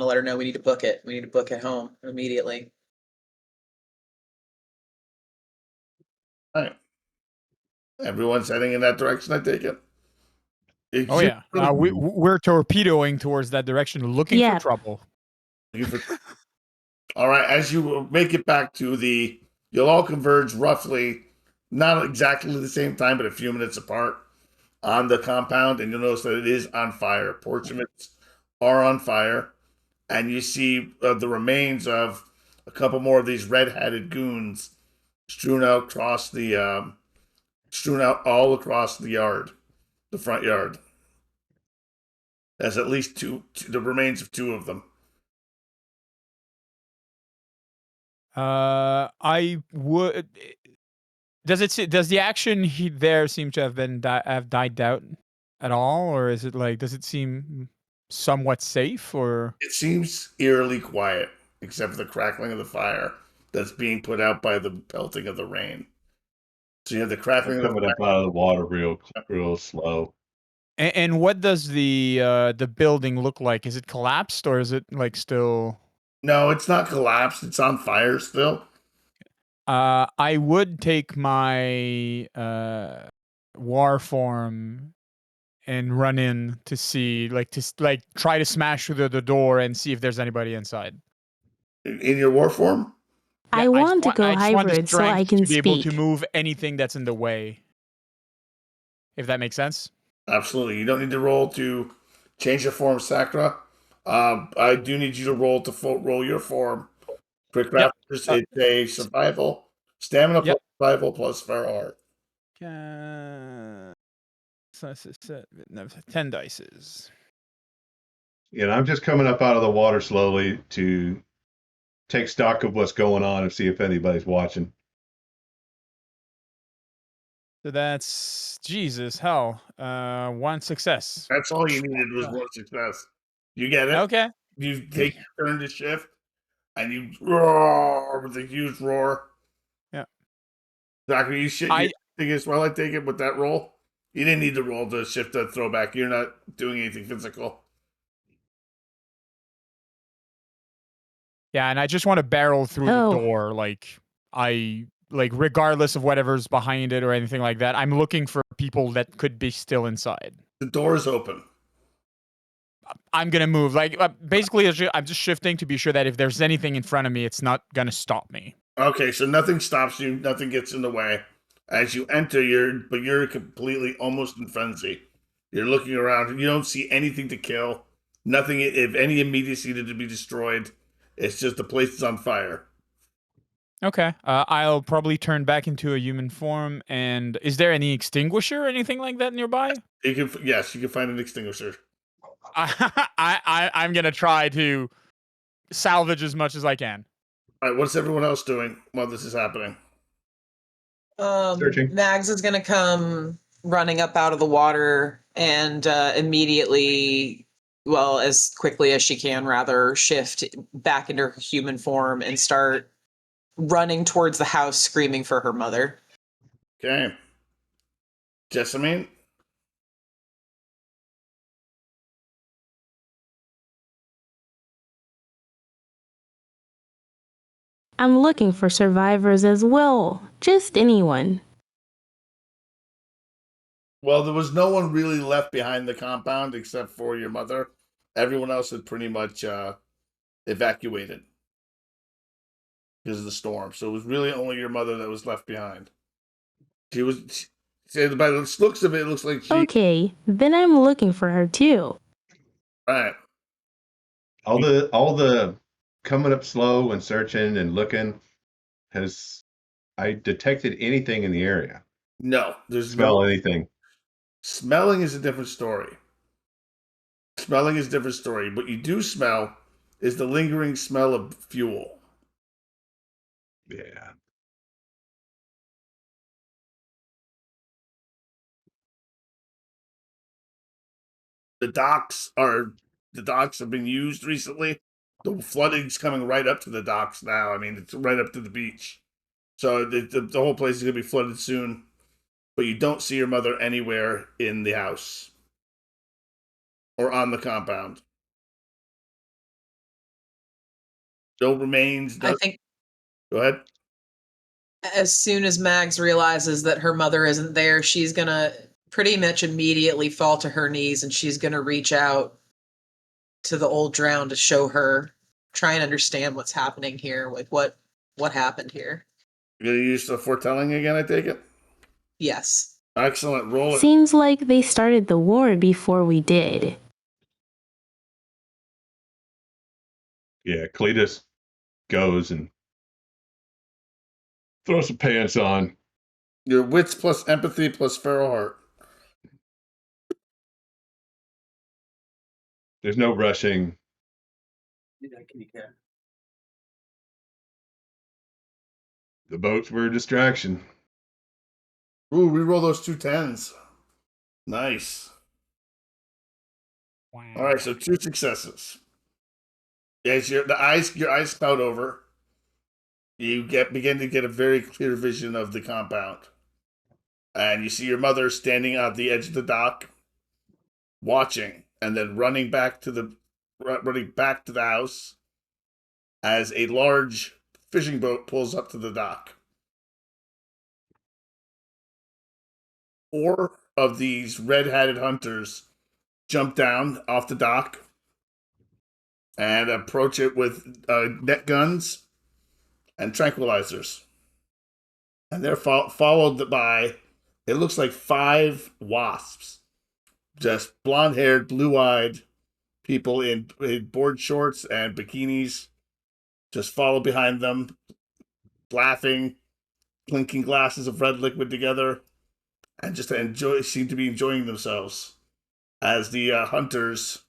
let her know we need to book it. We need to book it home immediately. All right. Everyone's heading in that direction, I take it. Oh yeah, we're torpedoing towards that direction, looking Yeah. for trouble. All right, as you make it back to you'll all converge roughly, not exactly the same time, but a few minutes apart on the compound, and you'll notice that it is on fire. Portraits are on fire, and you see the remains of a couple more of these red-hatted goons strewn out all across the yard, the front yard. There's at least the remains of 2 of them. I would. Does the action there seem to have died out at all, or is it like does it seem somewhat safe? Or It seems eerily quiet, except for the crackling of the fire that's being put out by the pelting of the rain. So you have the crackling of the Coming up out of the water real slow. and what does the building look like? Is it collapsed or is it like still? No, it's not collapsed. It's on fire still. I would take my war form and run in to see, try to smash through the door and see if there's anybody inside. In your war form? I want to go I just want the hybrid so I strength can to be able to speak. move anything that's in the way. If that makes sense. Absolutely. You don't need to roll to change your form, Sakura. I do need you to roll roll your form. Quick Yep. Raptors, it's a survival. Stamina Yep. plus survival plus fair art. 10 dices. And I'm just coming up out of the water slowly to take stock of what's going on and see if anybody's watching. So that's Jesus hell. 1 success. That's all you needed was 1 success. You get it? Okay. You take your turn to shift, and you roar with a huge roar. Yeah. Zachary, you think as well, I take it, with that roll? You didn't need to roll to shift the throwback. You're not doing anything physical. Yeah, and I just want to barrel through the door, regardless of whatever's behind it or anything like that. I'm looking for people that could be still inside. The door is open. I'm gonna move. Basically, I'm just shifting to be sure that if there's anything in front of me, it's not gonna stop me. Okay, so nothing stops you. Nothing gets in the way. As you enter, you're completely almost in frenzy. You're looking around. You don't see anything to kill. Nothing, if any immediacy to be destroyed. It's just the place is on fire. Okay. I'll probably turn back into a human form. And is there any extinguisher or anything like that nearby? Yes, you can find an extinguisher. I'm gonna try to salvage as much as I can. All right, what's everyone else doing while this is happening? Searching. Mags is gonna come running up out of the water and immediately, well, as quickly as she can, rather, shift back into her human form and start running towards the house, screaming for her mother. Okay. Jessamine? I'm looking for survivors as well. Just anyone. Well, there was no one really left behind the compound except for your mother. Everyone else had pretty much evacuated because of the storm. So it was really only your mother that was left behind. By the looks of it, it looks like she. Okay, then I'm looking for her too. Right. All the coming up slow and searching and looking, has I detected anything in the area? No, there's Smell no. anything? Smelling is a different story. Smelling is a different story. What you do smell is the lingering smell of fuel. Yeah. The docks have been used recently. The flooding's coming right up to the docks now. I mean, it's right up to the beach. So the whole place is gonna be flooded soon. But you don't see your mother anywhere in the house or on the compound. No remains. I No, think go ahead. as soon as Mags realizes that her mother isn't there, she's gonna pretty much immediately fall to her knees and she's gonna reach out to the old drown to show her, try and understand what's happening here, like what happened here. You're gonna use the foretelling again, I take it? Yes. Excellent. Roll it. Seems like they started the war before we did. Yeah, Cletus goes and throws some pants on. Your wits plus empathy plus feral heart. There's no rushing. The boats were a distraction. Ooh, reroll those 2 10s. Nice. All right, so 2 successes. As your eyes spout over, you begin to get a very clear vision of the compound, and you see your mother standing at the edge of the dock, watching, and then running back to the house as a large fishing boat pulls up to the dock. 4 of these red-hatted hunters jump down off the dock and approach it with net guns and tranquilizers. And they're followed by, it looks like 5 wasps. Just blonde haired, blue eyed people in board shorts and bikinis just follow behind them, laughing, clinking glasses of red liquid together, and just seem to be enjoying themselves as the hunters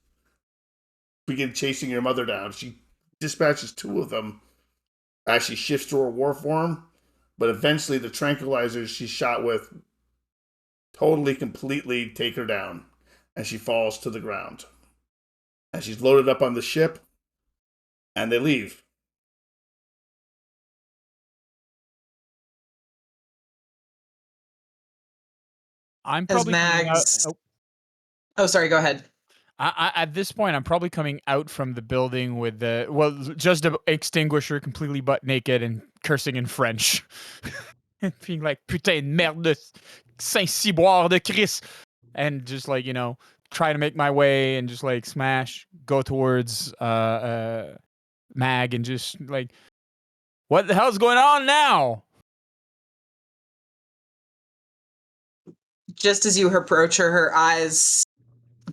begin chasing your mother down. She dispatches 2 of them as she shifts to her war form, but eventually the tranquilizers she's shot with totally, completely take her down, and she falls to the ground. And she's loaded up on the ship, and they leave. I'm As probably coming out. Mags Oh, sorry, go ahead. At this point, I'm probably coming out from the building with just the extinguisher, completely butt naked and cursing in French, being like "putain de merde de Saint-Cyboire de Christ," and just like try to make my way and just like go towards Mag and just like, what the hell's going on now? Just as you approach her, her eyes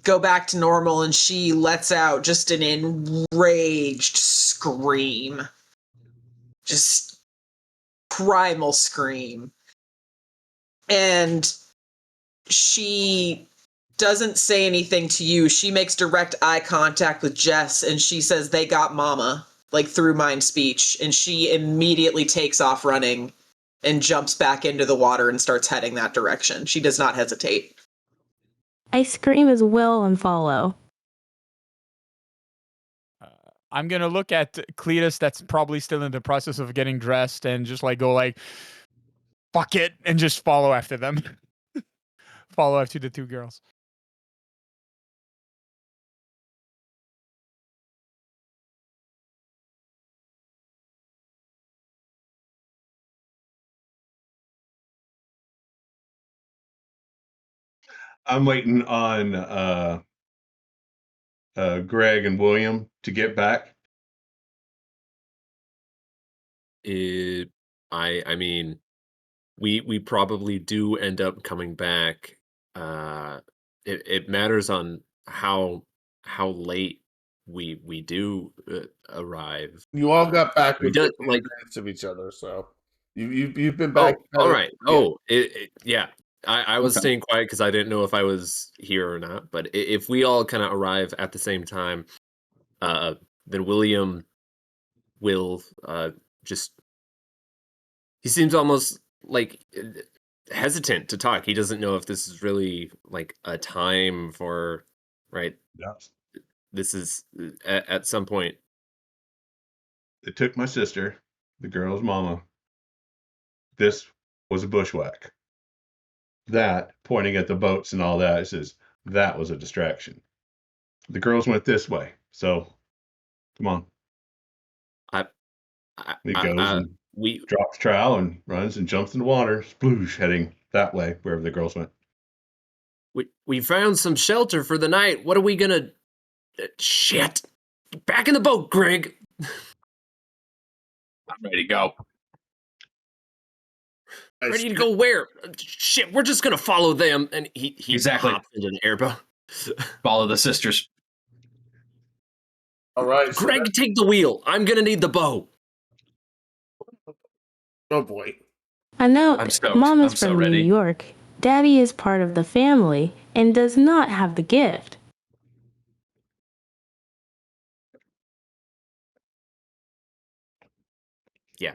go back to normal and she lets out just an enraged scream. Just primal scream. And she doesn't say anything to you. She makes direct eye contact with Jess and she says, "They got mama," like through mind speech. And she immediately takes off running and jumps back into the water and starts heading that direction. She does not hesitate. I scream as well and follow. I'm gonna look at Cletus, that's probably still in the process of getting dressed, and just like go like, "Fuck it," and just follow after them. Follow after the 2 girls. I'm waiting on Greg and William to get back. I mean, we probably do end up coming back. It matters on how late we do arrive. You all got back We within did 10 like minutes of each other, so you've been back. all right. Yeah. Yeah. I was Okay. staying quiet because I didn't know if I was here or not. But if we all kind of arrive at the same time, then William will just. He seems almost like hesitant to talk. He doesn't know if this is really like a time for, right? Yeah. This is at some point. They took my sister, the girl's mama. This was a bushwhack. That, pointing at the boats and all that, it says that was a distraction. The girls went this way, so come on. He goes and We drops trowel and runs and jumps in the water, sploosh, heading that way, wherever the girls went. we found some shelter for the night. What are we gonna? Shit! Back in the boat, Greg. I'm ready to go. Ready to go where? Shit, we're just gonna follow them. And he Exactly. hops into an airboat. Follow the sisters. All right, so Greg, take the wheel. I'm gonna need the bow. oh boy. A note, I'm stoked. Mom is I'm so from ready. New York. Daddy is part of the family and does not have the gift. Yeah,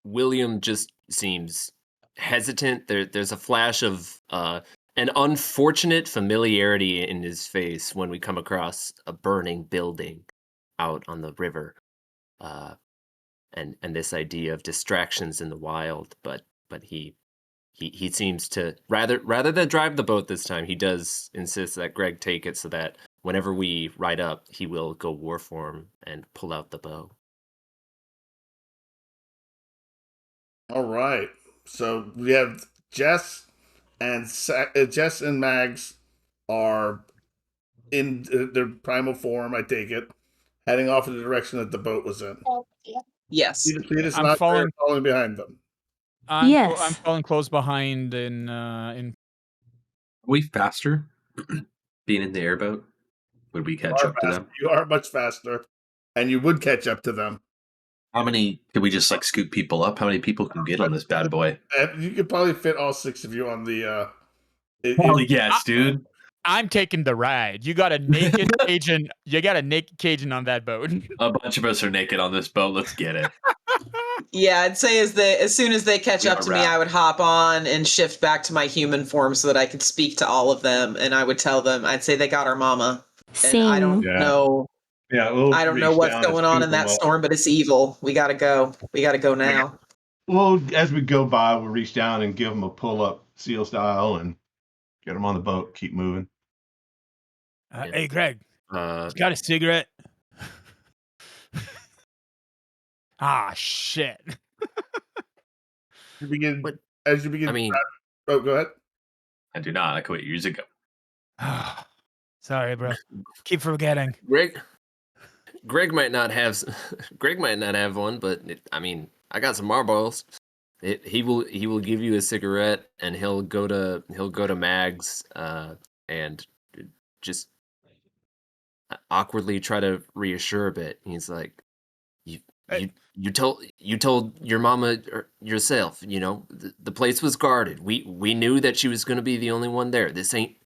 William just seems hesitant. There's a flash of an unfortunate familiarity in his face when we come across a burning building out on the river, and this idea of distractions in the wild. But he seems to rather than drive the boat this time, he does insist that Greg take it so that whenever we ride up, he will go war form and pull out the bow. All right. So we have Jess and Jess and Mags are in their primal form. I take it, heading off in the direction that the boat was in. Yes. Cletus I'm not following- following behind them. Yes. I'm falling close behind in Are we faster being in the airboat? Would we catch up to them? You are much faster, and you would catch up to them. How many could we just like scoop people up? How many people can get on this bad boy? You could probably fit all 6 of you on the. Hell yes, dude. I'm taking the ride. You got a naked Cajun. You got a naked Cajun on that boat. A bunch of us are naked on this boat. Let's get it. Yeah, I'd say as soon as they catch We up are to me, wrapped. I would hop on and shift back to my human form so that I could speak to all of them, and I would tell them, I'd say they got our mama. And I don't Same. Yeah. know. Yeah, we'll I don't know reach what's down and going on scoop in them that up. storm, but it's evil. We gotta go. We gotta go now. Well, as we go by, we'll reach down and give them a pull-up seal style and get them on the boat. Keep moving. Hey, Greg, Uh, you got a cigarette? Shit. You begin What? as you begin. I mean, oh, go ahead. I do not. I quit years ago. Sorry, bro. Keep forgetting. Greg might not have Greg might not have one, but I got some Marlboros. He will give you a cigarette, and he'll go to Mags and just awkwardly try to reassure a bit. He's like, you told your mama yourself, the place was guarded. We knew that she was going to be the only one there. This ain't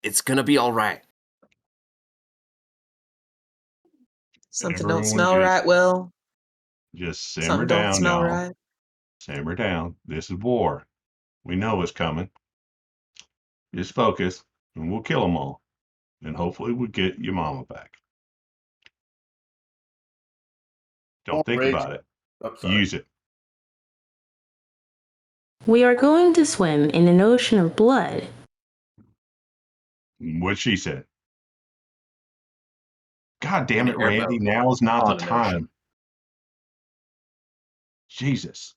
it's going to be all right. Something Everyone don't smell just- right, Will. Just simmer Something don't down smell now. right. Simmer down. This is war. We know it's coming. Just focus, and we'll kill them all. And hopefully we'll get your mama back. Don't think Rage. about it. Oh, sorry. Use it. We are going to swim in an ocean of blood. What she said. God damn it, An airboat Randy. Now is not on the an time. ocean. Jesus.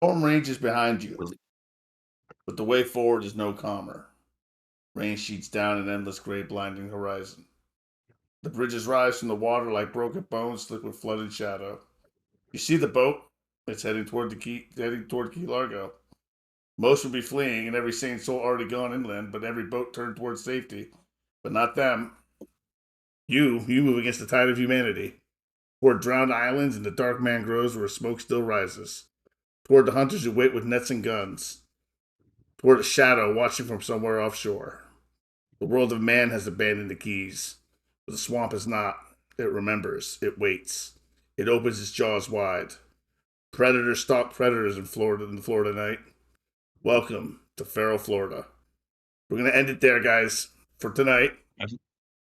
Storm ranges behind you, Willie- but the way forward is no calmer. Rain sheets down an endless gray blinding horizon. The bridges rise from the water like broken bones slick with flood and shadow. You see the boat? It's heading toward Key Largo. Most would be fleeing, and every sane soul already gone inland, but every boat turned towards safety. But not them. You move against the tide of humanity. Toward drowned islands and the dark mangroves where smoke still rises. Toward the hunters who wait with nets and guns. Toward a shadow watching from somewhere offshore. The world of man has abandoned the keys, but the swamp has not. It remembers. It waits. It opens its jaws wide. Predators stalk predators in the Florida night. Welcome to Feral Florida. We're gonna end it there, guys, for tonight.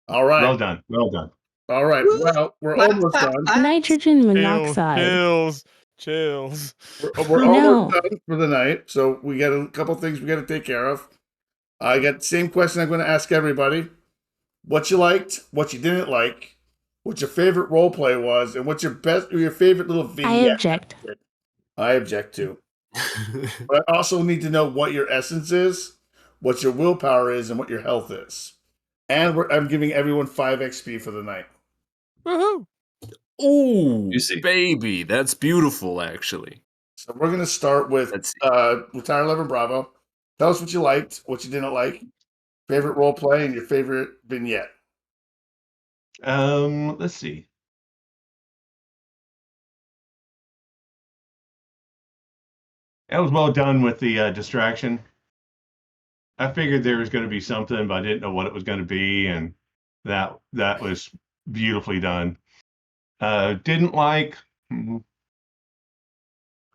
All right. Well done. Well done. All right. Well, we're almost done. Nitrogen monoxide. Chills. We're No. almost done for the night. So we got a couple things we got to take care of. I got the same question I'm going to ask everybody: what you liked, what you didn't like, what your favorite role play was, and what's your favorite little I vignette. object. I object too. But I also need to know what your essence is, what your willpower is, and what your health is. And I'm giving everyone 5 XP for the night. Woohoo! Ooh, Juicy. baby, that's beautiful, actually. So we're going to start with Let's Retire 11 Bravo. Tell us what you liked, what you didn't like, favorite role play, and your favorite vignette. Let's see. That was well done with the distraction. I figured there was going to be something, but I didn't know what it was going to be, and that was beautifully done. Didn't like. I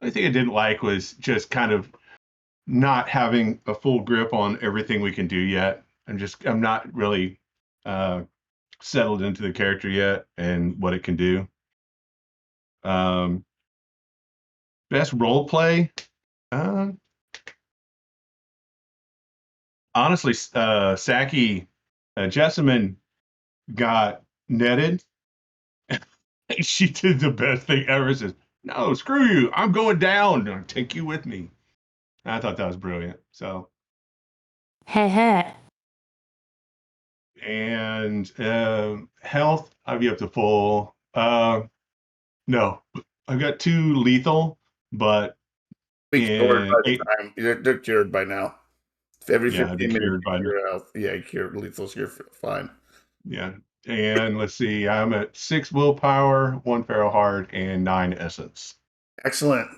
think I didn't like was just kind of not having a full grip on everything we can do yet. I'm not really settled into the character yet and what it can do. Best role play. Honestly, Saki Jessimine got netted. She did the best thing ever. Says, "No, screw you! I'm going down. I'll take you with me." I thought that was brilliant. So, Heh. and health, I'd be up to full. No, I've got 2 lethal, but Cured by the eight, time. They're cured by now. Every yeah, I'd be 15 minutes, cured by now. your health. Yeah, cured lethals. You're fine. Yeah. And let's see, I'm at 6 willpower, 1 feral heart, and 9 essence. Excellent.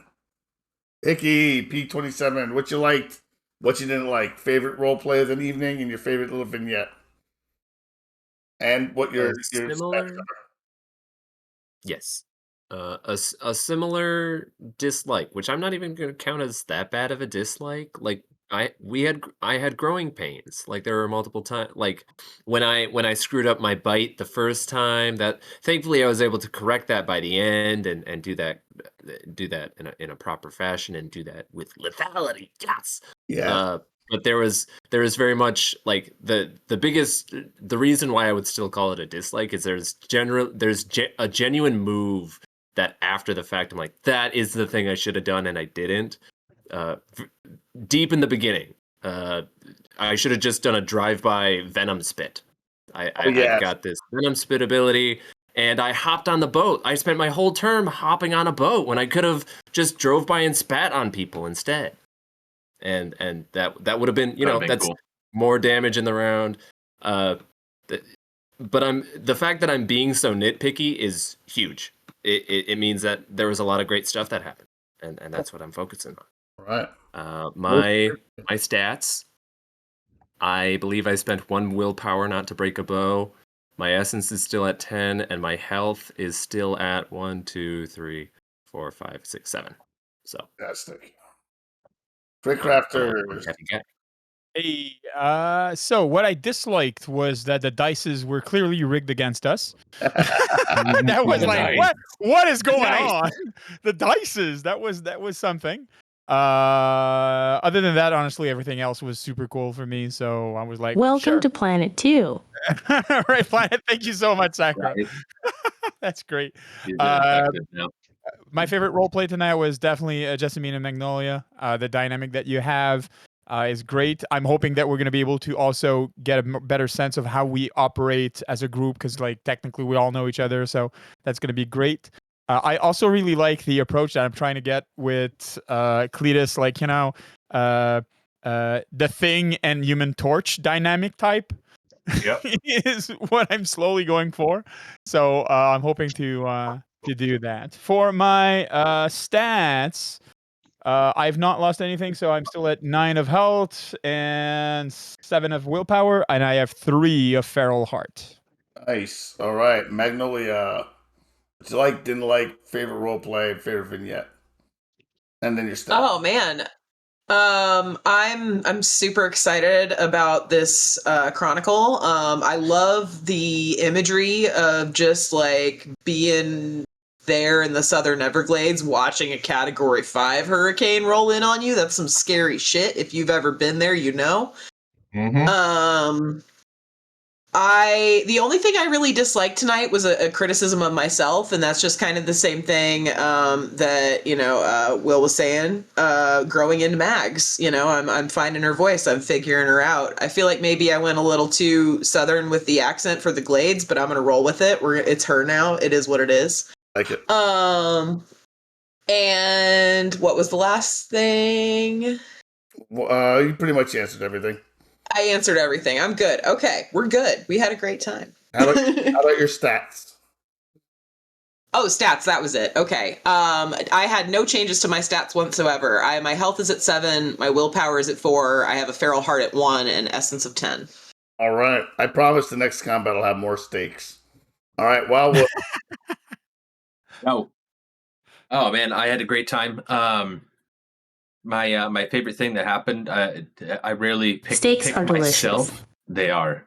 Icky, P27. What you liked, what you didn't like, favorite role play of the evening, and your favorite little vignette. And what your similar. Yes. A similar dislike, which I'm not even going to count as that bad of a dislike. Like I had growing pains. Like there were multiple times. Like when I screwed up my bite the first time. That thankfully I was able to correct that by the end and do that in a proper fashion and do that with lethality. Yes. Yeah. But there was very much like the reason why I would still call it a dislike is there's a genuine move that after the fact I'm like, that is the thing I should have done and I didn't. Deep in the beginning, I should have just done a drive-by venom spit. I've got this venom spit ability, and I hopped on the boat. I spent my whole term hopping on a boat when I could have just drove by and spat on people instead. And that would have been, that's cool. More damage in the round. But the fact that I'm being so nitpicky is huge. It means that there was a lot of great stuff that happened, and that's what I'm focusing on. All right. My stats. I believe I spent 1 willpower not to break a bow. My essence is still at 10, and my health is still at 1, 2, 3, 4, 5, 6, 7. So fantastic. Quick crafters. Hey, so what I disliked was that the dices were clearly rigged against us. That was like, what is going on? The dices, that was something. Other than that, honestly, everything else was super cool for me. So I was like, welcome to Planet 2. Right, Planet. Thank you so much, Sakura. Right. That's great. my favorite role play tonight was definitely Jessimine and Magnolia. The dynamic that you have is great. I'm hoping that we're going to be able to also get a better sense of how we operate as a group, because like technically we all know each other, so that's going to be great. I also really like the approach that I'm trying to get with Cletus, like, the Thing and Human Torch dynamic type. Yep. Is what I'm slowly going for. So I'm hoping to do that. For my stats, I've not lost anything, so I'm still at 9 of health and 7 of willpower, and I have 3 of feral heart. Nice. All right, Magnolia. What you like, didn't like, favorite role play, favorite vignette, and then your stat. Oh man. I'm super excited about this chronicle. I love the imagery of just like being there in the southern Everglades watching a category 5 hurricane roll in on you. That's some scary shit. If you've ever been there, you know. Mm-hmm. The only thing I really disliked tonight was a criticism of myself, and that's just kind of the same thing that Will was saying. Growing into Mags, I'm finding her voice, I'm figuring her out. I feel like maybe I went a little too southern with the accent for the Glades, but I'm gonna roll with it. It's her now. It is what it is. Like it. And what was the last thing? Well, you pretty much answered everything. I answered everything. I'm good. Okay, we're good. We had a great time. How about your stats? Oh, stats. That was it. Okay. I had no changes to my stats whatsoever. My health is at 7. My willpower is at 4. I have a feral heart at 1 and essence of 10. All right. I promise the next combat will have more stakes. All right. Well, Oh man, I had a great time. My favorite thing that happened, I rarely Steaks pick are myself. delicious. They are.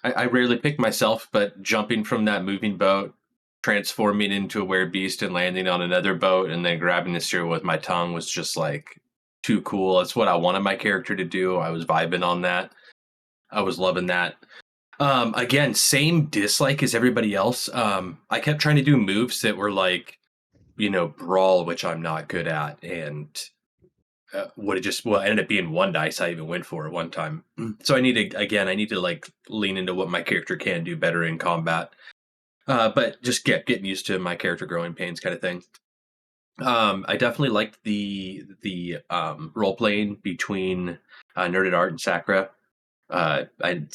I rarely pick myself, but jumping from that moving boat, transforming into a werebeast and landing on another boat and then grabbing the steer with my tongue was just like too cool. It's what I wanted my character to do. I was vibing on that. I was loving that. Again, same dislike as everybody else. I kept trying to do moves that were like, brawl, which I'm not good at, and ended up being 1 dice I even went for at one time. So I need to like lean into what my character can do better in combat. But just getting used to my character growing pains kind of thing. I definitely liked the role playing between Nerded Art and Sakura.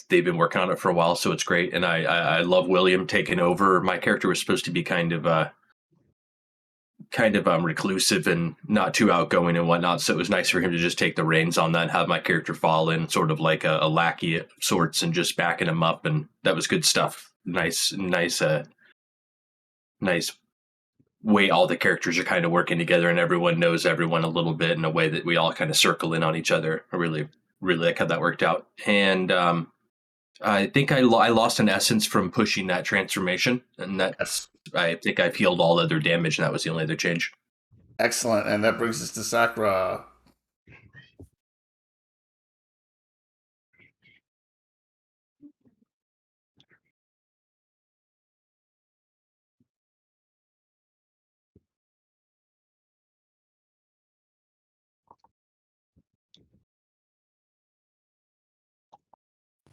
They've been working on it for a while, so it's great. And I love William taking over. My character was supposed to be kind of reclusive and not too outgoing and whatnot. So it was nice for him to just take the reins on that and have my character fall in sort of like a lackey of sorts and just backing him up. And that was good stuff. Nice way all the characters are kind of working together and everyone knows everyone a little bit in a way that we all kind of circle in on each other. I really, really like how that worked out. And I think I lost an essence from pushing that transformation, and yes. I think I've healed all other damage, and that was the only other change. Excellent. And that brings us to Sakura.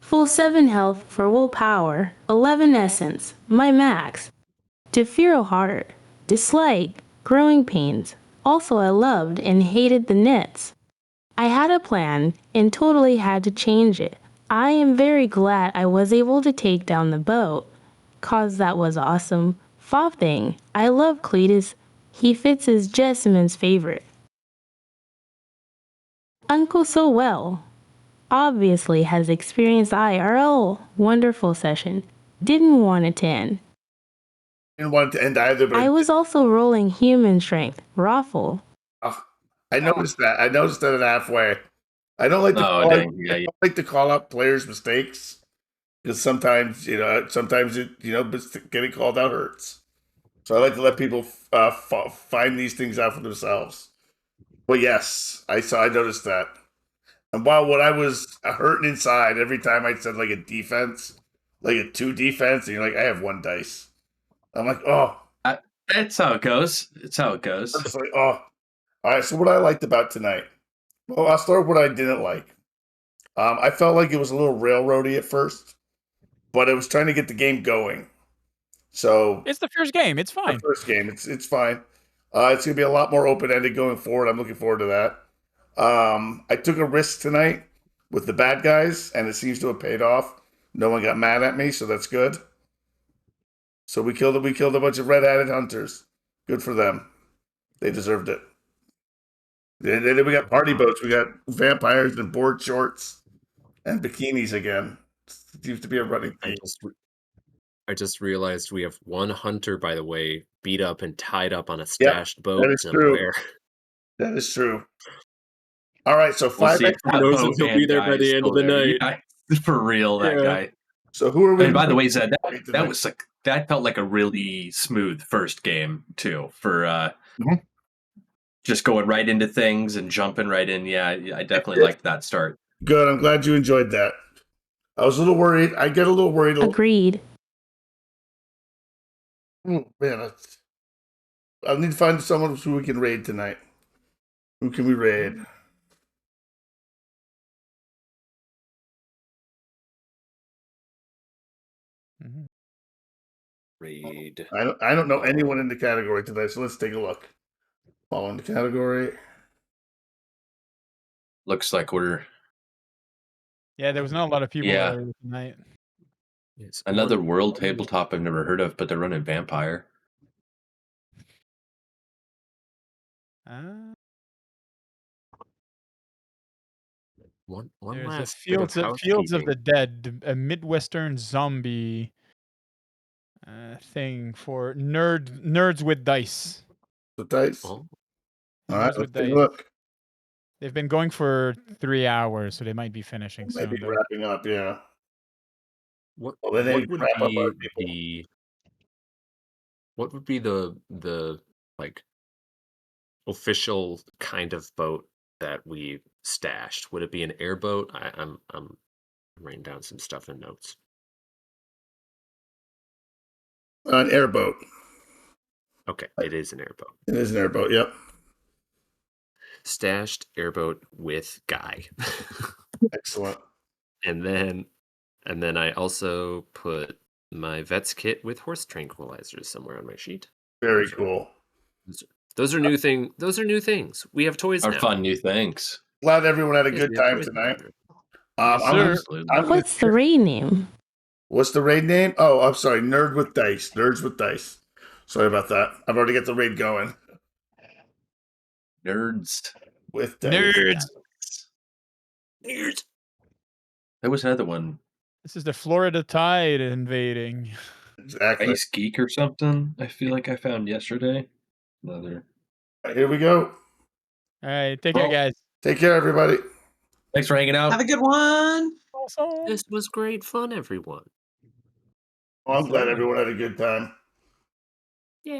Full 7 health for willpower, 11 essence, my max. To feral heart, dislike, growing pains. Also I loved and hated the nets. I had a plan and totally had to change it. I am very glad I was able to take down the boat, cause that was awesome. Fob thing, I love Cletus. He fits as Jessimine's favorite. Uncle so well. Obviously has experienced IRL. Wonderful session. Didn't want it to end. Didn't want it to end either, but I was also rolling human strength. Raffle. I noticed that. I noticed that at halfway. I don't like to Oh, dang. Yeah, I don't like to call out players' mistakes because sometimes getting called out hurts. So I like to let people find these things out for themselves. But yes, I noticed that. And while what I was hurting inside every time I said like a defense, like a 2 defense, and you're like, I have 1 dice. I'm like, oh, That's how it goes. It's how it I'm goes. just like, oh. All right, so what I liked about tonight. Well, I'll start with what I didn't like. I felt like it was a little railroady at first, but it was trying to get the game going. So It's the first game. It's the fine. first game, it's fine. It's gonna be a lot more open ended going forward. I'm looking forward to that. I took a risk tonight with the bad guys, and it seems to have paid off. No one got mad at me, so that's good. So we killed a bunch of red-hatted hunters. Good for them. They deserved it. Then we got party boats. We got vampires and board shorts and bikinis again. Seems to be a running theme. I just realized we have one hunter, by the way, beat up and tied up on a Yep, stashed that boat is true. somewhere. That is true. All right, so We'll 5 see if extra. that knows if boat he'll man be there by guy the is end still of the there. night. Yeah, for real, that Yeah. guy. So who are we? And by the way, Zed, Wait that tonight. was like that felt like a really smooth first game too for Mhm. just going right into things and jumping right in. Yeah, I definitely did. liked that start. Good. I'm glad you enjoyed that. I was a little worried. I get a little worried. Agreed. Man, I need to find someone who we can raid tonight. Who can we raid? Mhm. Raid. I don't know anyone in the category today, so let's take a look. Following the category. Looks like we're Yeah, there was not a lot of people Yeah. earlier tonight. Yes, another one- world tabletop I've never heard of, but they're running Vampire. One There's a last bit of Fields of housekeeping. the Dead, a Midwestern zombie thing for nerds with dice. The dice. Oh, All right, Nerds let's with take a dice. look. They've been going for 3 hours, so they might be finishing soon. Maybe Though. wrapping up, yeah. what Well, they what didn't would wrap up our be people. what would be the like official kind of boat that we stashed? Would it be an airboat? I'm writing down some stuff in notes. An airboat. Okay, it is an airboat. It is an airboat, yep. Stashed airboat with guy. Excellent. and then I also put my vet's kit with horse tranquilizers somewhere on my sheet. Very cool. Those are new thing. Those are new things. We have toys Our now. fun new things. Glad everyone had a Yes, good we have time toys tonight. now. Yes, I'm sir. gonna- Absolutely. I'm gonna- What's the raid name? What's the raid name? Oh, I'm sorry. Nerd with Dice. Nerds with Dice. Sorry about that. I've already got the raid going. Nerds. With Dice. Nerds. Nerds. There was another one. This is the Florida Tide invading. Exactly. Ice Geek or something. I feel like I found yesterday. Another. All right, here we go. All right, take care, Well, guys. Take care, everybody. Thanks for hanging out. Have a good one. Awesome. This was great fun, everyone. Well, I'm glad Sir. everyone had a good time. Yeah.